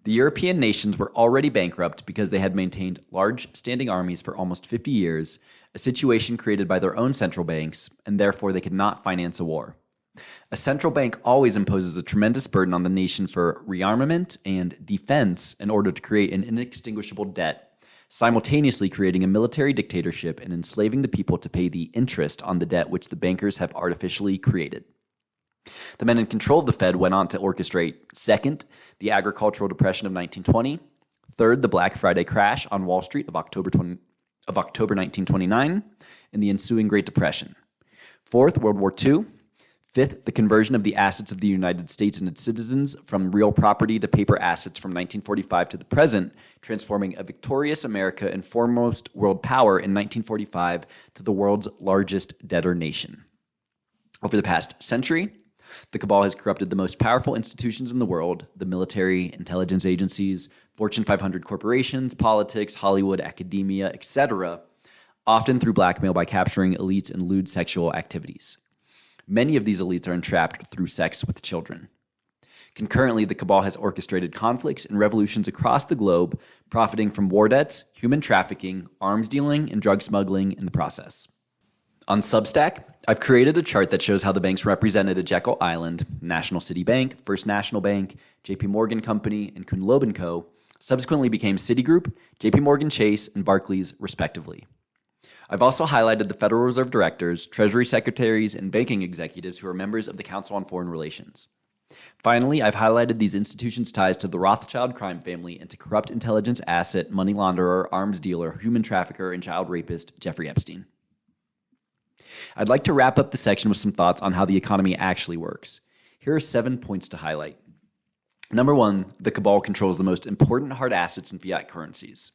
The European nations were already bankrupt because they had maintained large standing armies for almost 50 years, a situation created by their own central banks, and therefore they could not finance a war. A central bank always imposes a tremendous burden on the nation for rearmament and defense in order to create an inextinguishable debt, simultaneously creating a military dictatorship and enslaving the people to pay the interest on the debt which the bankers have artificially created. The men in control of the Fed went on to orchestrate, second, the agricultural depression of 1920, third, the Black Friday crash on Wall Street of October 1929, and the ensuing Great Depression, fourth, World War II, fifth, the conversion of the assets of the United States and its citizens from real property to paper assets from 1945 to the present, transforming a victorious America and foremost world power in 1945 to the world's largest debtor nation. Over the past century, the cabal has corrupted the most powerful institutions in the world, the military, intelligence agencies, Fortune 500 corporations, politics, Hollywood, academia, etc., often through blackmail by capturing elites in lewd sexual activities. Many of these elites are entrapped through sex with children. Concurrently, the cabal has orchestrated conflicts and revolutions across the globe, profiting from war debts, human trafficking, arms dealing, and drug smuggling in the process. On Substack, I've created a chart that shows how the banks represented at Jekyll Island, National City Bank, First National Bank, JP Morgan Company, and Kuhn Loeb & Co. subsequently became Citigroup, JP Morgan Chase, and Barclays, respectively. I've also highlighted the Federal Reserve directors, Treasury secretaries, and banking executives who are members of the Council on Foreign Relations. Finally, I've highlighted these institutions' ties to the Rothschild crime family and to corrupt intelligence asset, money launderer, arms dealer, human trafficker, and child rapist Jeffrey Epstein. I'd like to wrap up the section with some thoughts on how the economy actually works. Here are 7 points to highlight. Number 1, the cabal controls the most important hard assets in fiat currencies.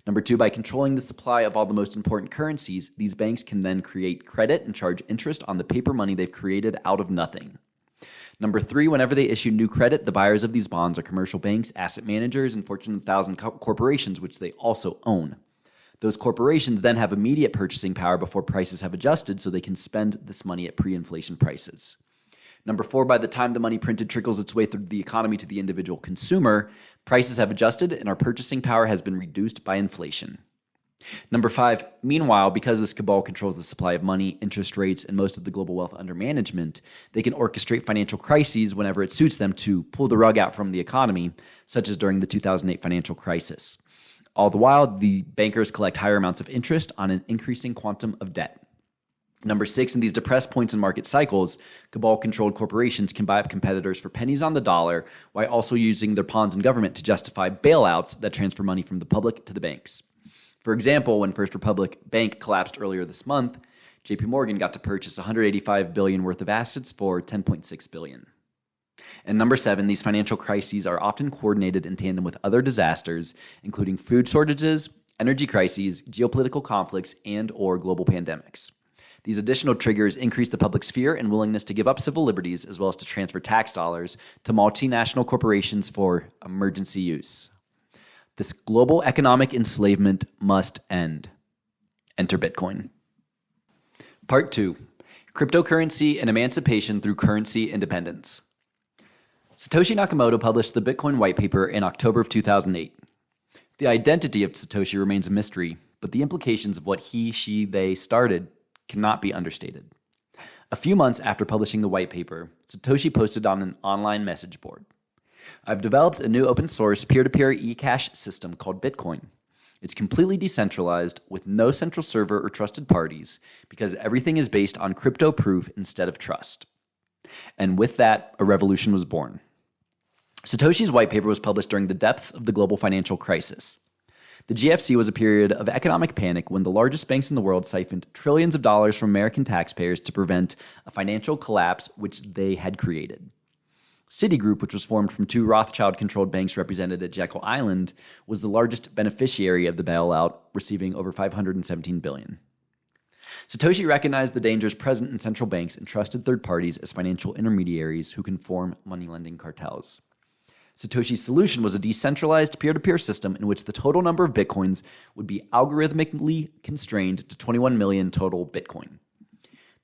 Number 2, by controlling the supply of all the most important currencies, these banks can then create credit and charge interest on the paper money they've created out of nothing. Number 3, whenever they issue new credit, the buyers of these bonds are commercial banks, asset managers, and Fortune 1000 corporations, which they also own. Those corporations then have immediate purchasing power before prices have adjusted, so they can spend this money at pre-inflation prices. Number 4, by the time the money printed trickles its way through the economy to the individual consumer, prices have adjusted and our purchasing power has been reduced by inflation. Number 5, meanwhile, because this cabal controls the supply of money, interest rates, and most of the global wealth under management, they can orchestrate financial crises whenever it suits them to pull the rug out from the economy, such as during the 2008 financial crisis. All the while, the bankers collect higher amounts of interest on an increasing quantum of debt. Number 6, in these depressed points in market cycles, cabal-controlled corporations can buy up competitors for pennies on the dollar while also using their pawns in government to justify bailouts that transfer money from the public to the banks. For example, when First Republic Bank collapsed earlier this month, JP Morgan got to purchase $185 billion worth of assets for $10.6 billion. And number 7, these financial crises are often coordinated in tandem with other disasters, including food shortages, energy crises, geopolitical conflicts, and/or global pandemics. These additional triggers increase the public's fear and willingness to give up civil liberties, as well as to transfer tax dollars to multinational corporations for emergency use. This global economic enslavement must end. Enter Bitcoin. Part 2. Cryptocurrency and Emancipation Through Currency Independence. Satoshi Nakamoto published the Bitcoin white paper in October of 2008. The identity of Satoshi remains a mystery, but the implications of what he, she, they started cannot be understated. A few months after publishing the white paper, Satoshi posted on an online message board, "I've developed a new open source peer-to-peer eCash system called Bitcoin. It's completely decentralized with no central server or trusted parties because everything is based on crypto proof instead of trust." And with that, a revolution was born. Satoshi's white paper was published during the depths of the global financial crisis. The GFC was a period of economic panic when the largest banks in the world siphoned trillions of dollars from American taxpayers to prevent a financial collapse which they had created. Citigroup, which was formed from 2 Rothschild-controlled banks represented at Jekyll Island, was the largest beneficiary of the bailout, receiving over $517 billion. Satoshi recognized the dangers present in central banks and trusted third parties as financial intermediaries who can form money-lending cartels. Satoshi's solution was a decentralized peer-to-peer system in which the total number of bitcoins would be algorithmically constrained to 21 million total bitcoin.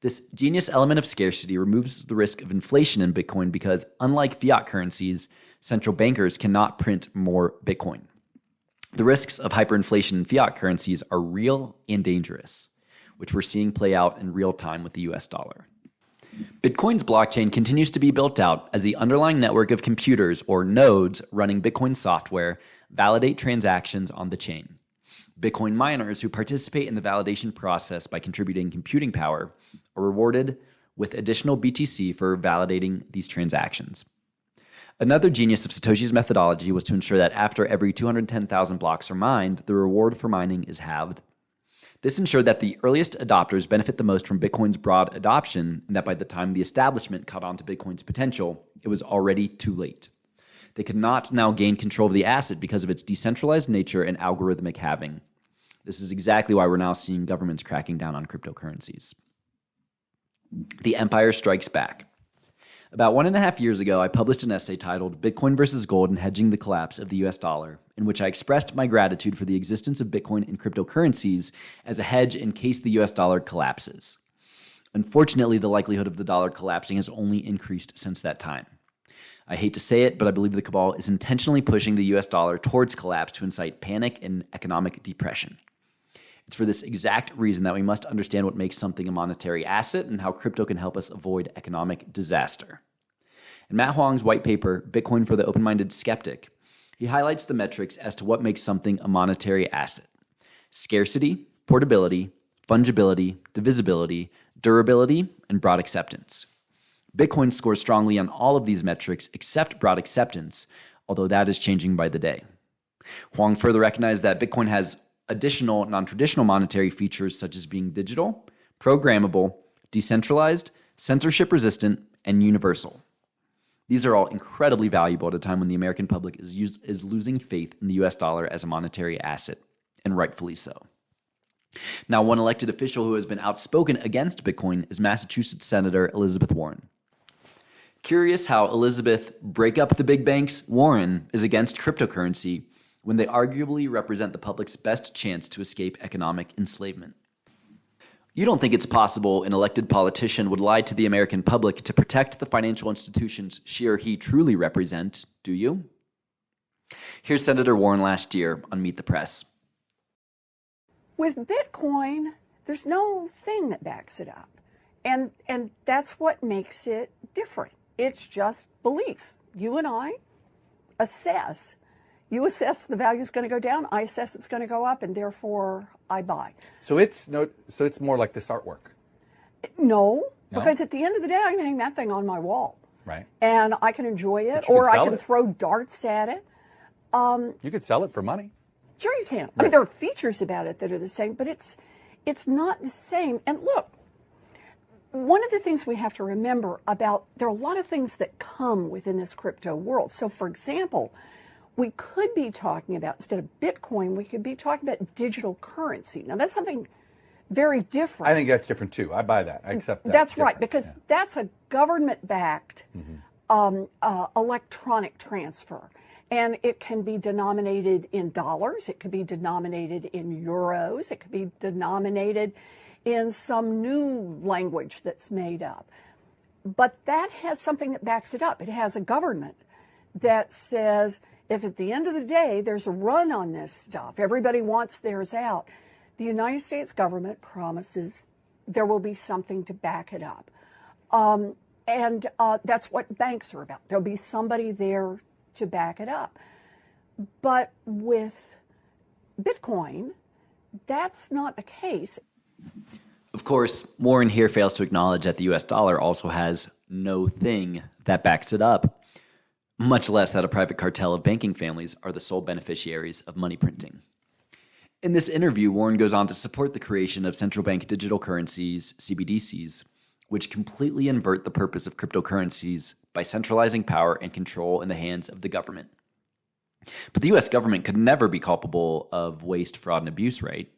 This genius element of scarcity removes the risk of inflation in Bitcoin because, unlike fiat currencies, central bankers cannot print more Bitcoin. The risks of hyperinflation in fiat currencies are real and dangerous, which we're seeing play out in real time with the US dollar. Bitcoin's blockchain continues to be built out as the underlying network of computers, or nodes, running Bitcoin software validate transactions on the chain. Bitcoin miners who participate in the validation process by contributing computing power are rewarded with additional BTC for validating these transactions. Another genius of Satoshi's methodology was to ensure that after every 210,000 blocks are mined, the reward for mining is halved. This ensured that the earliest adopters benefit the most from Bitcoin's broad adoption, and that by the time the establishment caught on to Bitcoin's potential, it was already too late. They could not now gain control of the asset because of its decentralized nature and algorithmic halving. This is exactly why we're now seeing governments cracking down on cryptocurrencies. The Empire Strikes Back. About 1.5 years ago, I published an essay titled Bitcoin versus Gold and Hedging the Collapse of the US Dollar, in which I expressed my gratitude for the existence of Bitcoin and cryptocurrencies as a hedge in case the US dollar collapses. Unfortunately, the likelihood of the dollar collapsing has only increased since that time. I hate to say it, but I believe the cabal is intentionally pushing the US dollar towards collapse to incite panic and economic depression. It's for this exact reason that we must understand what makes something a monetary asset and how crypto can help us avoid economic disaster. In Matt Huang's white paper, Bitcoin for the Open-Minded Skeptic, he highlights the metrics as to what makes something a monetary asset: scarcity, portability, fungibility, divisibility, durability, and broad acceptance. Bitcoin scores strongly on all of these metrics except broad acceptance, although that is changing by the day. Huang further recognized that Bitcoin has additional non-traditional monetary features such as being digital, programmable, decentralized, censorship-resistant, and universal. These are all incredibly valuable at a time when the American public is losing faith in the US dollar as a monetary asset. and rightfully so. Now, one elected official who has been outspoken against Bitcoin is Massachusetts Senator Elizabeth Warren. Curious how Elizabeth, break up the big banks, Warren is against cryptocurrency when they arguably represent the public's best chance to escape economic enslavement. You don't think it's possible an elected politician would lie to the American public to protect the financial institutions she or he truly represent, do you? Here's Senator Warren last year on Meet the Press. With Bitcoin, there's no thing that backs it up. And that's what makes it different. It's just belief. You and I assess. You assess the value is going to go down. I assess it's going to go up, and therefore I buy. So it's more like this artwork. No, because at the end of the day, I can hang that thing on my wall. Right. And I can enjoy it, or I can throw darts at it. You could sell it for money. Sure you can. Right. I mean, there are features about it that are the same, but it's not the same. And look, one of the things we have to remember there are a lot of things that come within this crypto world. So, for example, we could be talking about, instead of Bitcoin, we could be talking about digital currency. Now, that's something very different. I think that's different too. I buy that. I accept that. That's right, because that's a government-backed electronic transfer. And it can be denominated in dollars, it could be denominated in euros, it could be denominated in some new language that's made up. But that has something that backs it up. It has a government that says, if at the end of the day there's a run on this stuff, everybody wants theirs out, the United States government promises there will be something to back it up. And that's what banks are about. There'll be somebody there to back it up. But with Bitcoin, that's not the case. Of course, Warren here fails to acknowledge that the US dollar also has no thing that backs it up, much less that a private cartel of banking families are the sole beneficiaries of money printing. In this interview, Warren goes on to support the creation of central bank digital currencies, CBDCs, which completely invert the purpose of cryptocurrencies by centralizing power and control in the hands of the government. But the US government could never be culpable of waste, fraud, and abuse, right?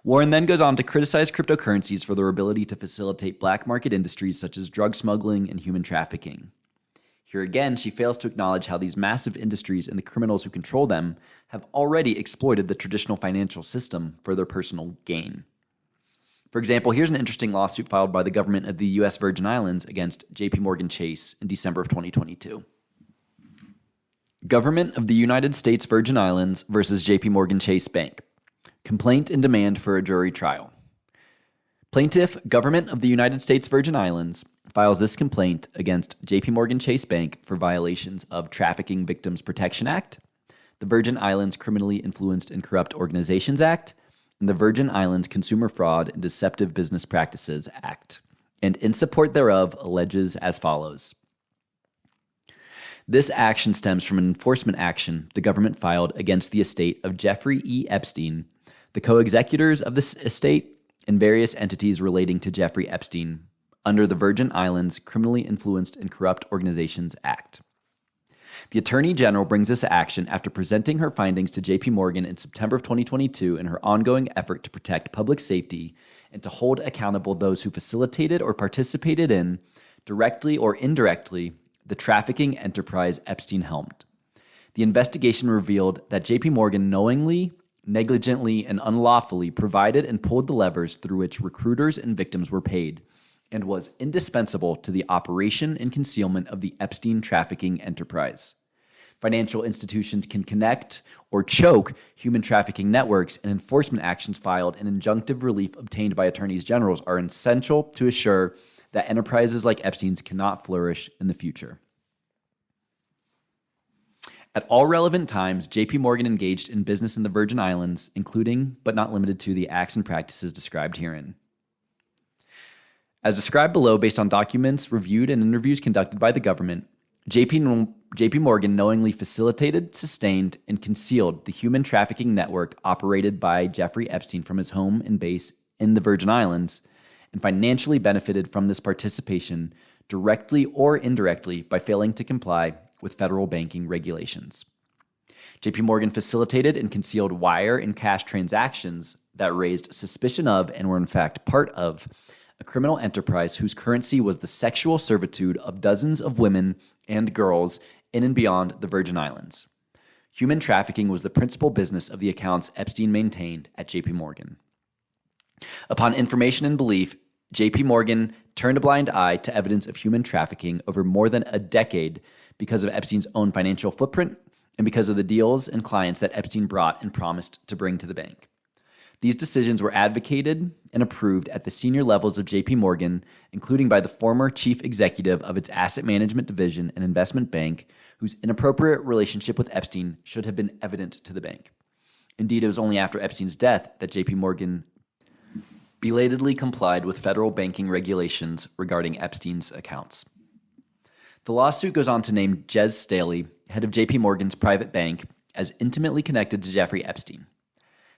Warren then goes on to criticize cryptocurrencies for their ability to facilitate black market industries such as drug smuggling and human trafficking. Here again, she fails to acknowledge how these massive industries and the criminals who control them have already exploited the traditional financial system for their personal gain. For example, here's an interesting lawsuit filed by the government of the U.S. Virgin Islands against JP Chase in December of 2022. Government of the United States Virgin Islands versus JP Chase Bank. Complaint and demand for a jury trial. Plaintiff, Government of the United States Virgin Islands, files this complaint against JP Chase Bank for violations of Trafficking Victims Protection Act, the Virgin Islands Criminally Influenced and Corrupt Organizations Act, and the Virgin Islands Consumer Fraud and Deceptive Business Practices Act, and in support thereof alleges as follows. This action stems from an enforcement action the government filed against the estate of Jeffrey E. Epstein, the co-executors of this estate, and various entities relating to Jeffrey Epstein under the Virgin Islands Criminally Influenced and Corrupt Organizations Act. The Attorney General brings this action after presenting her findings to JP Morgan in September of 2022 in her ongoing effort to protect public safety and to hold accountable those who facilitated or participated in, directly or indirectly, the trafficking enterprise Epstein helmed. The investigation revealed that JP Morgan knowingly, negligently, and unlawfully provided and pulled the levers through which recruiters and victims were paid, and was indispensable to the operation and concealment of the Epstein trafficking enterprise. Financial institutions can connect or choke human trafficking networks, and enforcement actions filed and injunctive relief obtained by attorneys generals are essential to assure that enterprises like Epstein's cannot flourish in the future. At all relevant times, JP Morgan engaged in business in the Virgin Islands, including, but not limited to, the acts and practices described herein. As described below, based on documents reviewed and interviews conducted by the government, JP Morgan knowingly facilitated, sustained, and concealed the human trafficking network operated by Jeffrey Epstein from his home and base in the Virgin Islands, and financially benefited from this participation directly or indirectly by failing to comply with federal banking regulations. JP Morgan facilitated and concealed wire and cash transactions that raised suspicion of and were in fact part of a criminal enterprise whose currency was the sexual servitude of dozens of women and girls in and beyond the Virgin Islands. Human trafficking was the principal business of the accounts Epstein maintained at JP Morgan. Upon information and belief, JP Morgan turned a blind eye to evidence of human trafficking over more than a decade because of Epstein's own financial footprint and because of the deals and clients that Epstein brought and promised to bring to the bank. These decisions were advocated and approved at the senior levels of JP Morgan, including by the former chief executive of its asset management division and investment bank, whose inappropriate relationship with Epstein should have been evident to the bank. Indeed, it was only after Epstein's death that JP Morgan belatedly complied with federal banking regulations regarding Epstein's accounts. The lawsuit goes on to name Jez Staley, head of JP Morgan's private bank, as intimately connected to Jeffrey Epstein.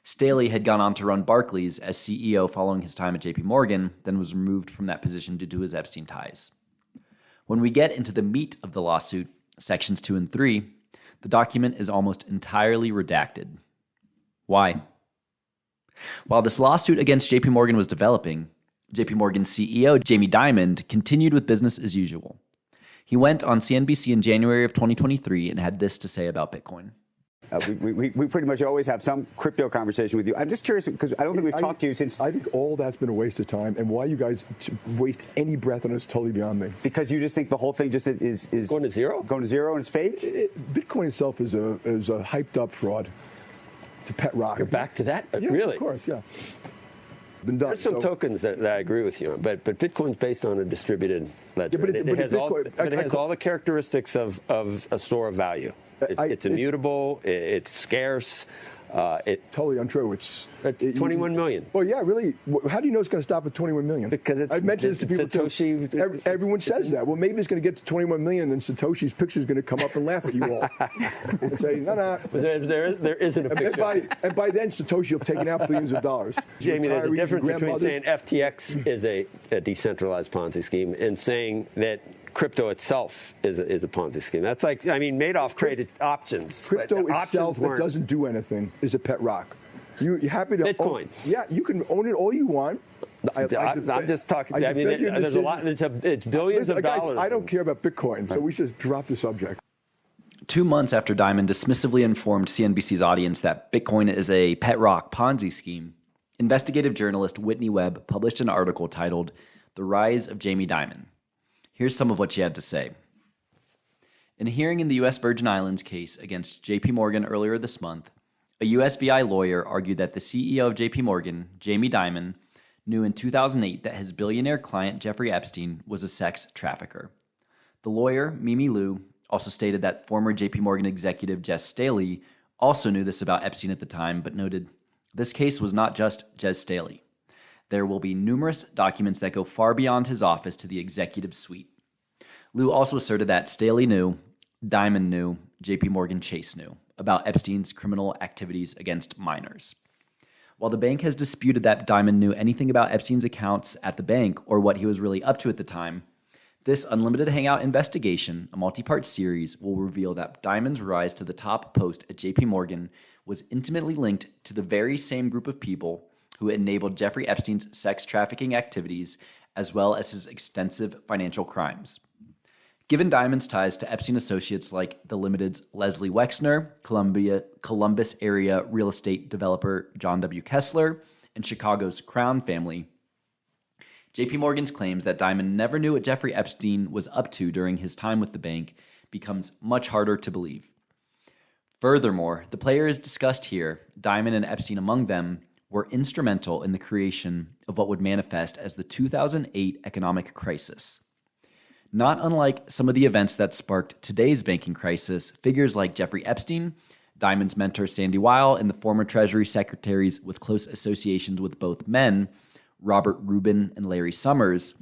Staley had gone on to run Barclays as CEO following his time at JP Morgan, then was removed from that position due to his Epstein ties. When we get into the meat of the lawsuit, sections 2 and 3, the document is almost entirely redacted. Why? While this lawsuit against JP Morgan was developing, JP Morgan's CEO, Jamie Dimon, continued with business as usual. He went on CNBC in January of 2023 and had this to say about Bitcoin. We pretty much always have some crypto conversation with you. I'm just curious because I don't think we've talked to you since. I think all that's been a waste of time, and why you guys waste any breath on it is totally beyond me. Because you just think the whole thing just is going to zero? Going to zero and it's fake? Bitcoin itself is a hyped up fraud. It's a pet rock. You're back to that? Yeah, really? Of course, yeah. Been done. There's some tokens that I agree with you on, but Bitcoin's based on a distributed ledger. Yeah, it has all the characteristics of a store of value. It's immutable. It's scarce. Totally untrue. It's 21 million. Well, yeah, really. How do you know it's going to stop at 21 million? Because I've mentioned this to people Satoshi, too. Everyone says that. Well, maybe it's going to get to 21 million, and Satoshi's picture is going to come up and laugh at you all and say, "No." There isn't a picture. And by then, Satoshi will have taken out billions of dollars. Jamie, there's a difference between saying FTX is a decentralized Ponzi scheme and saying that crypto itself is a Ponzi scheme. That's like, Madoff created options. Crypto itself that doesn't do anything is a pet rock. You're happy to Bitcoin. Yeah, you can own it all you want. I'm just talking. There's a lot. It's billions of dollars. Guys, I don't care about Bitcoin, so we should drop the subject. 2 months after Dimon dismissively informed CNBC's audience that Bitcoin is a pet rock Ponzi scheme, investigative journalist Whitney Webb published an article titled "The Rise of Jamie Dimon." Here's some of what she had to say. In a hearing in the U.S. Virgin Islands case against JP Morgan earlier this month, a USVI lawyer argued that the CEO of JP Morgan, Jamie Dimon, knew in 2008 that his billionaire client Jeffrey Epstein was a sex trafficker. The lawyer, Mimi Liu, also stated that former JP Morgan executive Jez Staley also knew this about Epstein at the time, but noted, this case was not just Jez Staley. There will be numerous documents that go far beyond his office to the executive suite. Liu also asserted that Staley knew, Dimon knew, JP Morgan Chase knew about Epstein's criminal activities against minors. While the bank has disputed that Dimon knew anything about Epstein's accounts at the bank or what he was really up to at the time, this Unlimited Hangout investigation, a multi-part series, will reveal that Dimon's rise to the top post at JP Morgan was intimately linked to the very same group of people who enabled Jeffrey Epstein's sex trafficking activities, as well as his extensive financial crimes. Given Dimon's ties to Epstein associates like the Limited's Leslie Wexner, Columbus area real estate developer John W. Kessler, and Chicago's Crown family, JP Morgan's claims that Dimon never knew what Jeffrey Epstein was up to during his time with the bank becomes much harder to believe. Furthermore, the players discussed here, Dimon and Epstein among them, were instrumental in the creation of what would manifest as the 2008 economic crisis. Not unlike some of the events that sparked today's banking crisis, figures like Jeffrey Epstein, Dimon's mentor Sandy Weil, and the former Treasury secretaries with close associations with both men, Robert Rubin and Larry Summers,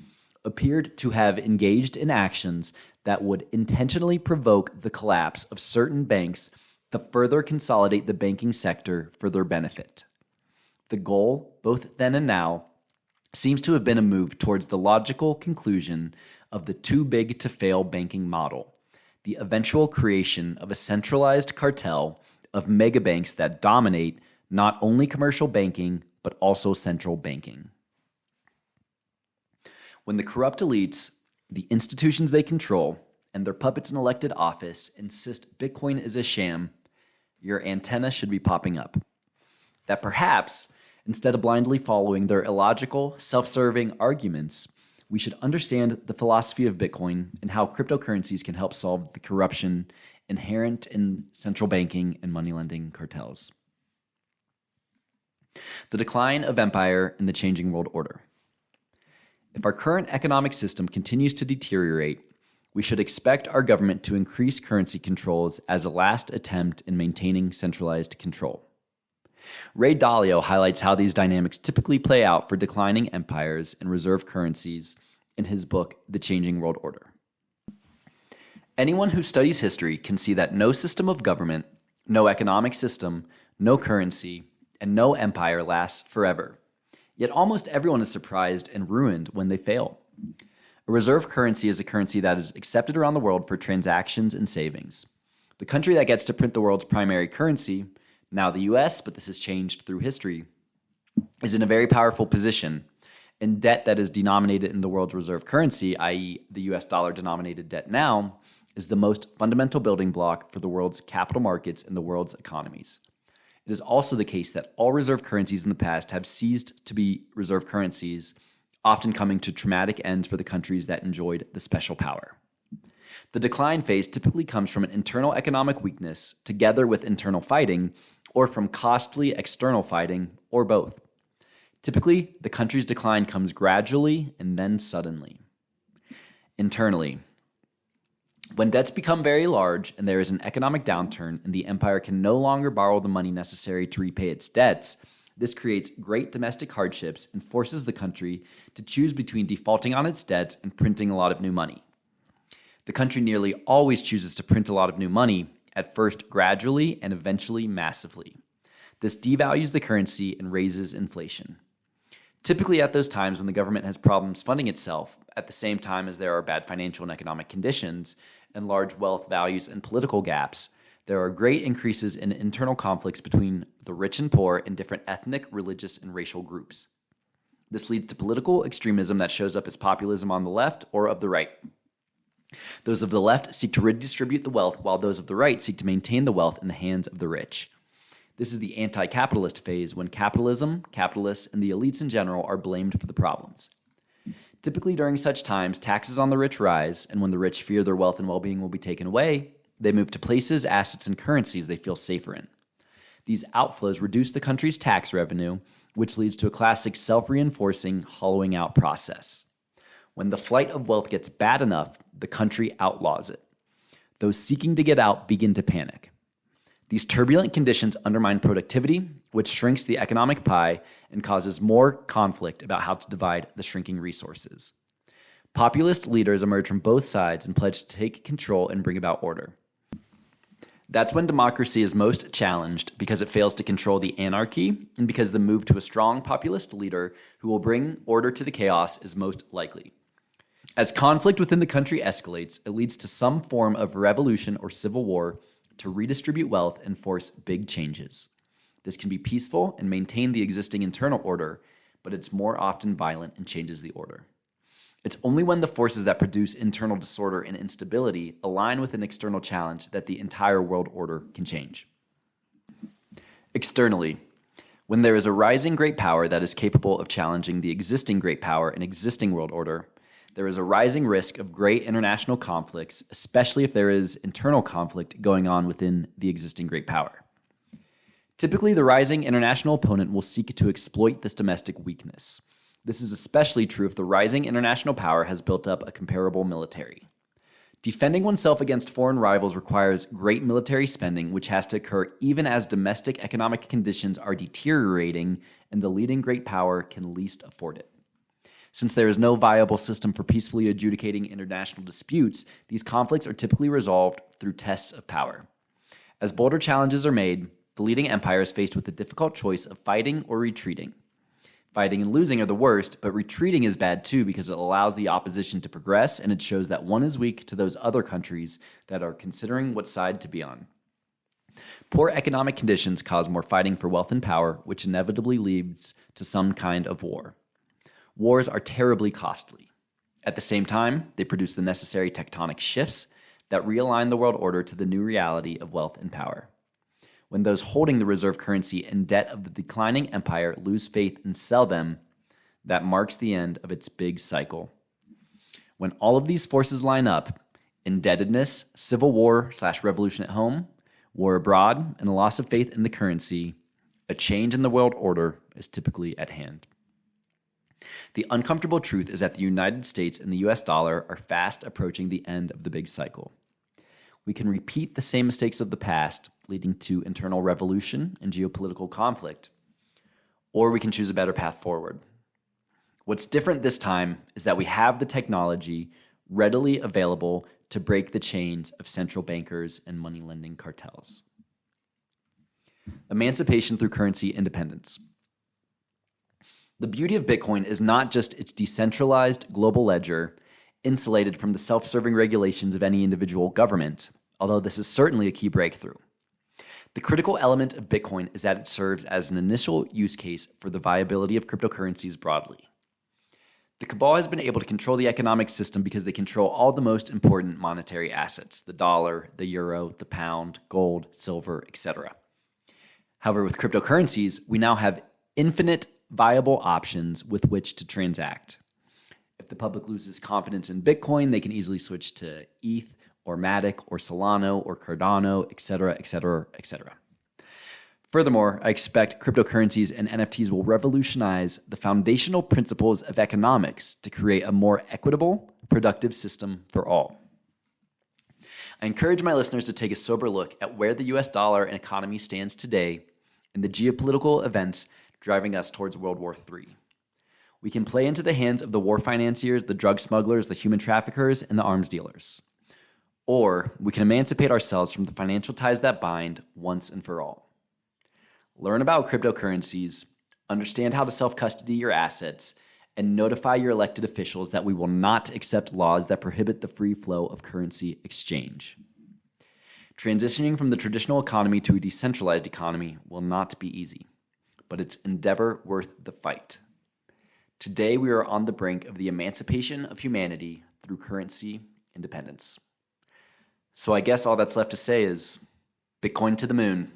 appeared to have engaged in actions that would intentionally provoke the collapse of certain banks to further consolidate the banking sector for their benefit. The goal, both then and now, seems to have been a move towards the logical conclusion of the too-big-to-fail banking model, the eventual creation of a centralized cartel of mega banks that dominate not only commercial banking, but also central banking. When the corrupt elites, the institutions they control, and their puppets in elected office insist Bitcoin is a sham, your antenna should be popping up. That perhaps, instead of blindly following their illogical, self-serving arguments, we should understand the philosophy of Bitcoin and how cryptocurrencies can help solve the corruption inherent in central banking and money lending cartels. The decline of empire and the changing world order. If our current economic system continues to deteriorate, we should expect our government to increase currency controls as a last attempt in maintaining centralized control. Ray Dalio highlights how these dynamics typically play out for declining empires and reserve currencies in his book, The Changing World Order. Anyone who studies history can see that no system of government, no economic system, no currency, and no empire lasts forever. Yet almost everyone is surprised and ruined when they fail. A reserve currency is a currency that is accepted around the world for transactions and savings. The country that gets to print the world's primary currency, now the US, but this has changed through history, is in a very powerful position, and debt that is denominated in the world's reserve currency, i.e. the US dollar denominated debt now, is the most fundamental building block for the world's capital markets and the world's economies. It is also the case that all reserve currencies in the past have ceased to be reserve currencies, often coming to traumatic ends for the countries that enjoyed the special power. The decline phase typically comes from an internal economic weakness together with internal fighting, or from costly external fighting, or both. Typically, the country's decline comes gradually and then suddenly. Internally, when debts become very large and there is an economic downturn and the empire can no longer borrow the money necessary to repay its debts, this creates great domestic hardships and forces the country to choose between defaulting on its debts and printing a lot of new money. The country nearly always chooses to print a lot of new money, at first gradually and eventually massively. This devalues the currency and raises inflation. Typically at those times when the government has problems funding itself, at the same time as there are bad financial and economic conditions and large wealth values and political gaps, there are great increases in internal conflicts between the rich and poor in different ethnic, religious, and racial groups. This leads to political extremism that shows up as populism on the left or of the right. Those of the left seek to redistribute the wealth, while those of the right seek to maintain the wealth in the hands of the rich. This is the anti-capitalist phase, when capitalism, capitalists, and the elites in general are blamed for the problems. Typically during such times, taxes on the rich rise, and when the rich fear their wealth and well-being will be taken away, they move to places, assets, and currencies they feel safer in. These outflows reduce the country's tax revenue, which leads to a classic self-reinforcing, hollowing out process. When the flight of wealth gets bad enough, the country outlaws it. Those seeking to get out begin to panic. These turbulent conditions undermine productivity, which shrinks the economic pie and causes more conflict about how to divide the shrinking resources. Populist leaders emerge from both sides and pledge to take control and bring about order. That's when democracy is most challenged, because it fails to control the anarchy and because the move to a strong populist leader who will bring order to the chaos is most likely. As conflict within the country escalates, it leads to some form of revolution or civil war to redistribute wealth and force big changes. This can be peaceful and maintain the existing internal order, but it's more often violent and changes the order. It's only when the forces that produce internal disorder and instability align with an external challenge that the entire world order can change. Externally, when there is a rising great power that is capable of challenging the existing great power and existing world order, there is a rising risk of great international conflicts, especially if there is internal conflict going on within the existing great power. Typically, the rising international opponent will seek to exploit this domestic weakness. This is especially true if the rising international power has built up a comparable military. Defending oneself against foreign rivals requires great military spending, which has to occur even as domestic economic conditions are deteriorating and the leading great power can least afford it. Since there is no viable system for peacefully adjudicating international disputes, these conflicts are typically resolved through tests of power. As bolder challenges are made, the leading empire is faced with the difficult choice of fighting or retreating. Fighting and losing are the worst, but retreating is bad too because it allows the opposition to progress and it shows that one is weak to those other countries that are considering what side to be on. Poor economic conditions cause more fighting for wealth and power, which inevitably leads to some kind of war. Wars are terribly costly. At the same time, they produce the necessary tectonic shifts that realign the world order to the new reality of wealth and power. When those holding the reserve currency and debt of the declining empire lose faith and sell them, that marks the end of its big cycle. When all of these forces line up, indebtedness, civil war/revolution at home, war abroad, and a loss of faith in the currency, a change in the world order is typically at hand. The uncomfortable truth is that the United States and the US dollar are fast approaching the end of the big cycle. We can repeat the same mistakes of the past, leading to internal revolution and geopolitical conflict, or we can choose a better path forward. What's different this time is that we have the technology readily available to break the chains of central bankers and money lending cartels. Emancipation through currency independence. The beauty of Bitcoin is not just its decentralized global ledger, insulated from the self-serving regulations of any individual government, although this is certainly a key breakthrough. The critical element of Bitcoin is that it serves as an initial use case for the viability of cryptocurrencies broadly. The cabal has been able to control the economic system because they control all the most important monetary assets: the dollar, the euro, the pound, gold, silver, etc. However, with cryptocurrencies, we now have infinite viable options with which to transact. If the public loses confidence in Bitcoin, they can easily switch to ETH or Matic or Solana or Cardano, etc., etc., etc. Furthermore, I expect cryptocurrencies and NFTs will revolutionize the foundational principles of economics to create a more equitable, productive system for all. I encourage my listeners to take a sober look at where the US dollar and economy stands today and the geopolitical events driving us towards World War III. We can play into the hands of the war financiers, the drug smugglers, the human traffickers, and the arms dealers. Or we can emancipate ourselves from the financial ties that bind once and for all. Learn about cryptocurrencies, understand how to self-custody your assets, and notify your elected officials that we will not accept laws that prohibit the free flow of currency exchange. Transitioning from the traditional economy to a decentralized economy will not be easy, but it's endeavor worth the fight. Today, we are on the brink of the emancipation of humanity through currency independence. So I guess all that's left to say is Bitcoin to the moon.